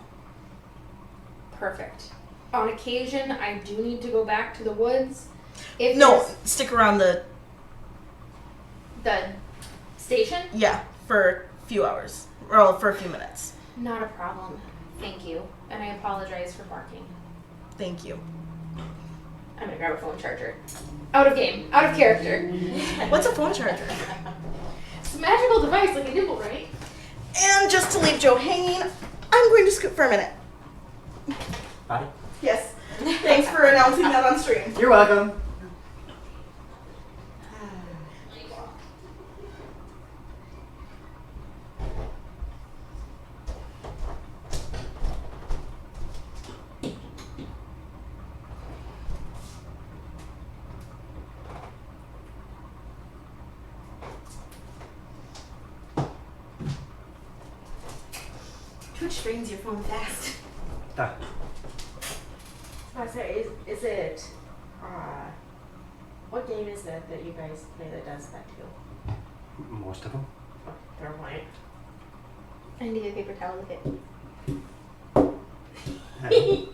Perfect. On occasion, I do need to go back to the woods. If No, there's stick around the station, for a few hours. Or for a few minutes. not a problem. Thank you. And I apologize for barking. Thank you. I'm gonna grab a phone charger. Out of game. Out of character. What's a phone charger? It's a magical device like a nibble, right? And just to leave Joe hanging, I'm going to scoot for a minute. Bye. Yes. Thanks for announcing that on stream. You're welcome. Twitch drains your phone fast. Ah, I say, is it, what game is that you guys play that does that too? most of them. Oh, never mind. I need a paper towel with it.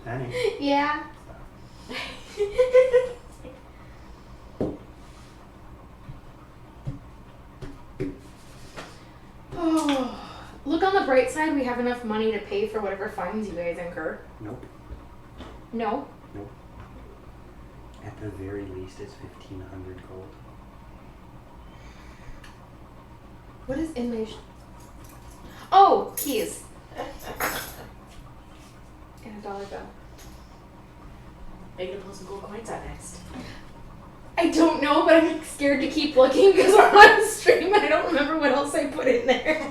Annie. Yeah. Oh, look on the bright side, we have enough money to pay for whatever fines you guys incur. Nope. No? Nope. At the very least, it's 1,500 gold. What is in my... Oh, keys. And a $1 bill. Are you gonna pull some gold coins out next? I don't know, but I'm scared to keep looking because we're on stream and I don't remember what else I put in there.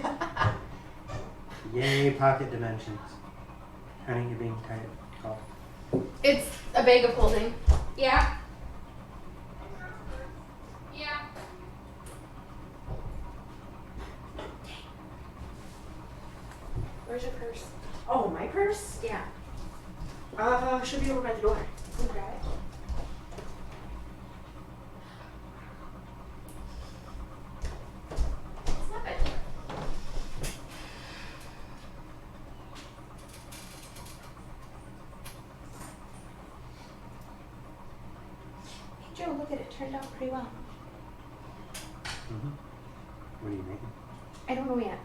Yay, pocket dimensions. Honey, you're being tired. Oh. It's a bag of holding. Yeah. Yeah. Where's your purse? Oh, my purse? Yeah. Should be over by the door. I'll grab it. It's not bad. Hey Joe, look at it. Turned out pretty well. Mm-hmm. What are you making? I don't know yet.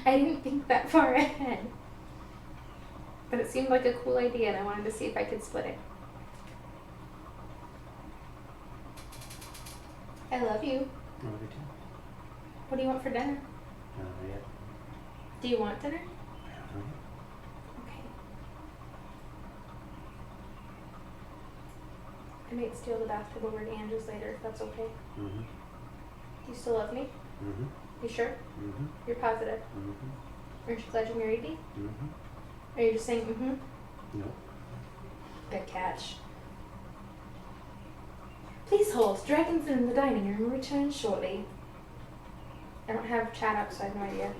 I didn't think that far ahead. But it seemed like a cool idea and I wanted to see if I could split it. I love you. I love you too. What do you want for dinner? I don't know yet. Do you want dinner? I don't know yet. Okay. I might steal the bathtub over to Andrew's later if that's okay. Mm-hmm. Do you still love me? Mm-hmm. You sure? Mm-hmm. You're positive? Mm-hmm. Aren't you glad you married me? Mm-hmm. Are you just saying mm-hmm? No. Good catch. Please hold. Dragons are in the dining room. We'll return shortly. I don't have chat up, so I have no idea.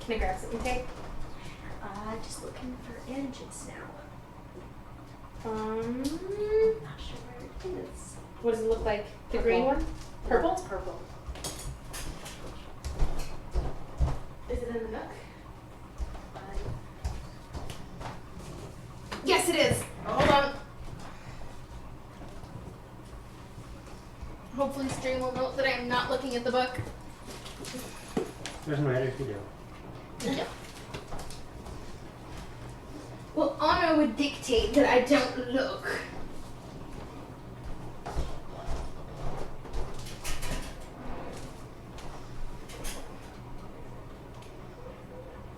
Can I grab something, Tay? Just looking for engines now. Um, Not sure where it is. what does it look like? The Purple. green one? Purple? No, it's purple. Is it in the nook? Uh, Yes, it is. Hold on. Hopefully Stream will note that I am not looking at the book. Doesn't matter if you do. No. Well, honor would dictate that I don't look.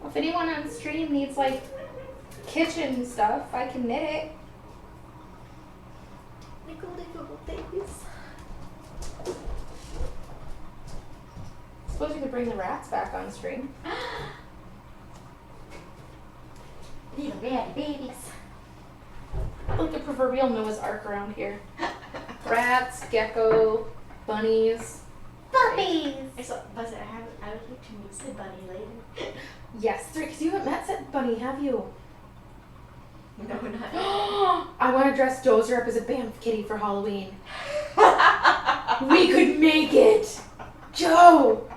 Well, if anyone on stream needs like kitchen stuff, I can knit it. nickel things. Suppose you could bring the rats back on stream. Little ratty babies. Like a proverbial Noah's Ark around here. Rats, gecko, bunnies. Puppies! I would like to meet Sid Bunny later. Yes, because you haven't met Set Bunny, have you? No, not I want to dress Dozer up as a Banff kitty for Halloween. We could make it! Joe!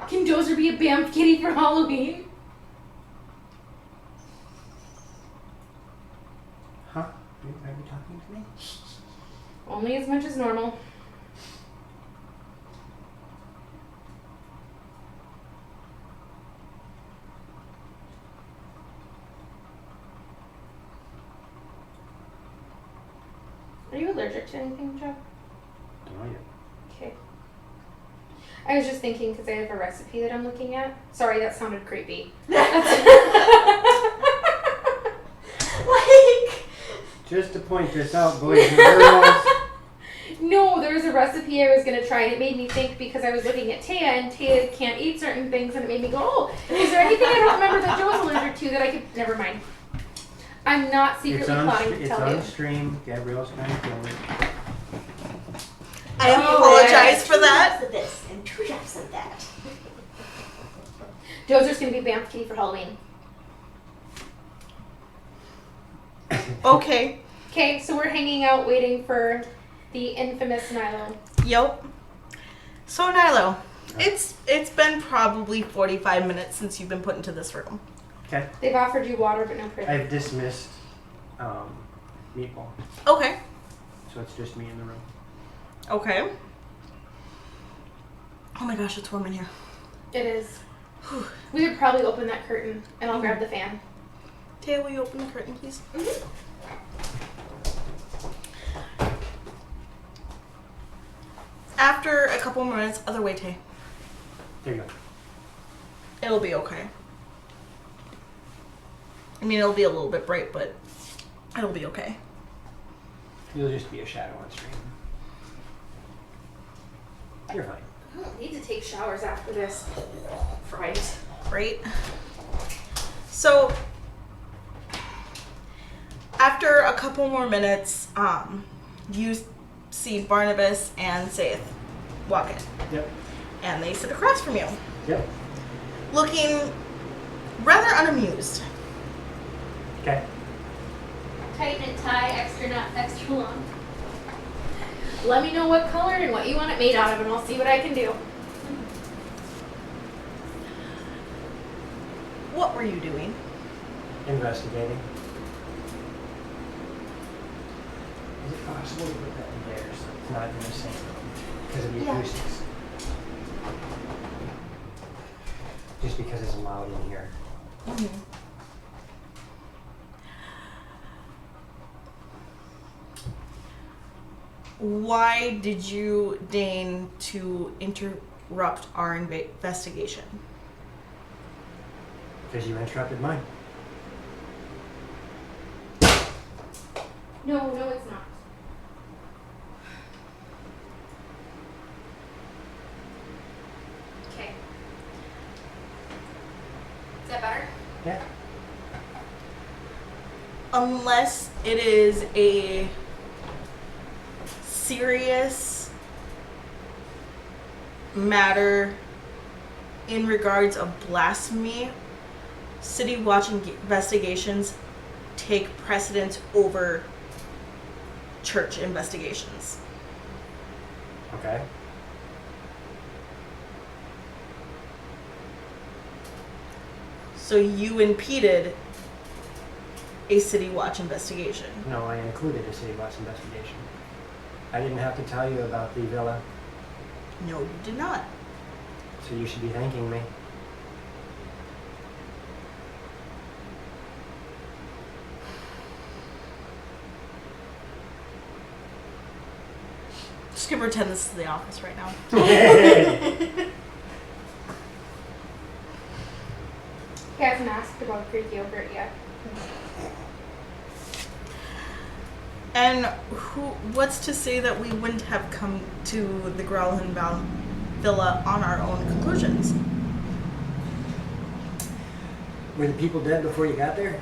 Can Dozer be a Banff kitty for Halloween? Huh? Are you talking to me? Only as much as normal. Are you allergic to anything, Joe? Don't know yet. Okay. I was just thinking because I have a recipe that I'm looking at. Sorry, that sounded creepy. Just to point this out, boys and girls. No, there was a recipe I was going to try, and it made me think because I was looking at Taya, and Taya can't eat certain things, and it made me go, oh, is there anything I don't remember that Joe was allergic to that I could... Never mind. I'm not secretly plotting to tell you. It's on stream. Gabrielle's trying to kill me. I apologize for that. 2 drops of this and 2 drops of that. Dozer's going to be Banff kitty for Halloween. Okay. Okay, so we're hanging out waiting for the infamous Nilo. Yep. So Nilo, it's been probably 45 minutes since you've been put into this room. Okay. They've offered you water, but no prison. I've dismissed Meatball, Okay. so it's just me in the room. Okay. Oh my gosh, it's warm in here. It is. We would probably open that curtain, and I'll grab the fan. Taya, will you open the curtain, please? After a couple more minutes, other way, Tay. There you go. It'll be okay. I mean, it'll be a little bit bright, but it'll be okay. You'll just be a shadow on stream. You're fine. I don't need to take showers after this. Right. Right? So, after a couple more minutes, you see Barnabas and Saith walk in. Yep. And they sit across from you, Yep. looking rather unamused. Okay. Tight knit tie, extra not extra long. Let me know what color and what you want it made out of, and I'll see what I can do. What were you doing? Investigating. Is it possible to put that in there so it's not in the same room? Because of the acoustics. Just because it's loud in here. Why did you deign to interrupt our investigation? Because you interrupted mine. No, it's not. Okay. Is that better? Yeah. Unless it is a serious matter in regards of blasphemy, city watch investigations take precedence over church investigations. Okay. So you impeded a city watch investigation. No, I included a city watch investigation. I didn't have to tell you about the villa, No, you did not. so you should be thanking me. Just gonna pretend this is the office right now. He hasn't asked about Greek yogurt yet. And what's to say that we wouldn't have come to the Growlin Villa on our own conclusions? Were the people dead before you got there?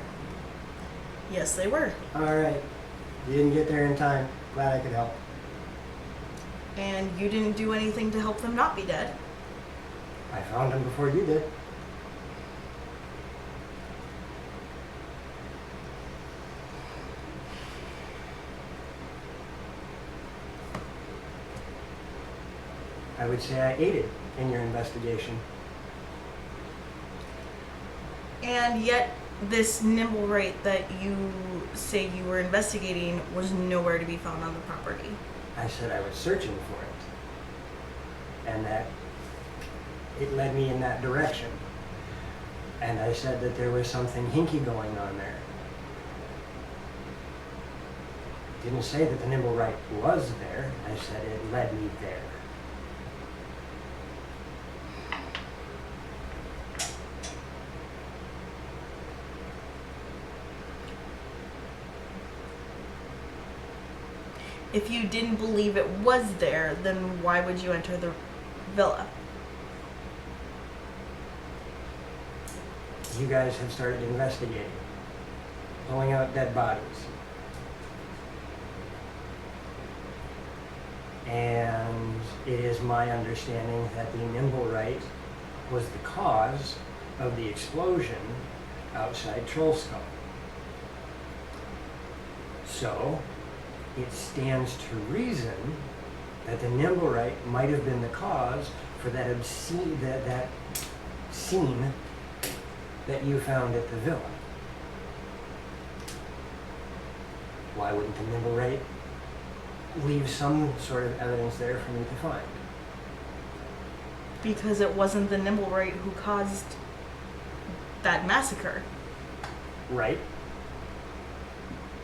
Yes, they were. Alright. You didn't get there in time. Glad I could help. And you didn't do anything to help them not be dead. I found them before you did. I would say I aided in your investigation. And yet, this nimble right that you say you were investigating was nowhere to be found on the property. I said I was searching for it. And that it led me in that direction. And I said that there was something hinky going on there. Didn't say that the nimble right was there. I said it led me there. If you didn't believe it was there, then why would you enter the villa? You guys have started investigating, pulling out dead bodies. And it is my understanding that the Nimblewright was the cause of the explosion outside Trollskull. So, it stands to reason that the Nimblewright might have been the cause for that obscene, that scene that you found at the villa. Why wouldn't the Nimblewright leave some sort of evidence there for me to find? Because it wasn't the Nimblewright who caused that massacre. Right?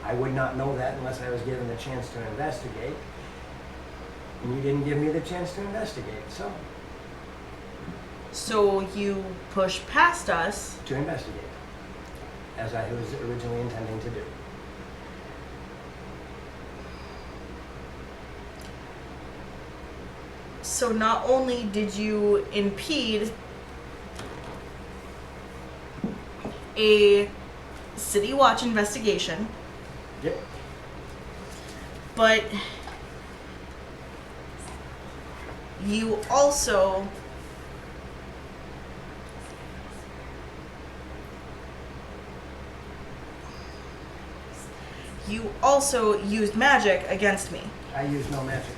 I would not know that unless I was given the chance to investigate. And you didn't give me the chance to investigate, so. So you pushed past us. To investigate. As I was originally intending to do. So not only did you impede a City Watch investigation, Yep. but you also used magic against me. I used no magic.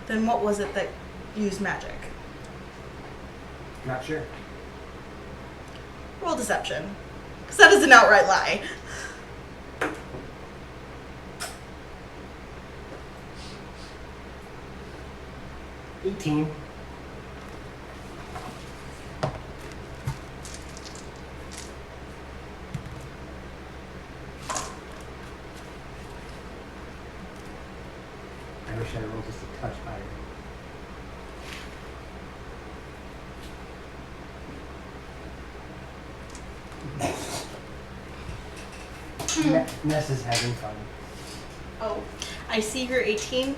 Then what was it that used magic? Not sure. Roll deception. Because that is an outright lie. $18. Ness is having fun. Oh, I see you're 18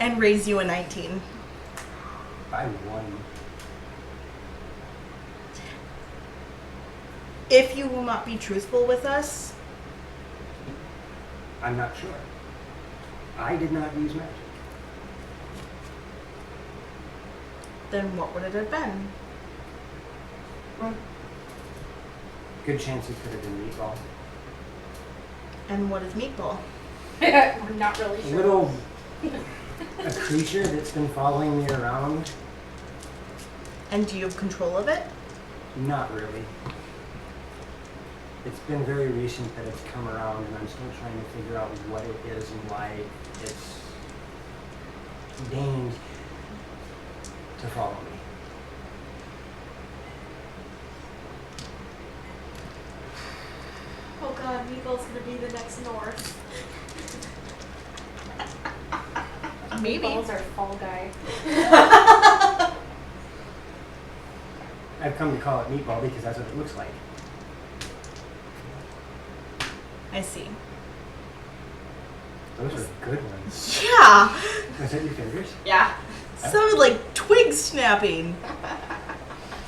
and raise you a 19. By 1. If you will not be truthful with us, I'm not sure. I did not use magic. then what would it have been? Well, good chance it could have been meatball. And what is meatball? I'm not really A sure. little a creature that's been following me around. And do you have control of it? Not really. It's been very recent that it's come around, and I'm still trying to figure out what it is and why it's deigned to follow me. Oh god, Meatball's gonna be the next North. Maybe. Meatballs are fall guy. I've come to call it meatball because that's what it looks like. I see. Those are good ones. Yeah! Was that your fingers? Yeah. Sounded like twig snapping.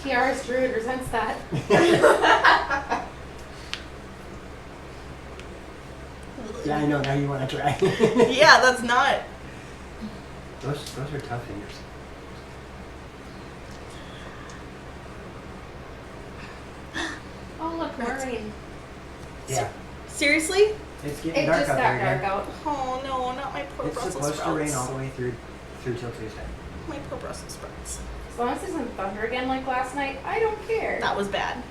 Kiara's druid resents that. Yeah, I know. Now you want to try. Yeah, that's not. Those are tough fingers. Oh look, more rain. Yeah, Seriously? it's getting It dark just out got there dark again. out. Oh no, not my poor It's Brussels supposed sprouts. to rain all the way through till Tuesday. My poor Brussels sprouts. As long as it isn't thunder again like last night, I don't care. That was bad.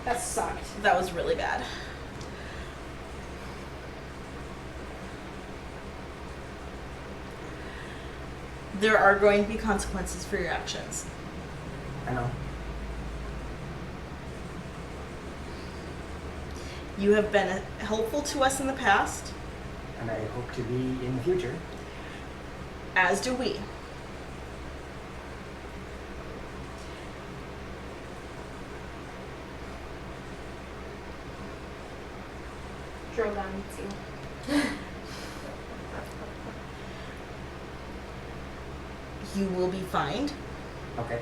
That sucked. That was really bad. There are going to be consequences for your actions. I know. You have been helpful to us in the past, And I hope to be in the future. as do we. Drogon needs you. You will be fined, Okay.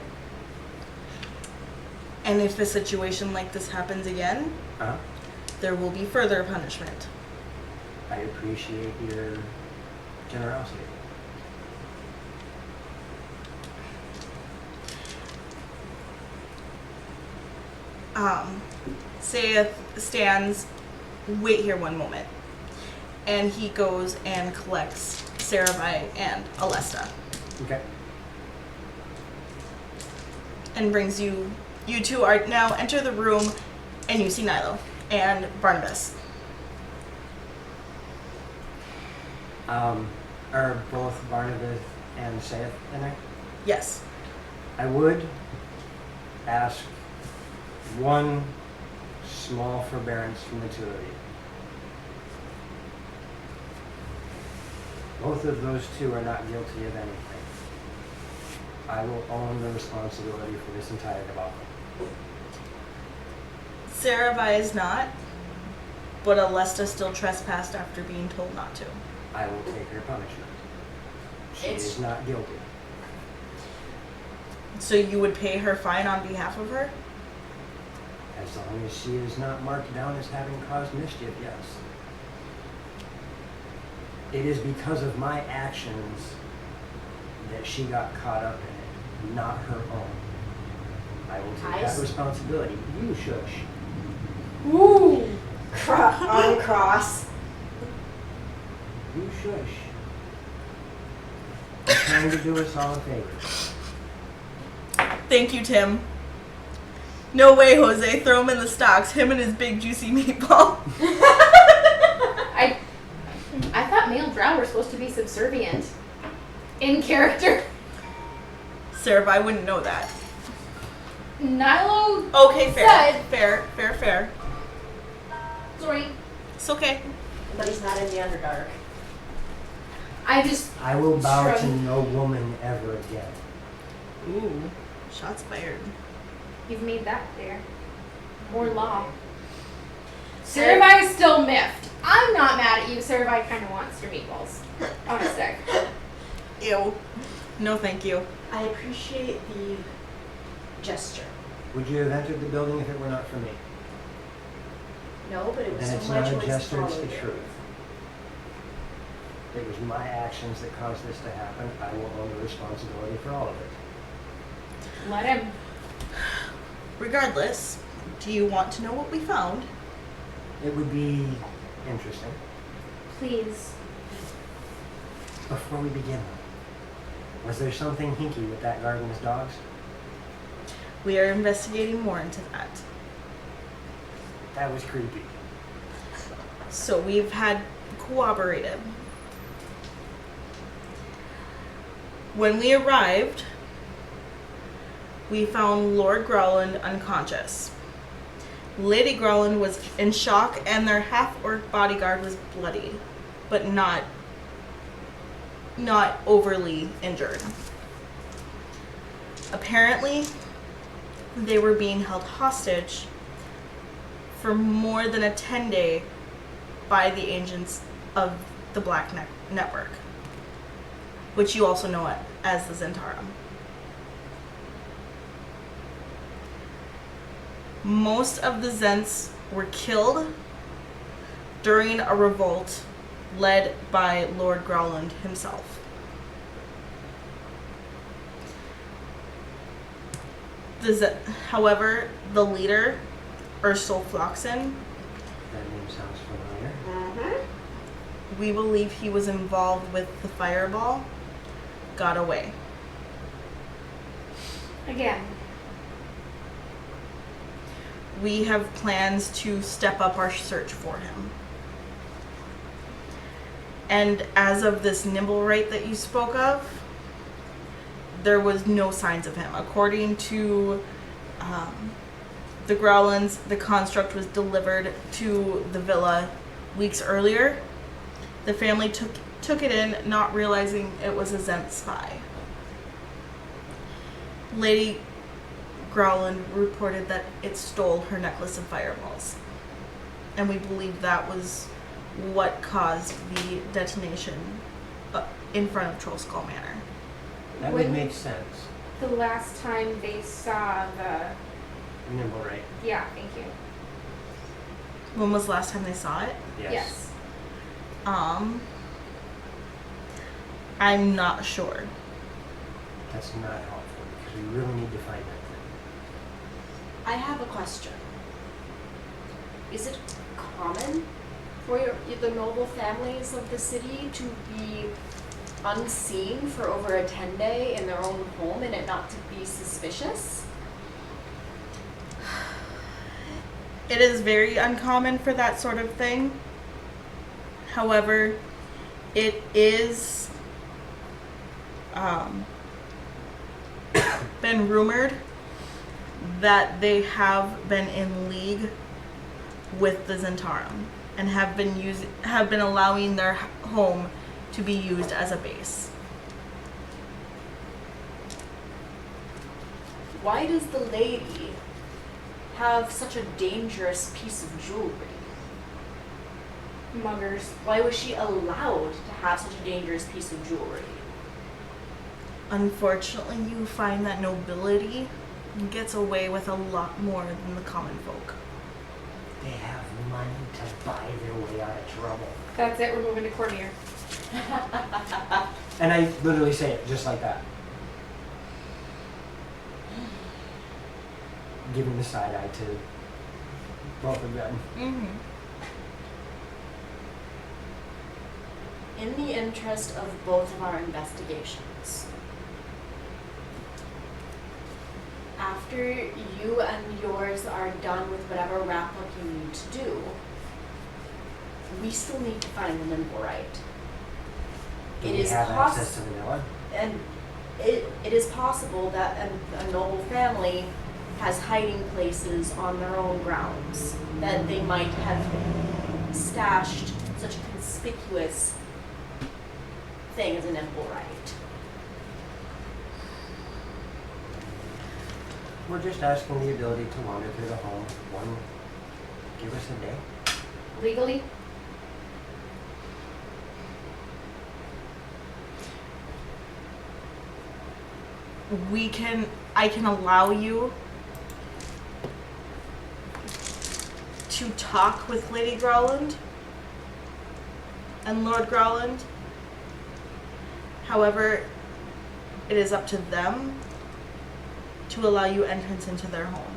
and if a situation like this happens again, Uh-huh. there will be further punishment. I appreciate your generosity. Saith stands, wait here one moment. And he goes and collects Saravai and Alesta Okay. and brings you two are now enter the room and you see Nilo and Barnabas. Are both Barnabas and Saith in there? Yes. I would ask one small forbearance from the two of you. Both of those two are not guilty of anything. I will own the responsibility for this entire debacle. Saravai is not, but Alesta still trespassed after being told not to. I will take her punishment. She It's- is not guilty. So you would pay her fine on behalf of her? As long as she is not marked down as having caused mischief, yes. It is because of my actions that she got caught up in it, not her own. I will take that responsibility. You shush. Ooh. Uncross. You shush. I'm trying to do us all a favor. Thank you, Tim. No way, Jose. Throw him in the stocks. Him and his big juicy meatball. I thought male drow were supposed to be subservient. In character. Saravai wouldn't know that. Nilo Okay, fair. Said- Fair. sorry. It's okay. But he's not in the Underdark. I will bow Shrug. to no woman ever again. Ooh. Shots fired. You've made that clear. Or law. Survey is still miffed. I'm not mad at you. Survey kind of wants your meatballs on a stick. Ew. No, thank you. I appreciate the gesture. Would you have entered the building if it were not for me? No, but it was Then it's still my not a choice to gesture, it's follow the you. truth. It was my actions that caused this to happen. I will own the responsibility for all of it. Let him. Regardless, do you want to know what we found? It would be interesting. Please. Before we begin, though, was there something hinky with that guard and his dogs? We are investigating more into that. That was creepy. So we've had corroborated. When we arrived, we found Lord Growland unconscious. Lady Growland was in shock and their half-orc bodyguard was bloodied, but not overly injured. Apparently, they were being held hostage for more than a 10-day by the agents of the Black Network, which you also know as the Zentarum. Most of the Zents were killed during a revolt led by Lord Growland himself. However, the leader, Ursel Floxen, That name sounds familiar. Mm-hmm. we believe he was involved with the fireball, got away. Again. We have plans to step up our search for him. And as of this Nimblewright that you spoke of, there was no signs of him. According to the Growlands, the construct was delivered to the villa weeks earlier. The family took it in, not realizing it was a Zent spy. Lady Growland reported that it stole her necklace of fireballs. And we believe that was what caused the detonation in front of Troll Skull Manor. That When- would make sense. The last time they saw the... Nimble, right? Yeah, thank you. When was the last time they saw it? Yes. I'm not sure. That's not helpful because we really need to find that thing. I have a question. Is it common for the noble families of the city to be unseen for over a 10-day in their own home and it not to be suspicious? It is very uncommon for that sort of thing. However, it is been rumored that they have been in league with the Zentarum and have been allowing their home to be used as a base. Why does the lady have such a dangerous piece of jewelry? Muggers. Why was she allowed to have such a dangerous piece of jewelry? Unfortunately, you find that nobility gets away with a lot more than the common folk. They have money to buy their way out of trouble. That's it, we're moving to Cormier. And I literally say it just like that. Giving the side eye to both of them. Mm-hmm. In the interest of both of our investigations, after you and yours are done with whatever wrap-up you need to do, we still need to find the Nimblewright. Do It we is have access to the villa? and it is possible that a noble family has hiding places on their own grounds that they might have stashed such a conspicuous thing as a Nimblewright. We're just asking the ability to wander through the home. Give us a day. legally? I can allow you to talk with Lady Growland and Lord Growland. However, it is up to them to allow you entrance into their home.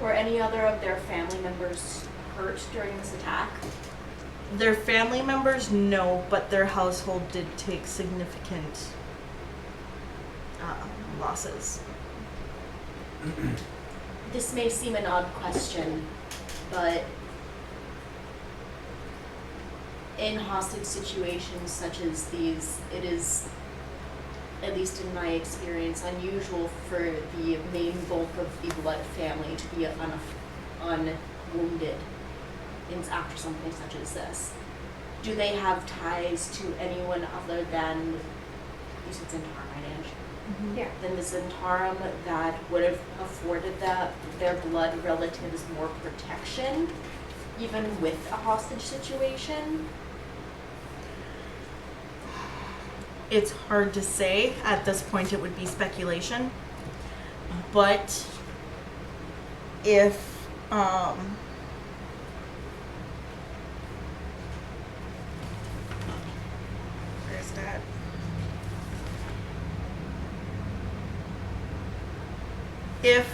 Were any other of their family members hurt during this attack? Their family members, no, but their household did take significant losses. This may seem an odd question, but in hostage situations such as these, it is, at least in my experience, unusual for the main bulk of the blood family to be unwounded after something such as this. Do they have ties to anyone other than, you said Zentarum, right, Ange? Mm-hmm. Yeah. Than the Zentarum that would have afforded their blood relatives more protection, even with a hostage situation? It's hard to say. At this point, it would be speculation. But if where's that? If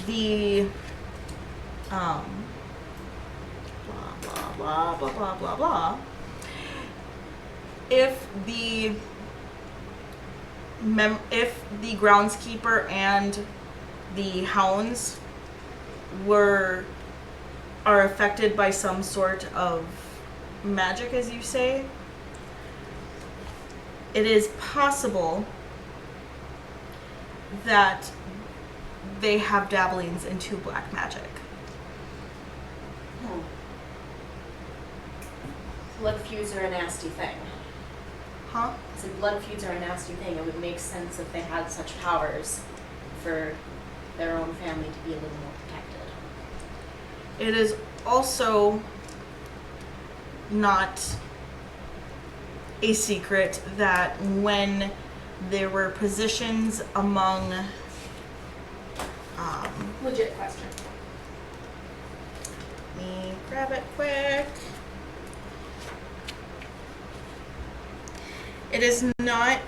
the blah blah blah blah blah blah blah. If the groundskeeper and the hounds are affected by some sort of magic, as you say, it is possible that they have dabblings into black magic. Blood feuds are a nasty thing. Huh? So blood feuds are a nasty thing. It would make sense if they had such powers for their own family to be a little more protected. It is also not a secret that when there were positions among Legit question. let me grab it quick. It is not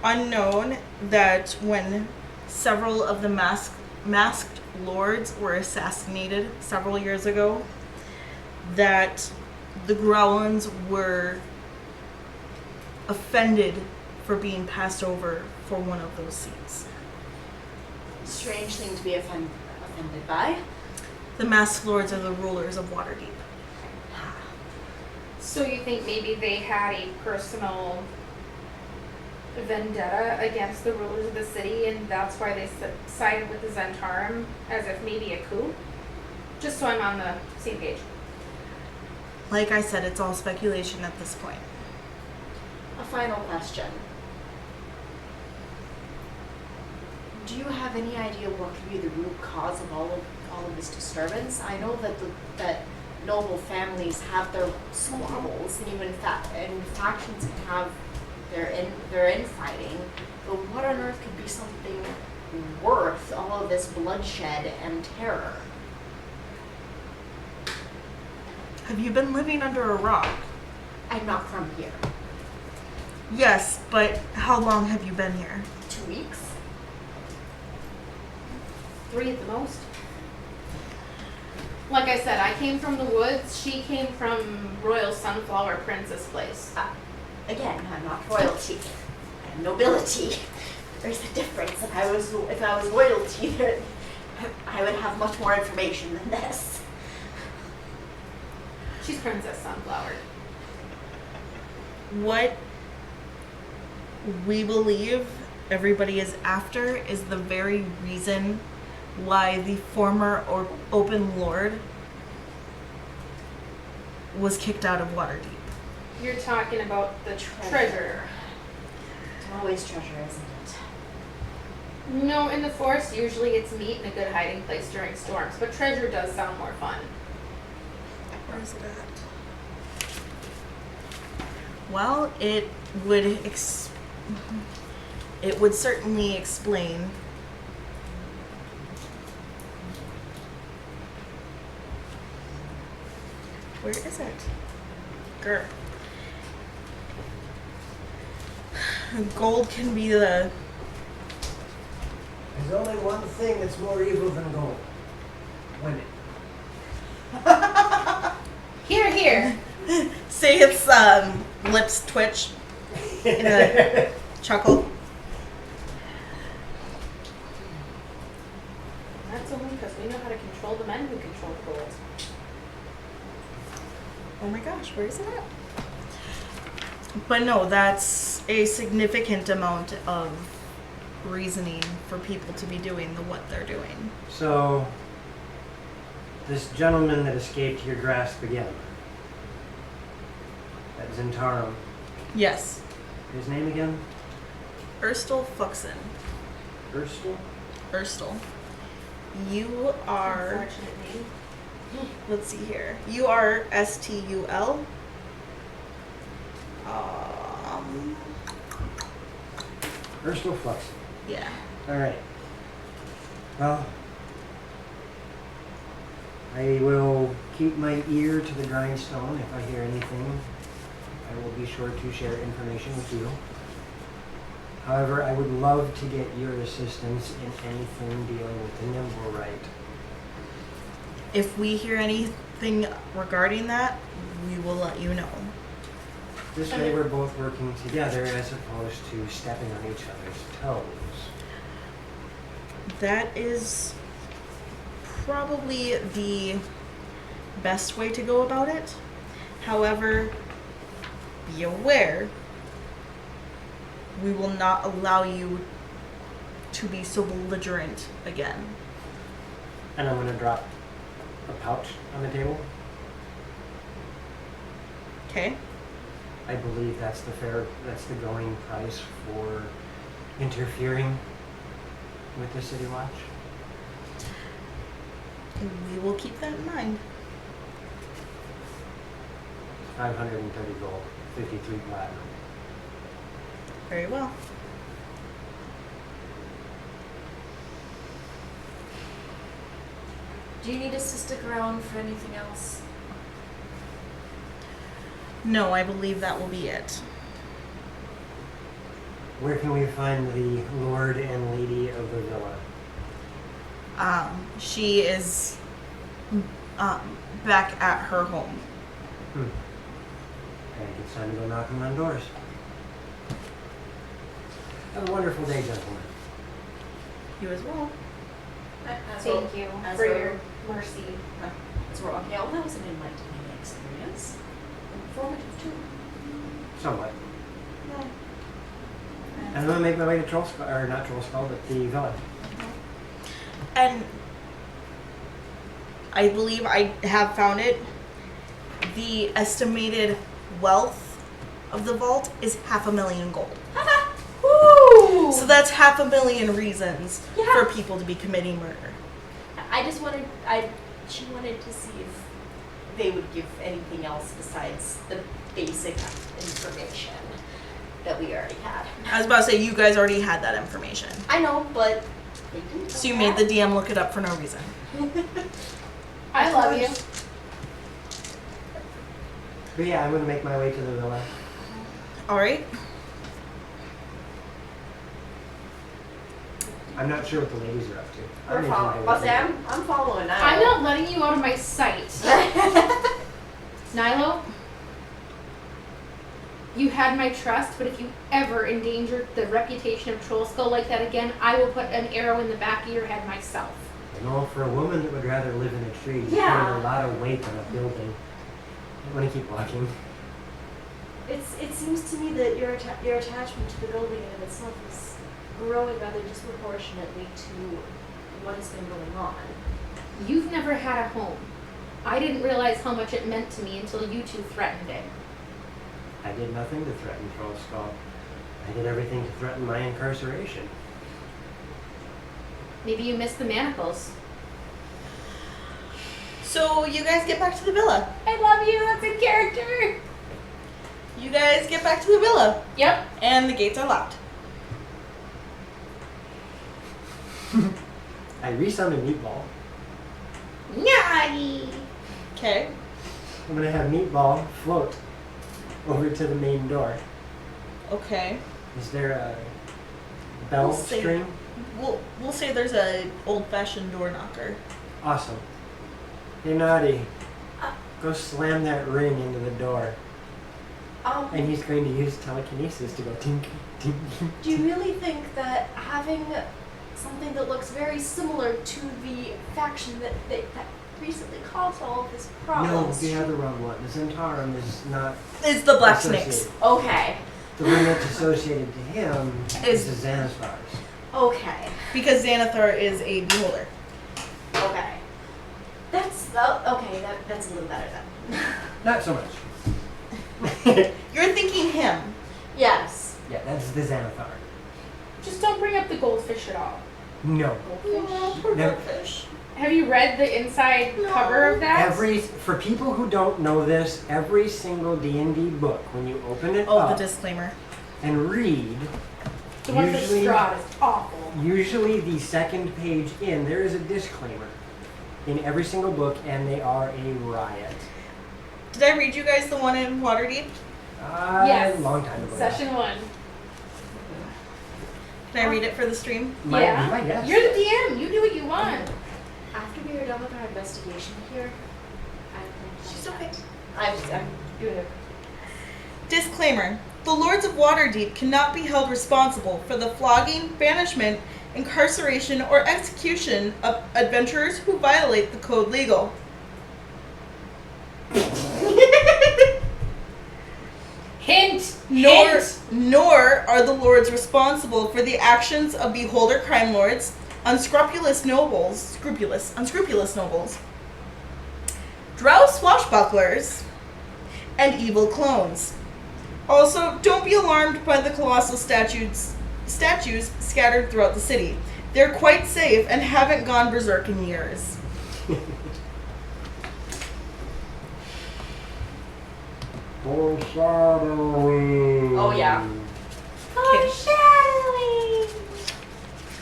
unknown that when several of the masked lords were assassinated several years ago, that the Growlins were offended for being passed over for one of those seats. Strange thing to be offended by. The masked lords are the rulers of Waterdeep. So you think maybe they had a personal vendetta against the rulers of the city, and that's why they sided with the Zentarum as if maybe a coup? Just so I'm on the same page. Like I said, it's all speculation at this point. A final question. Do you have any idea what could be the root cause of all of this disturbance? I know that noble families have their squabbles, and even factions can have their infighting. But what on earth could be something worth all of this bloodshed and terror? Have you been living under a rock? I'm not from here. Yes, but how long have you been here? 2 weeks? 3 at the most. Like I said, I came from the woods. She came from Royal Sunflower Princess place. Again, I'm not royalty. I'm nobility. There's a difference. If I was royalty, I would have much more information than this. She's Princess Sunflower. What we believe everybody is after is the very reason why the former Open Lord was kicked out of Waterdeep. You're talking about the treasure. It's always treasure, isn't it? No, in the forest usually it's meat and a good hiding place during storms, but treasure does sound more fun. Where is it at? Well, it would certainly explain. Where is it? Grr. Gold can be the... There's only one thing that's more evil than gold. Women. Here, here. Say its lips twitch in a chuckle. That's only because we know how to control the men who control the gold. Oh my gosh, where is it at? But no, that's a significant amount of reasoning for people to be doing what they're doing. So, this gentleman that escaped your grasp again, that Zentarum, Yes. his name again? Erstal Fuxen. Urstel? Erstal. You are... Unfortunate name. Let's see here. You are STUL. Urstel Flux. Yeah. Alright. Well, I will keep my ear to the grindstone. If I hear anything, I will be sure to share information with you. However, I would love to get your assistance in anything dealing with the Nimblewright. If we hear anything regarding that, we will let you know. This way we're both working together as opposed to stepping on each other's toes. That is probably the best way to go about it. However, be aware, we will not allow you to be so belligerent again. And I'm going to drop a pouch on the table. Okay? I believe that's the going price for interfering with the City Watch. We will keep that in mind. 530 gold, 53 platinum. Very well. Do you need us to stick around for anything else? No, I believe that will be it. Where can we find the Lord and Lady of the Villa? She is back at her home. I think it's time to go knocking on doors. Have a wonderful day, gentlemen. You as well. Thank you as for we're- your mercy. As we're on, yeah, well, that was an enlightening experience. Informative too. Somewhat. And I'm going to make my way to Trollskull, or not Trollskull, but the Villa. And I believe I have found it. The estimated wealth of the vault is 500,000 gold. Woo! So that's 500,000 reasons Yeah. for people to be committing murder. She wanted to see if they would give anything else besides the basic information that we already had. I was about to say, you guys already had that information. I know, but they didn't. So you made the DM look it up for no reason. I love you. But yeah, I'm going to make my way to the Villa. Alright. I'm not sure what the ladies are up to. We're following. Well, Sam, I'm following now. I'm not letting you out of my sight. Nilo, you had my trust, but if you ever endangered the reputation of Trollskull like that again, I will put an arrow in the back of your head myself. You know, for a woman that would rather live in a tree, you Yeah. put a lot of weight on a building. I'm going to keep walking. It seems to me that your attachment to the building in itself is growing rather disproportionately to what has been going on. You've never had a home. I didn't realize how much it meant to me until you two threatened it. I did nothing to threaten Trollskull. I did everything to threaten my incarceration. Maybe you missed the manacles. So you guys get back to the villa. I love you. That's a character. You guys get back to the villa. Yep. And the gates are locked. I resummon Meatball. Naughty. Okay. I'm gonna have Meatball float over to the main door. Okay. Is there a bell We'll see. string? We'll say there's a old-fashioned door knocker. Awesome. Hey, Naughty. Go slam that ring into the door. And he's going to use telekinesis to go tink, tink, tink. Do you really think that having something that looks very similar to the faction that recently caused all of this No, problems? you have the wrong one. The Zentarum is not It's the black associated. snakes. Okay. The one that's associated to him Is- is the Xanathars. Okay. Because Xanathar is a beholder. Okay. That's okay. That's a little better then. Not so much. You're thinking him. Yes. Yeah, that's the Xanathar. Just don't bring up the goldfish at all. No. Never. Have you read the inside cover of that? For people who don't know this, every single D&D book, when you open it Oh, up the disclaimer. and read, The one with the straw is awful. usually the second page in, there is a disclaimer in every single book, and they are a riot. Did I read you guys the one in Waterdeep? Yes. A long time ago. Session 1. Can I read it for the stream? Yeah. My guess. You're the DM. You do what you want. After we are done with our investigation here, I think She's okay. I'm doing it. Disclaimer. The Lords of Waterdeep cannot be held responsible for the flogging, banishment, incarceration, or execution of adventurers who violate the Code Legal. Hint. Nor are the Lords responsible for the actions of beholder crime lords, unscrupulous nobles, unscrupulous nobles, drow swashbucklers, and evil clones. Also, don't be alarmed by the colossal statues scattered throughout the city. They're quite safe and haven't gone berserk in years. Foreshadowing. Oh, yeah.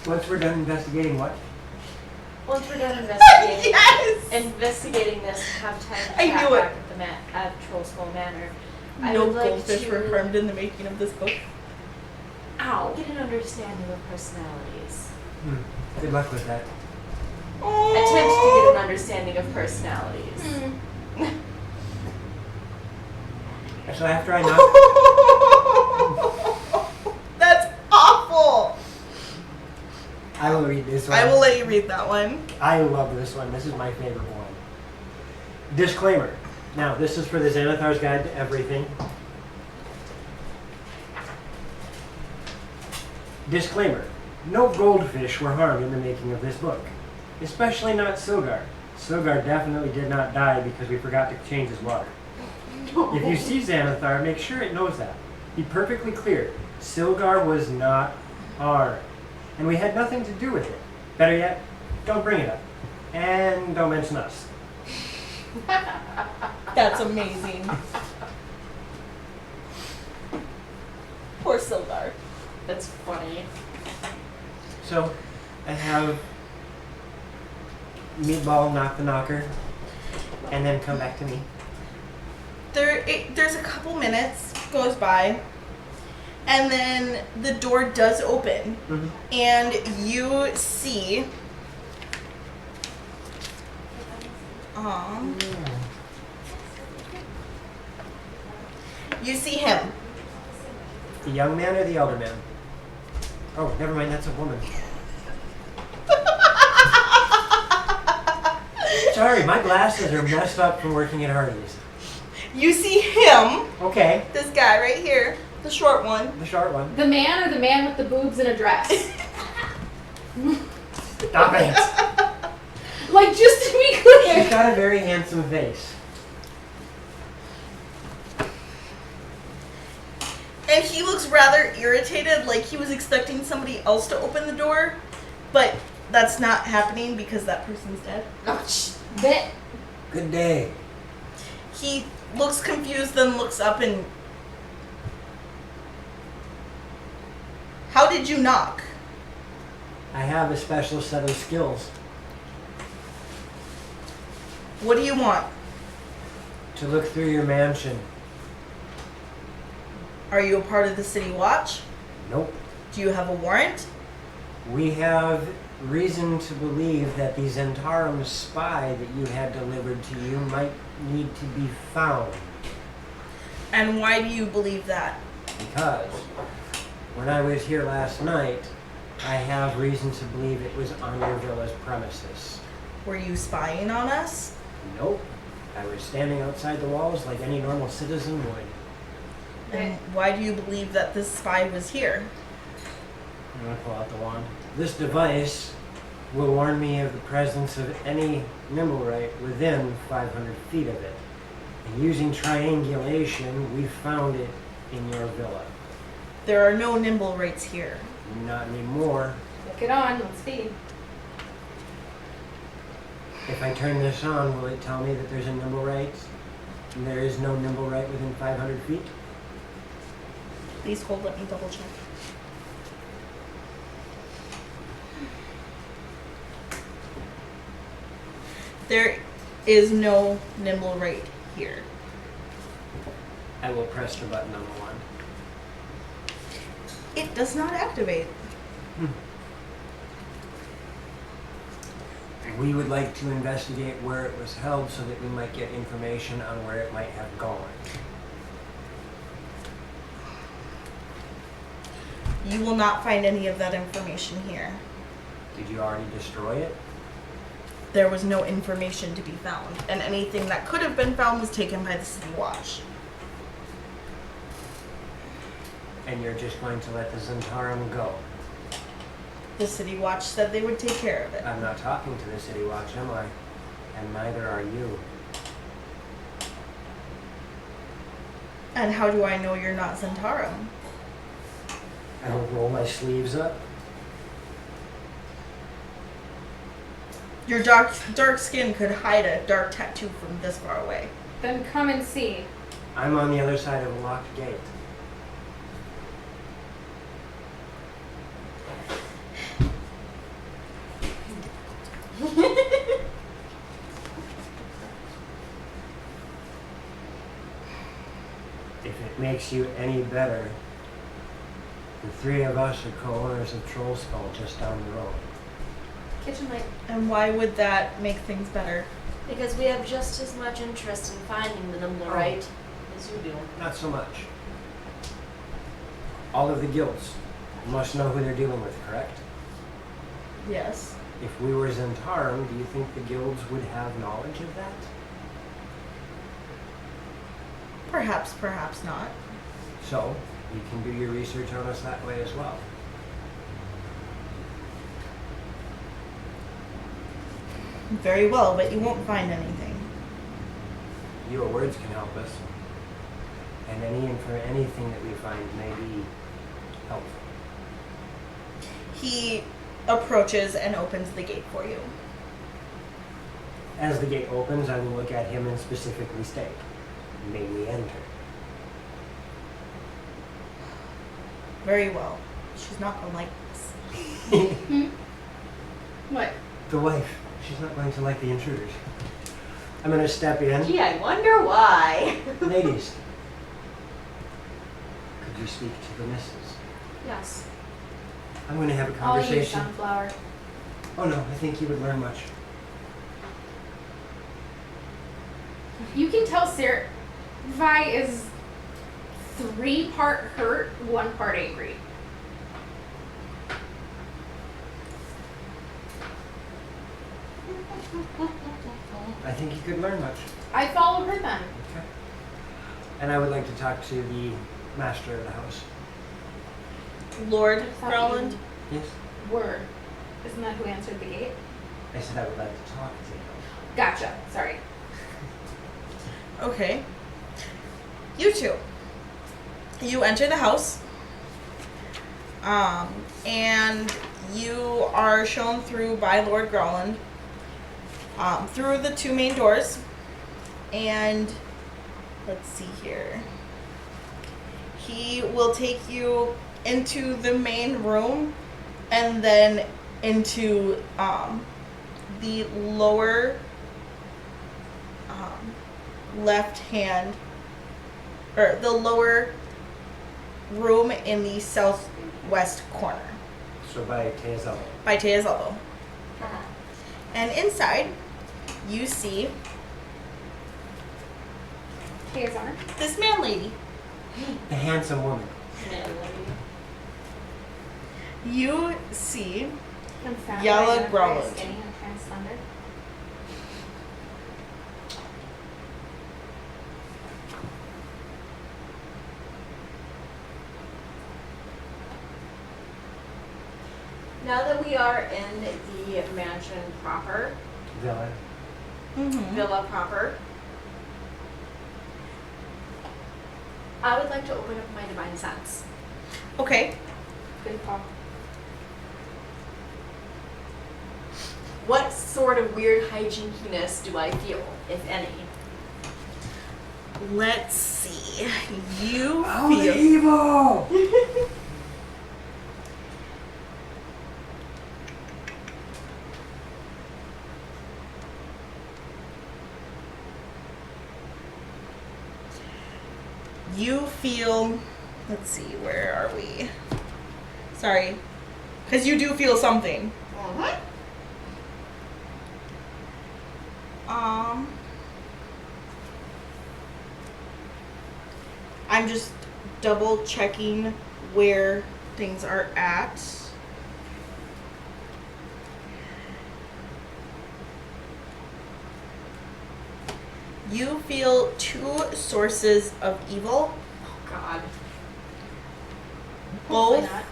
Once we're done investigating what? Once we're done investigating, Yes! investigating this, have time to I chat knew it. back at Troll Skull Manor. I No would like goldfish to were harmed in the making of this book. get an understanding of personalities. Good luck with that. Attempt to get an understanding of personalities. So after I knock, That's awful! I will read this one. I will let you read that one. I love this one. This is my favorite one. Disclaimer. Now, this is for the Xanathar's Guide to Everything. Disclaimer. No goldfish were harmed in the making of this book. Especially not Silgar. Silgar definitely did not die because we forgot to change his water. If you see Xanathar, make sure it knows that. Be perfectly clear. Silgar was not harmed. And we had nothing to do with it. Better yet, don't bring it up. And don't mention us. That's amazing. Poor Sildar. That's funny. So, I have Meatball knock the knocker, and then come back to me. There's a couple minutes goes by, and then the door does open, and you see you see him. The young man or the elder man? Oh, never mind, that's a woman. Sorry, my glasses are messed up from working at Hardee's. You see him, Okay, this guy right here, the short one. the short one. The man or the man with the boobs in a dress? Stop it! Like, just to be clear. She's got a very handsome face. And he looks rather irritated, like he was expecting somebody else to open the door, but That's not happening because that person's dead. Bit. Good day. He looks confused, then looks up and... How did you knock? I have a special set of skills What do you want? to look through your mansion. Are you a part of the city watch? Nope. Do you have a warrant? We have reason to believe that the Zentarum spy that you had delivered to you might need to be found. And why do you believe that? Because when I was here last night, I have reason to believe it was on your villa's premises. Were you spying on us? Nope. I was standing outside the walls like any normal citizen would. And why do you believe that this spy was here? I'm gonna pull out the wand. This device will warn me of the presence of any Nimblewright within 500 feet of it. And using triangulation, we found it in your villa. There are no nimble rates here. Not anymore. Look it on. Let's see. If I turn this on, will it tell me that there's a Nimblewright? And there is no Nimblewright within 500 feet? Please hold, let me double check. There is no nimble rate here. I will press the button on the wand. It does not activate. We would like to investigate where it was held so that we might get information on where it might have gone. You will not find any of that information here. Did you already destroy it? There was no information to be found, and anything that could have been found was taken by the City Watch. And you're just going to let the Zentarum go? The City Watch said they would take care of it. I'm not talking to the City Watch, am I? And neither are you. And how do I know you're not Zentarum? I will roll my sleeves up. Your dark skin could hide a dark tattoo from this far away. Then come and see. I'm on the other side of a locked gate. If it makes you any better, the three of us are co-owners of Troll Skull just down the road. Kitchen light. And why would that make things better? Because we have just as much interest in finding the Nimblewright as you do. Not so much. All of the guilds must know who they're dealing with, correct? Yes. If we were Zentarum, do you think the guilds would have knowledge of that? Perhaps, perhaps not. So, you can do your research on us that way as well. Very well, but you won't find anything. Your words can help us. And anything that we find may be helpful. He approaches and opens the gate for you. As the gate opens, I will look at him and specifically state, "May we enter?" Very well. She's not gonna like this. What? The wife. She's not going to like the intruders. I'm going to step in. Gee, I wonder why. Ladies, could you speak to the missus? Yes. I'm going to have a I'll use conversation. sunflower. Oh no, I think you would learn much. You can tell Vi is 3 part hurt, 1 part angry. I think you could learn much. I follow her then. Okay. And I would like to talk to the master of the house. Lord Thought Rowland? Yes? Word. Isn't that who answered the gate? I said I would like to talk to him. Gotcha. Sorry. Okay. You two. You enter the house. And you are shown through by Lord Growland, through the 2 main doors, and let's see here. He will take you into the main room and then into the lower left hand, or the lower room in the southwest corner So by Taya's elbow. by Taya's elbow. And inside, you see Here's on. this man lady. The handsome woman. You see I'm fat, Yalla but I'm very Growland. skinny and kind of slender. Now that we are in the mansion proper, Villa. villa proper, I would like to open up my divine sense. Okay. Good call. What sort of weird hijinkiness do I feel, if any? Let's see. You Oh, feel evil! you feel. Let's see. Where are we? Sorry, because you do feel something. I'm just double checking where things are at. You feel 2 sources of evil, Oh God. both not.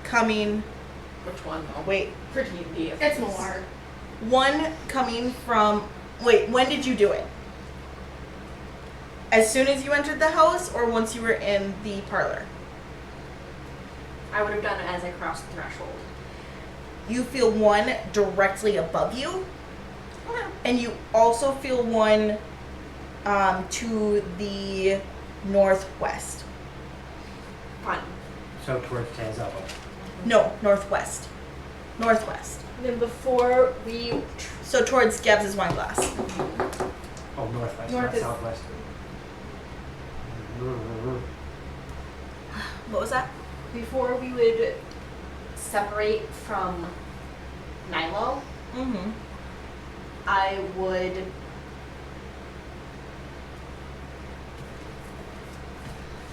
coming. Which one though? Wait, For D&D. It's more. one coming from. Wait, when did you do it? As soon as you entered the house, or once you were in the parlor? I would have done it as I crossed the threshold. You feel one directly above you, and you also feel one to the northwest. Fun. So towards Taya's elbow. No, northwest. Northwest. And then before we So towards Gebs' wine glass. Oh, northwest, North not is- southwest. Mm-hmm. What was that? before we would separate from Nilo, Mm-hmm. I would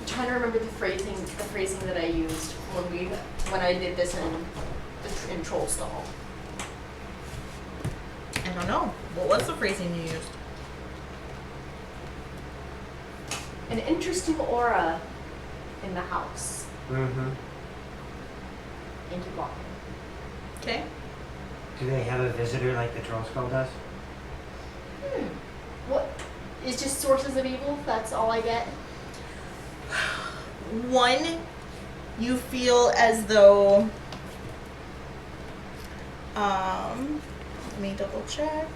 I'm trying to remember the phrasing that I used when I did this in Trollstall. I don't know. What was the phrasing you used? An interesting aura in the house. Mm-hmm. And keep walking. Okay. Do they have a visitor like the troll skull does? What is just sources of evil? That's all I get. One, you feel as though. Let me double check.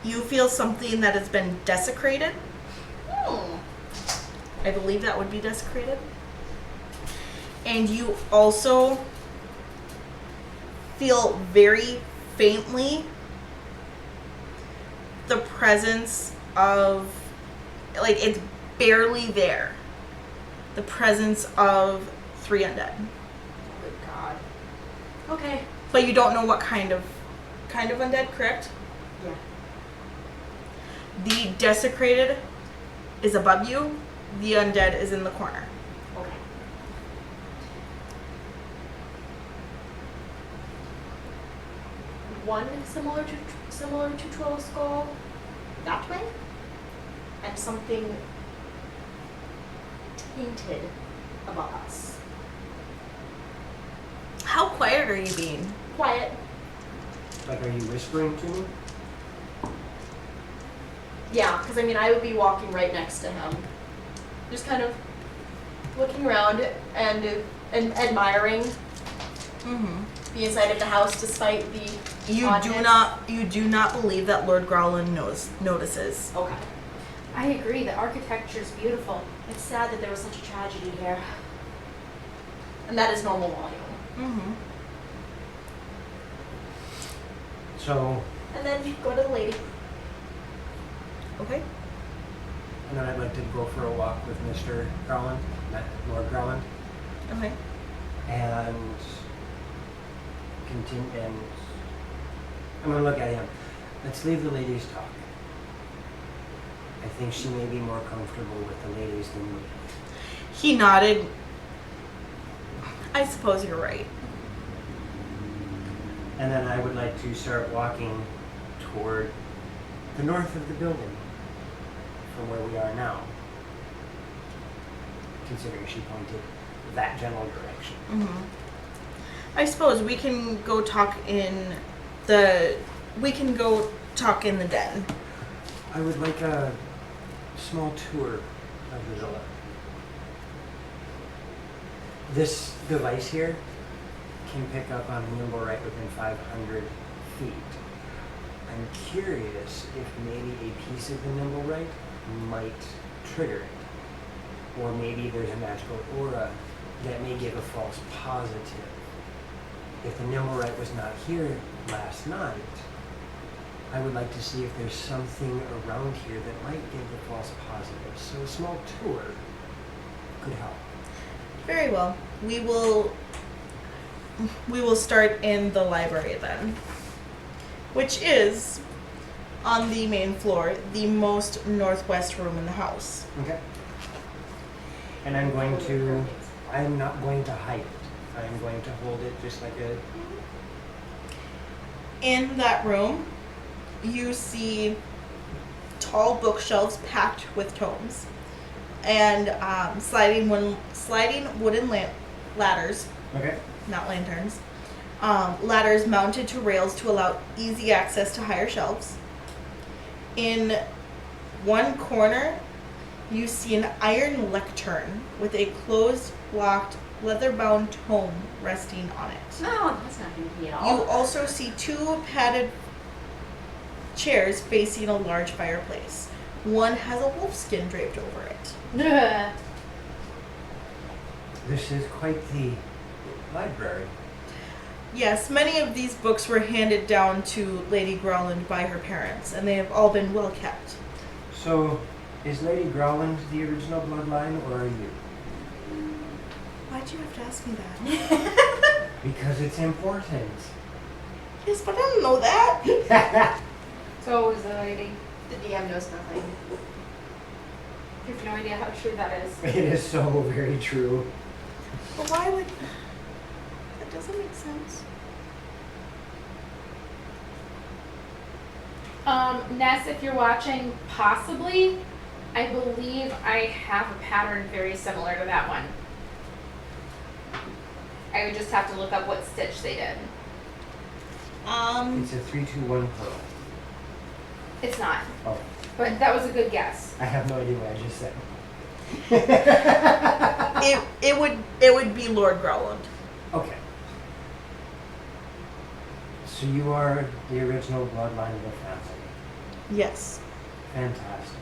You feel something that has been desecrated. I believe that would be desecrated. And you also feel very faintly the presence of, like, it's barely there, the presence of 3 undead. Good God. Okay. But you don't know what kind of undead, correct? Yeah. The desecrated is above you. The undead is in the corner. Okay. One similar to Troll Skull that way, and something tainted above us. How quiet are you being? Quiet. Like, are you whispering to me? Yeah, because I mean, I would be walking right next to him, just kind of looking around and admiring Mm-hmm. the inside of the house, despite the You do not believe that Lord Growlin notices. Okay. I agree. The architecture's beautiful. It's sad that there was such a tragedy here. And that is normal volume. Mm-hmm. So, And then you go to the lady. Okay. and then I'd like to go for a walk with Mr. Garland, Lord Garland, Okay. and continue. And I'm gonna look at him. Let's leave the ladies talk. I think she may be more comfortable with the ladies than me. He nodded. I suppose you're right. And then I would like to start walking toward the north of the building from where we are now. Considering she pointed that general direction. Mm-hmm. I suppose we can go talk in the. We can go talk in the den. I would like a small tour of the villa. This device here can pick up on nimble right within 500 feet. I'm curious if maybe a piece of the nimble right might trigger it. Or maybe there's a magical aura that may give a false positive. If the nimble right was not here last night, I would like to see if there's something around here that might give a false positive. So a small tour could help. Very well. We will start in the library then, which is on the main floor, the most northwest room in the house. Okay. And I'm not going to hide it. I'm going to hold it just like a... In that room, you see tall bookshelves packed with tomes and sliding wooden ladders, Okay. not lanterns, ladders mounted to rails to allow easy access to higher shelves. In one corner, you see an iron lectern with a closed, locked, leather-bound tome resting on it. No, that's not creepy at all. You also see two padded chairs facing a large fireplace. One has a wolfskin draped over it. This is quite the library. Yes, many of these books were handed down to Lady Growland by her parents, and they have all been well kept. So, is Lady Growland the original bloodline, or are you? Why'd you have to ask me that? Because it's important. Yes, but I don't know that. So is the lady. The DM knows nothing. You have no idea how true that is. It is so very true. But why would... That doesn't make sense. Ness, if you're watching, possibly, I believe I have a pattern very similar to that one. I would just have to look up what stitch they did. It's a 3-2-1 pearl. It's not, Oh, but that was a good guess. I have no idea what I just said. It would be Lord Growland. Okay. So you are the original bloodline of the family. Yes. Fantastic.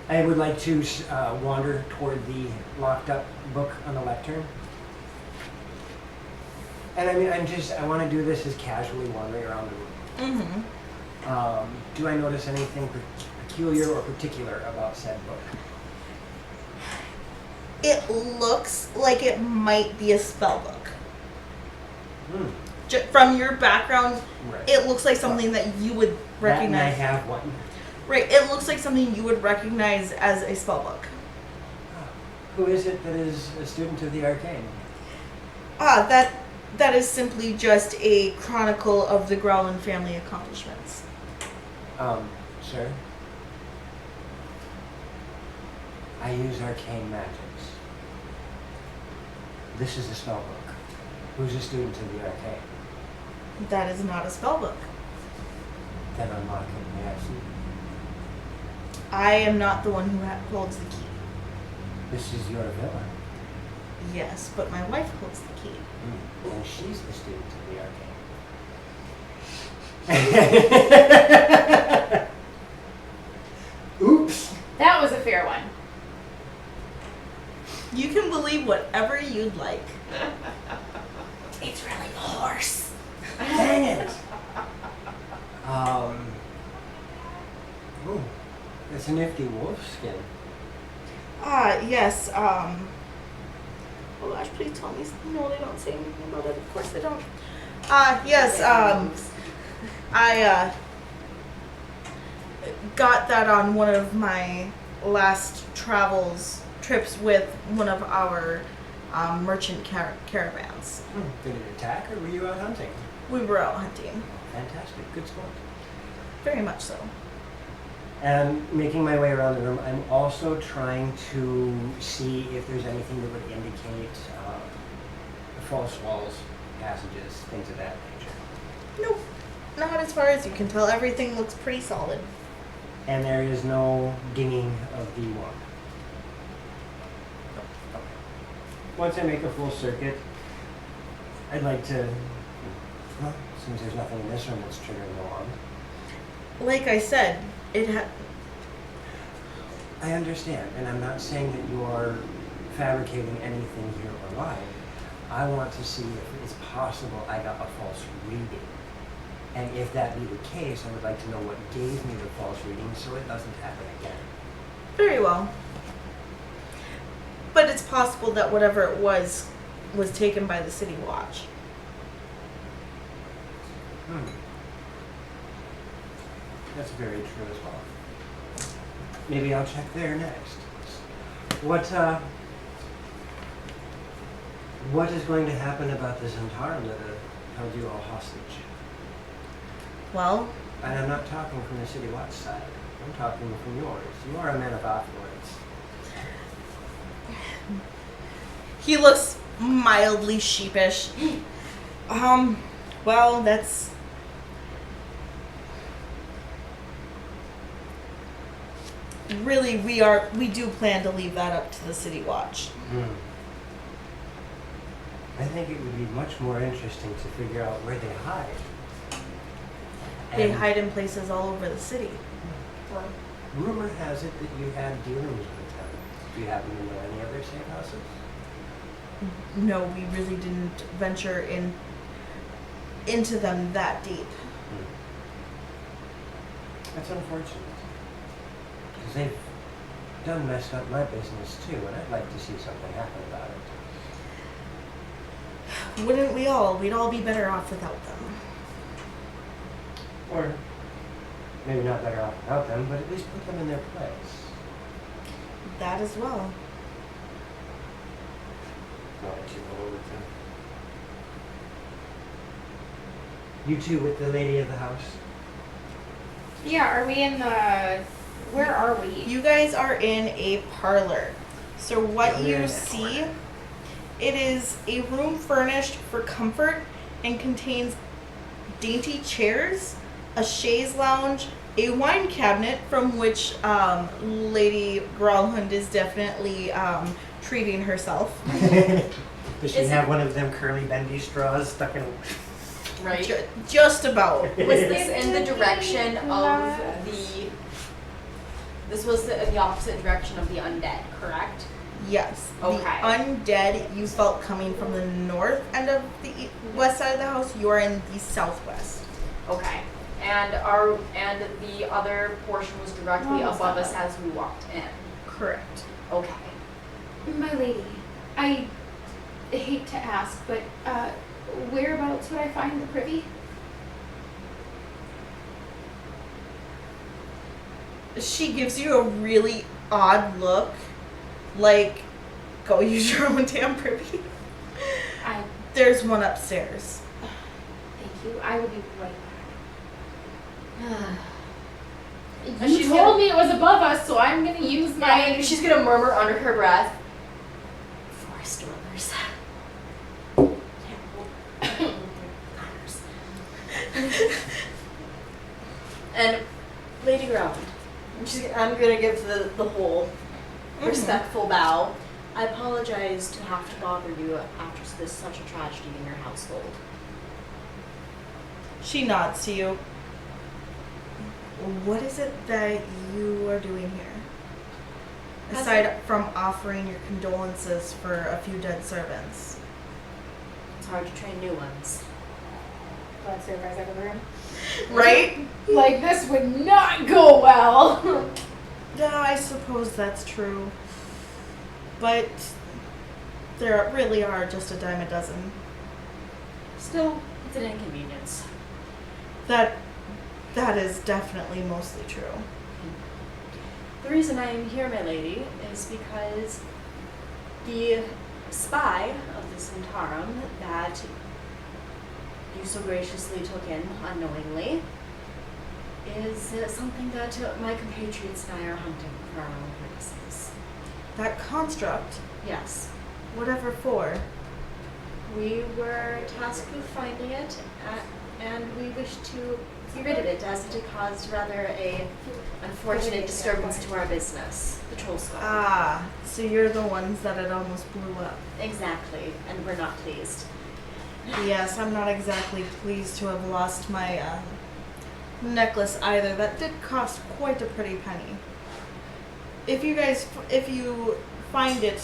I would like to wander toward the locked up book on the lectern. And I mean, I want to do this as casually wandering around the room. Mm-hmm. Do I notice anything peculiar or particular about said book? It looks like it might be a spell book. From your background, Right. it looks like something that you would recognize. That, and I have one. Right, it looks like something you would recognize as a spell book. Who is it that is a student of the arcane? That is simply just a chronicle of the Growlin family accomplishments. Sir? I use arcane magics. This is a spell book. Who's a student of the arcane? That is not a spell book. Then unlock it, may I see? I am not the one who holds the key. This is your villa. Yes, but my wife holds the key. And she's the student of the arcane. Oops. That was a fair one. You can believe whatever you'd like. It's really a horse. Dang it. Ooh, it's a nifty wolf skin. Yes, oh gosh, please tell me. No, they don't say anything about it. Of course they don't. Yes, I, got that on one of my last trips with one of our merchant caravans. Did it attack or were you out hunting? We were out hunting. Fantastic, good sport. Very much so. And making my way around the room, I'm also trying to see if there's anything that would indicate false walls, passages, things of that nature. Nope. Not as far as you can tell. Everything looks pretty solid. And there is no dinging of the wand. Once I make a full circuit, I'd like to, well, since there's nothing in this room that's triggering the wand. Like I said, I understand, and I'm not saying that you are fabricating anything here or lying. I want to see if it's possible I got a false reading. And if that be the case, I would like to know what gave me the false reading so it doesn't happen again. Very well. But it's possible that whatever it was taken by the City Watch. That's very true as well. Maybe I'll check there next. What is going to happen about the Zentarum that held you all hostage? Well, And I'm not talking from the City Watch side. I'm talking from yours. You are a man of affluence. he looks mildly sheepish. Well, that's... Really, we do plan to leave that up to the City Watch. I think it would be much more interesting to figure out where they hide. They And hide in places all over the city. rumor has it that you had dealings with them. Do you happen to know any other safe houses? No, we really didn't venture into them that deep. That's unfortunate. Because they've done messed up my business too, and I'd like to see something happen about it. Wouldn't we all? We'd all be better off without them. Or maybe not better off without them, but at least put them in their place. That as well. Not that you know with them. You two with the lady of the house. Yeah, are we in the... Where are we? You guys are in a parlor. So what Oh, yeah, you yeah. see, it is a room furnished for comfort and contains dainty chairs, a chaise lounge, a wine cabinet from which Lady Growlhund is definitely treating herself. Does she have one of them curly bendy straws stuck in? Right? Just about. Was this in the direction of the... This was in the opposite direction of the undead, correct? Yes. Okay. The undead you felt coming from the north end of the west side of the house. You are in the southwest. Okay. And the other portion was directly above us as we walked in. Correct. Okay. My lady, I hate to ask, but whereabouts would I find the privy? She gives you a really odd look, like, go use your own damn privy. There's one upstairs. Thank you. I will be right back. And You she's told gonna- me it was above us, so I'm gonna use my... She's gonna murmur under her breath, "Forest dwellers." And Lady Ground, I'm gonna give the whole respectful bow. I apologize to have to bother you after this such a tragedy in your household. She nods to you. What is it that you are doing here? Aside from offering your condolences for a few dead servants. It's hard to train new ones. Let's say rise out of the room. Right? Like, this would not go well. Yeah, I suppose that's true. But there really are just a dime a dozen. Still, it's an inconvenience. That is definitely mostly true. The reason I am here, my lady, is because the spy of the Centarum that you so graciously took in unknowingly is something that my compatriots and I are hunting for our own purposes. That construct, Yes. whatever for. We were tasked with finding it, and we wish to get rid of it, as it had caused rather a unfortunate disturbance to our business, the troll skull. Ah, so you're the ones that it almost blew up. Exactly, and we're not pleased. Yes, I'm not exactly pleased to have lost my necklace either. That did cost quite a pretty penny. If you find it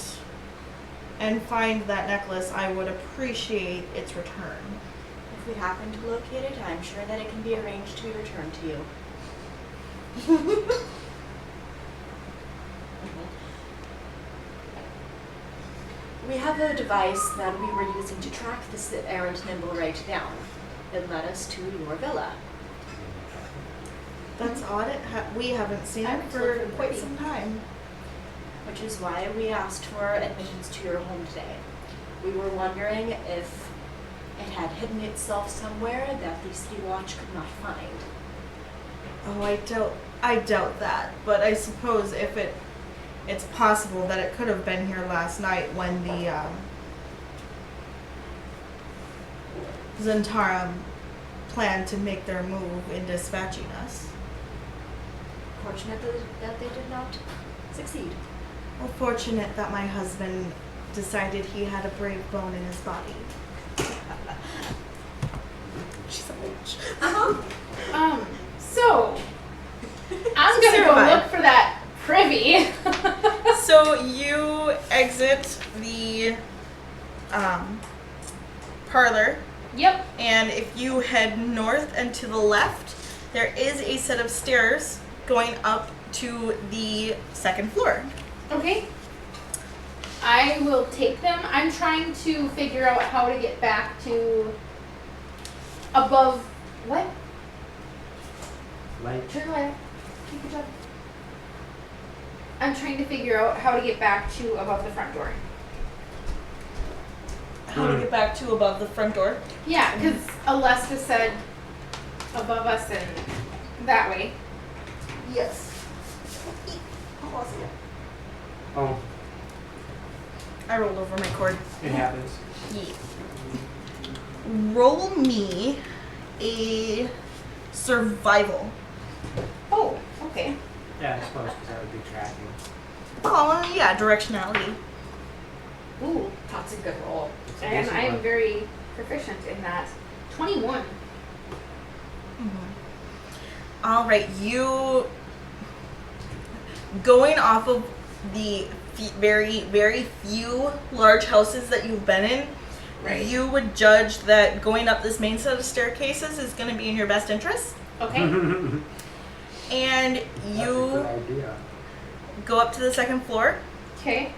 and find that necklace, I would appreciate its return. If we happen to locate it, I'm sure that it can be arranged to be returned to you. We have a device that we were using to track this errant Nimblewright down. It led us to your villa. That's odd. We haven't seen it for quite some time. Which is why we asked for admittance to your home today. We were wondering if it had hidden itself somewhere that the City Watch could not find. Oh, I doubt that. But I suppose if it's possible that it could have been here last night when the Zentarum planned to make their move in dispatching us. Fortunate that they did not succeed. Well, fortunate that my husband decided he had a brave bone in his body. She's a witch. So I'm gonna go look for that privy. So you exit the parlor, Yep. and if you head north and to the left, there is a set of stairs going up to the second floor. Okay. I will take them. I'm trying to figure out how to get back to above. What? Light. Turn left. Keep it up. I'm trying to figure out how to get back to above the front door. How to get back to above the front door? Yeah, because Alesta said above us and that way. Yes. Oh, I rolled over my cord. it happens. Yeah. Roll me a survival. Oh, okay. Yeah, I suppose because that would be tracking. Oh, yeah, directionality. Ooh, That's a good roll. It's a and decent I am one. very proficient in that. 21. All right, you going off of the very, very few large houses that you've been in, Right. you would judge that going up this main set of staircases is going to be in your best interest. Okay. And That's a you good idea. go up to the second floor. Okay.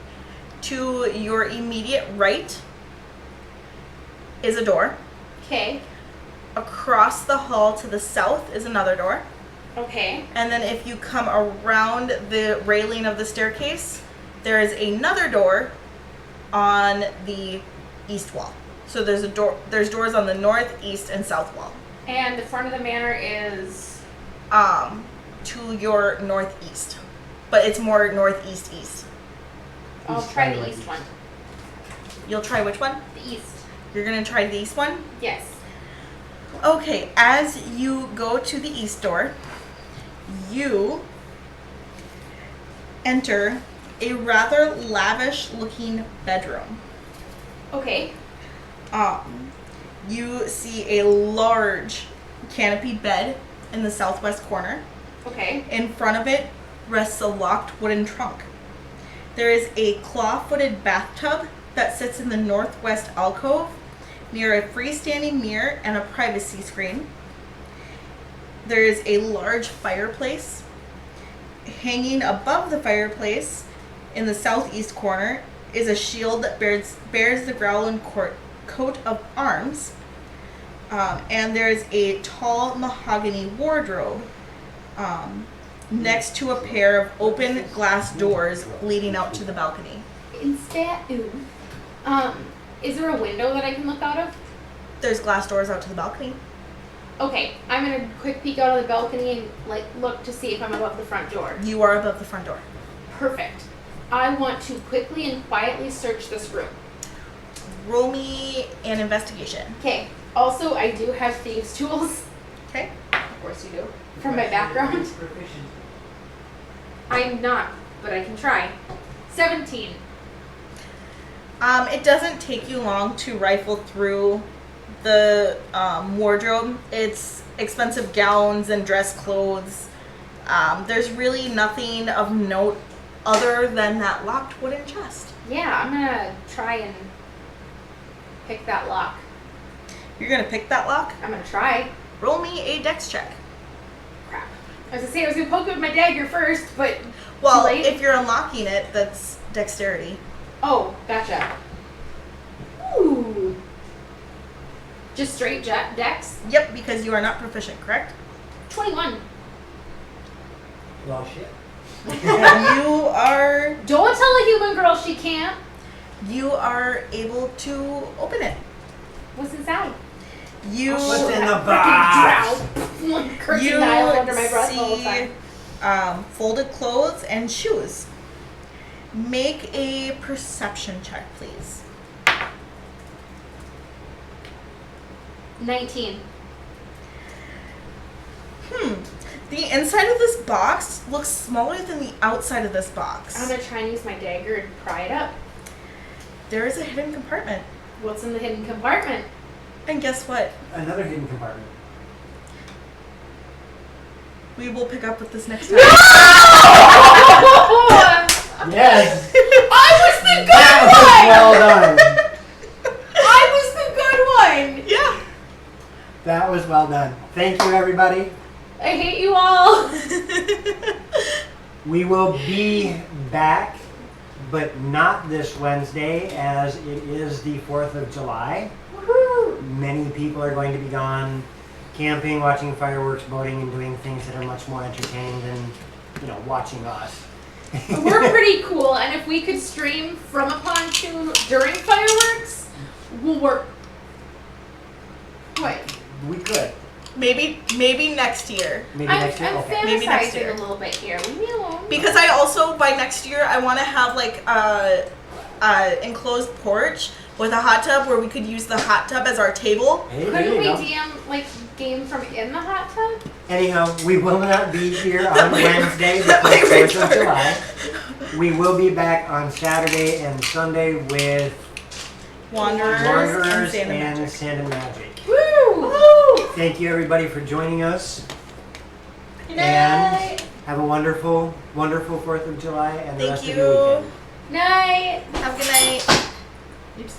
To your immediate right is a door. Okay. Across the hall to the south is another door. Okay. And then if you come around the railing of the staircase, there is another door on the east wall. So there's there's doors on the north, east, and south wall. And the front of the manor is To your northeast. But it's more northeast east. I'll East try and the west. east one. You'll try which one? The east. You're gonna try the east one? Yes. Okay, as you go to the east door, you enter a rather lavish-looking bedroom. Okay. You see a large canopy bed in the southwest corner. Okay. In front of it rests a locked wooden trunk. There is a claw-footed bathtub that sits in the northwest alcove near a freestanding mirror and a privacy screen. There is a large fireplace. Hanging above the fireplace in the southeast corner is a shield that bears the Growlin coat of arms. And there is a tall mahogany wardrobe next to a pair of open glass doors leading out to the balcony. Is there a window that I can look out of? There's glass doors out to the balcony. Okay, I'm gonna quick peek out of the balcony and like look to see if I'm above the front door. You are above the front door. Perfect. I want to quickly and quietly search this room. Roll me an investigation. Okay. Also, I do have thieves' tools. Okay. Of course you do. From my background. I'm not, but I can try. 17. It doesn't take you long to rifle through the wardrobe. It's expensive gowns and dress clothes. There's really nothing of note other than that locked wooden chest. Yeah, I'm gonna try and pick that lock. You're gonna pick that lock? I'm gonna try. Roll me a dex check. Crap. I was gonna say I was gonna poke it with my dagger first, but Well, too late. if you're unlocking it, that's dexterity. Oh, gotcha. Ooh. Just straight dex? Yep, because you are not proficient, correct? 21. Well, shit. You are Don't tell a human girl she can't. able to open it. What's inside? You What's in the Freaking box? drown. Crocodile under my breath all the see time. folded clothes and shoes. Make a perception check, please. 19. The inside of this box looks smaller than the outside of this box. I'm gonna try and use my dagger and pry it up. There is a hidden compartment. What's in the hidden compartment? And guess what? Another hidden compartment. We will pick up with this next time. Yes! I was the That was well done. I was the good one! Yeah. That was well done. Thank you, everybody. I hate you all! We will be back, but not this Wednesday, as it is the 4th of July. Woohoo! Many people are going to be gone camping, watching fireworks, boating, and doing things that are much more entertaining than, watching us. We're pretty cool, and if we could stream from a pontoon during fireworks, we'll work. What? We could. Maybe next year. Maybe I'm next year? Okay. Maybe next fantasizing year. a little bit here. Leave me alone. Because I also, by next year, I want to have like a enclosed porch with a hot tub where we could use the hot tub as our table. Hey, there Couldn't you we go. DM like game from in the hot tub? Anyhow, we will not be here on Wednesday, the That might 4th of retard. July. We will be back on Saturday and Sunday with Wanderers and Sand and and Magic. Sand and Magic. Woo! Thank you, everybody, for joining us. Good And night. have a wonderful, wonderful 4th of July and the Thank rest of you. your weekend. Night. Have a good night. Oops.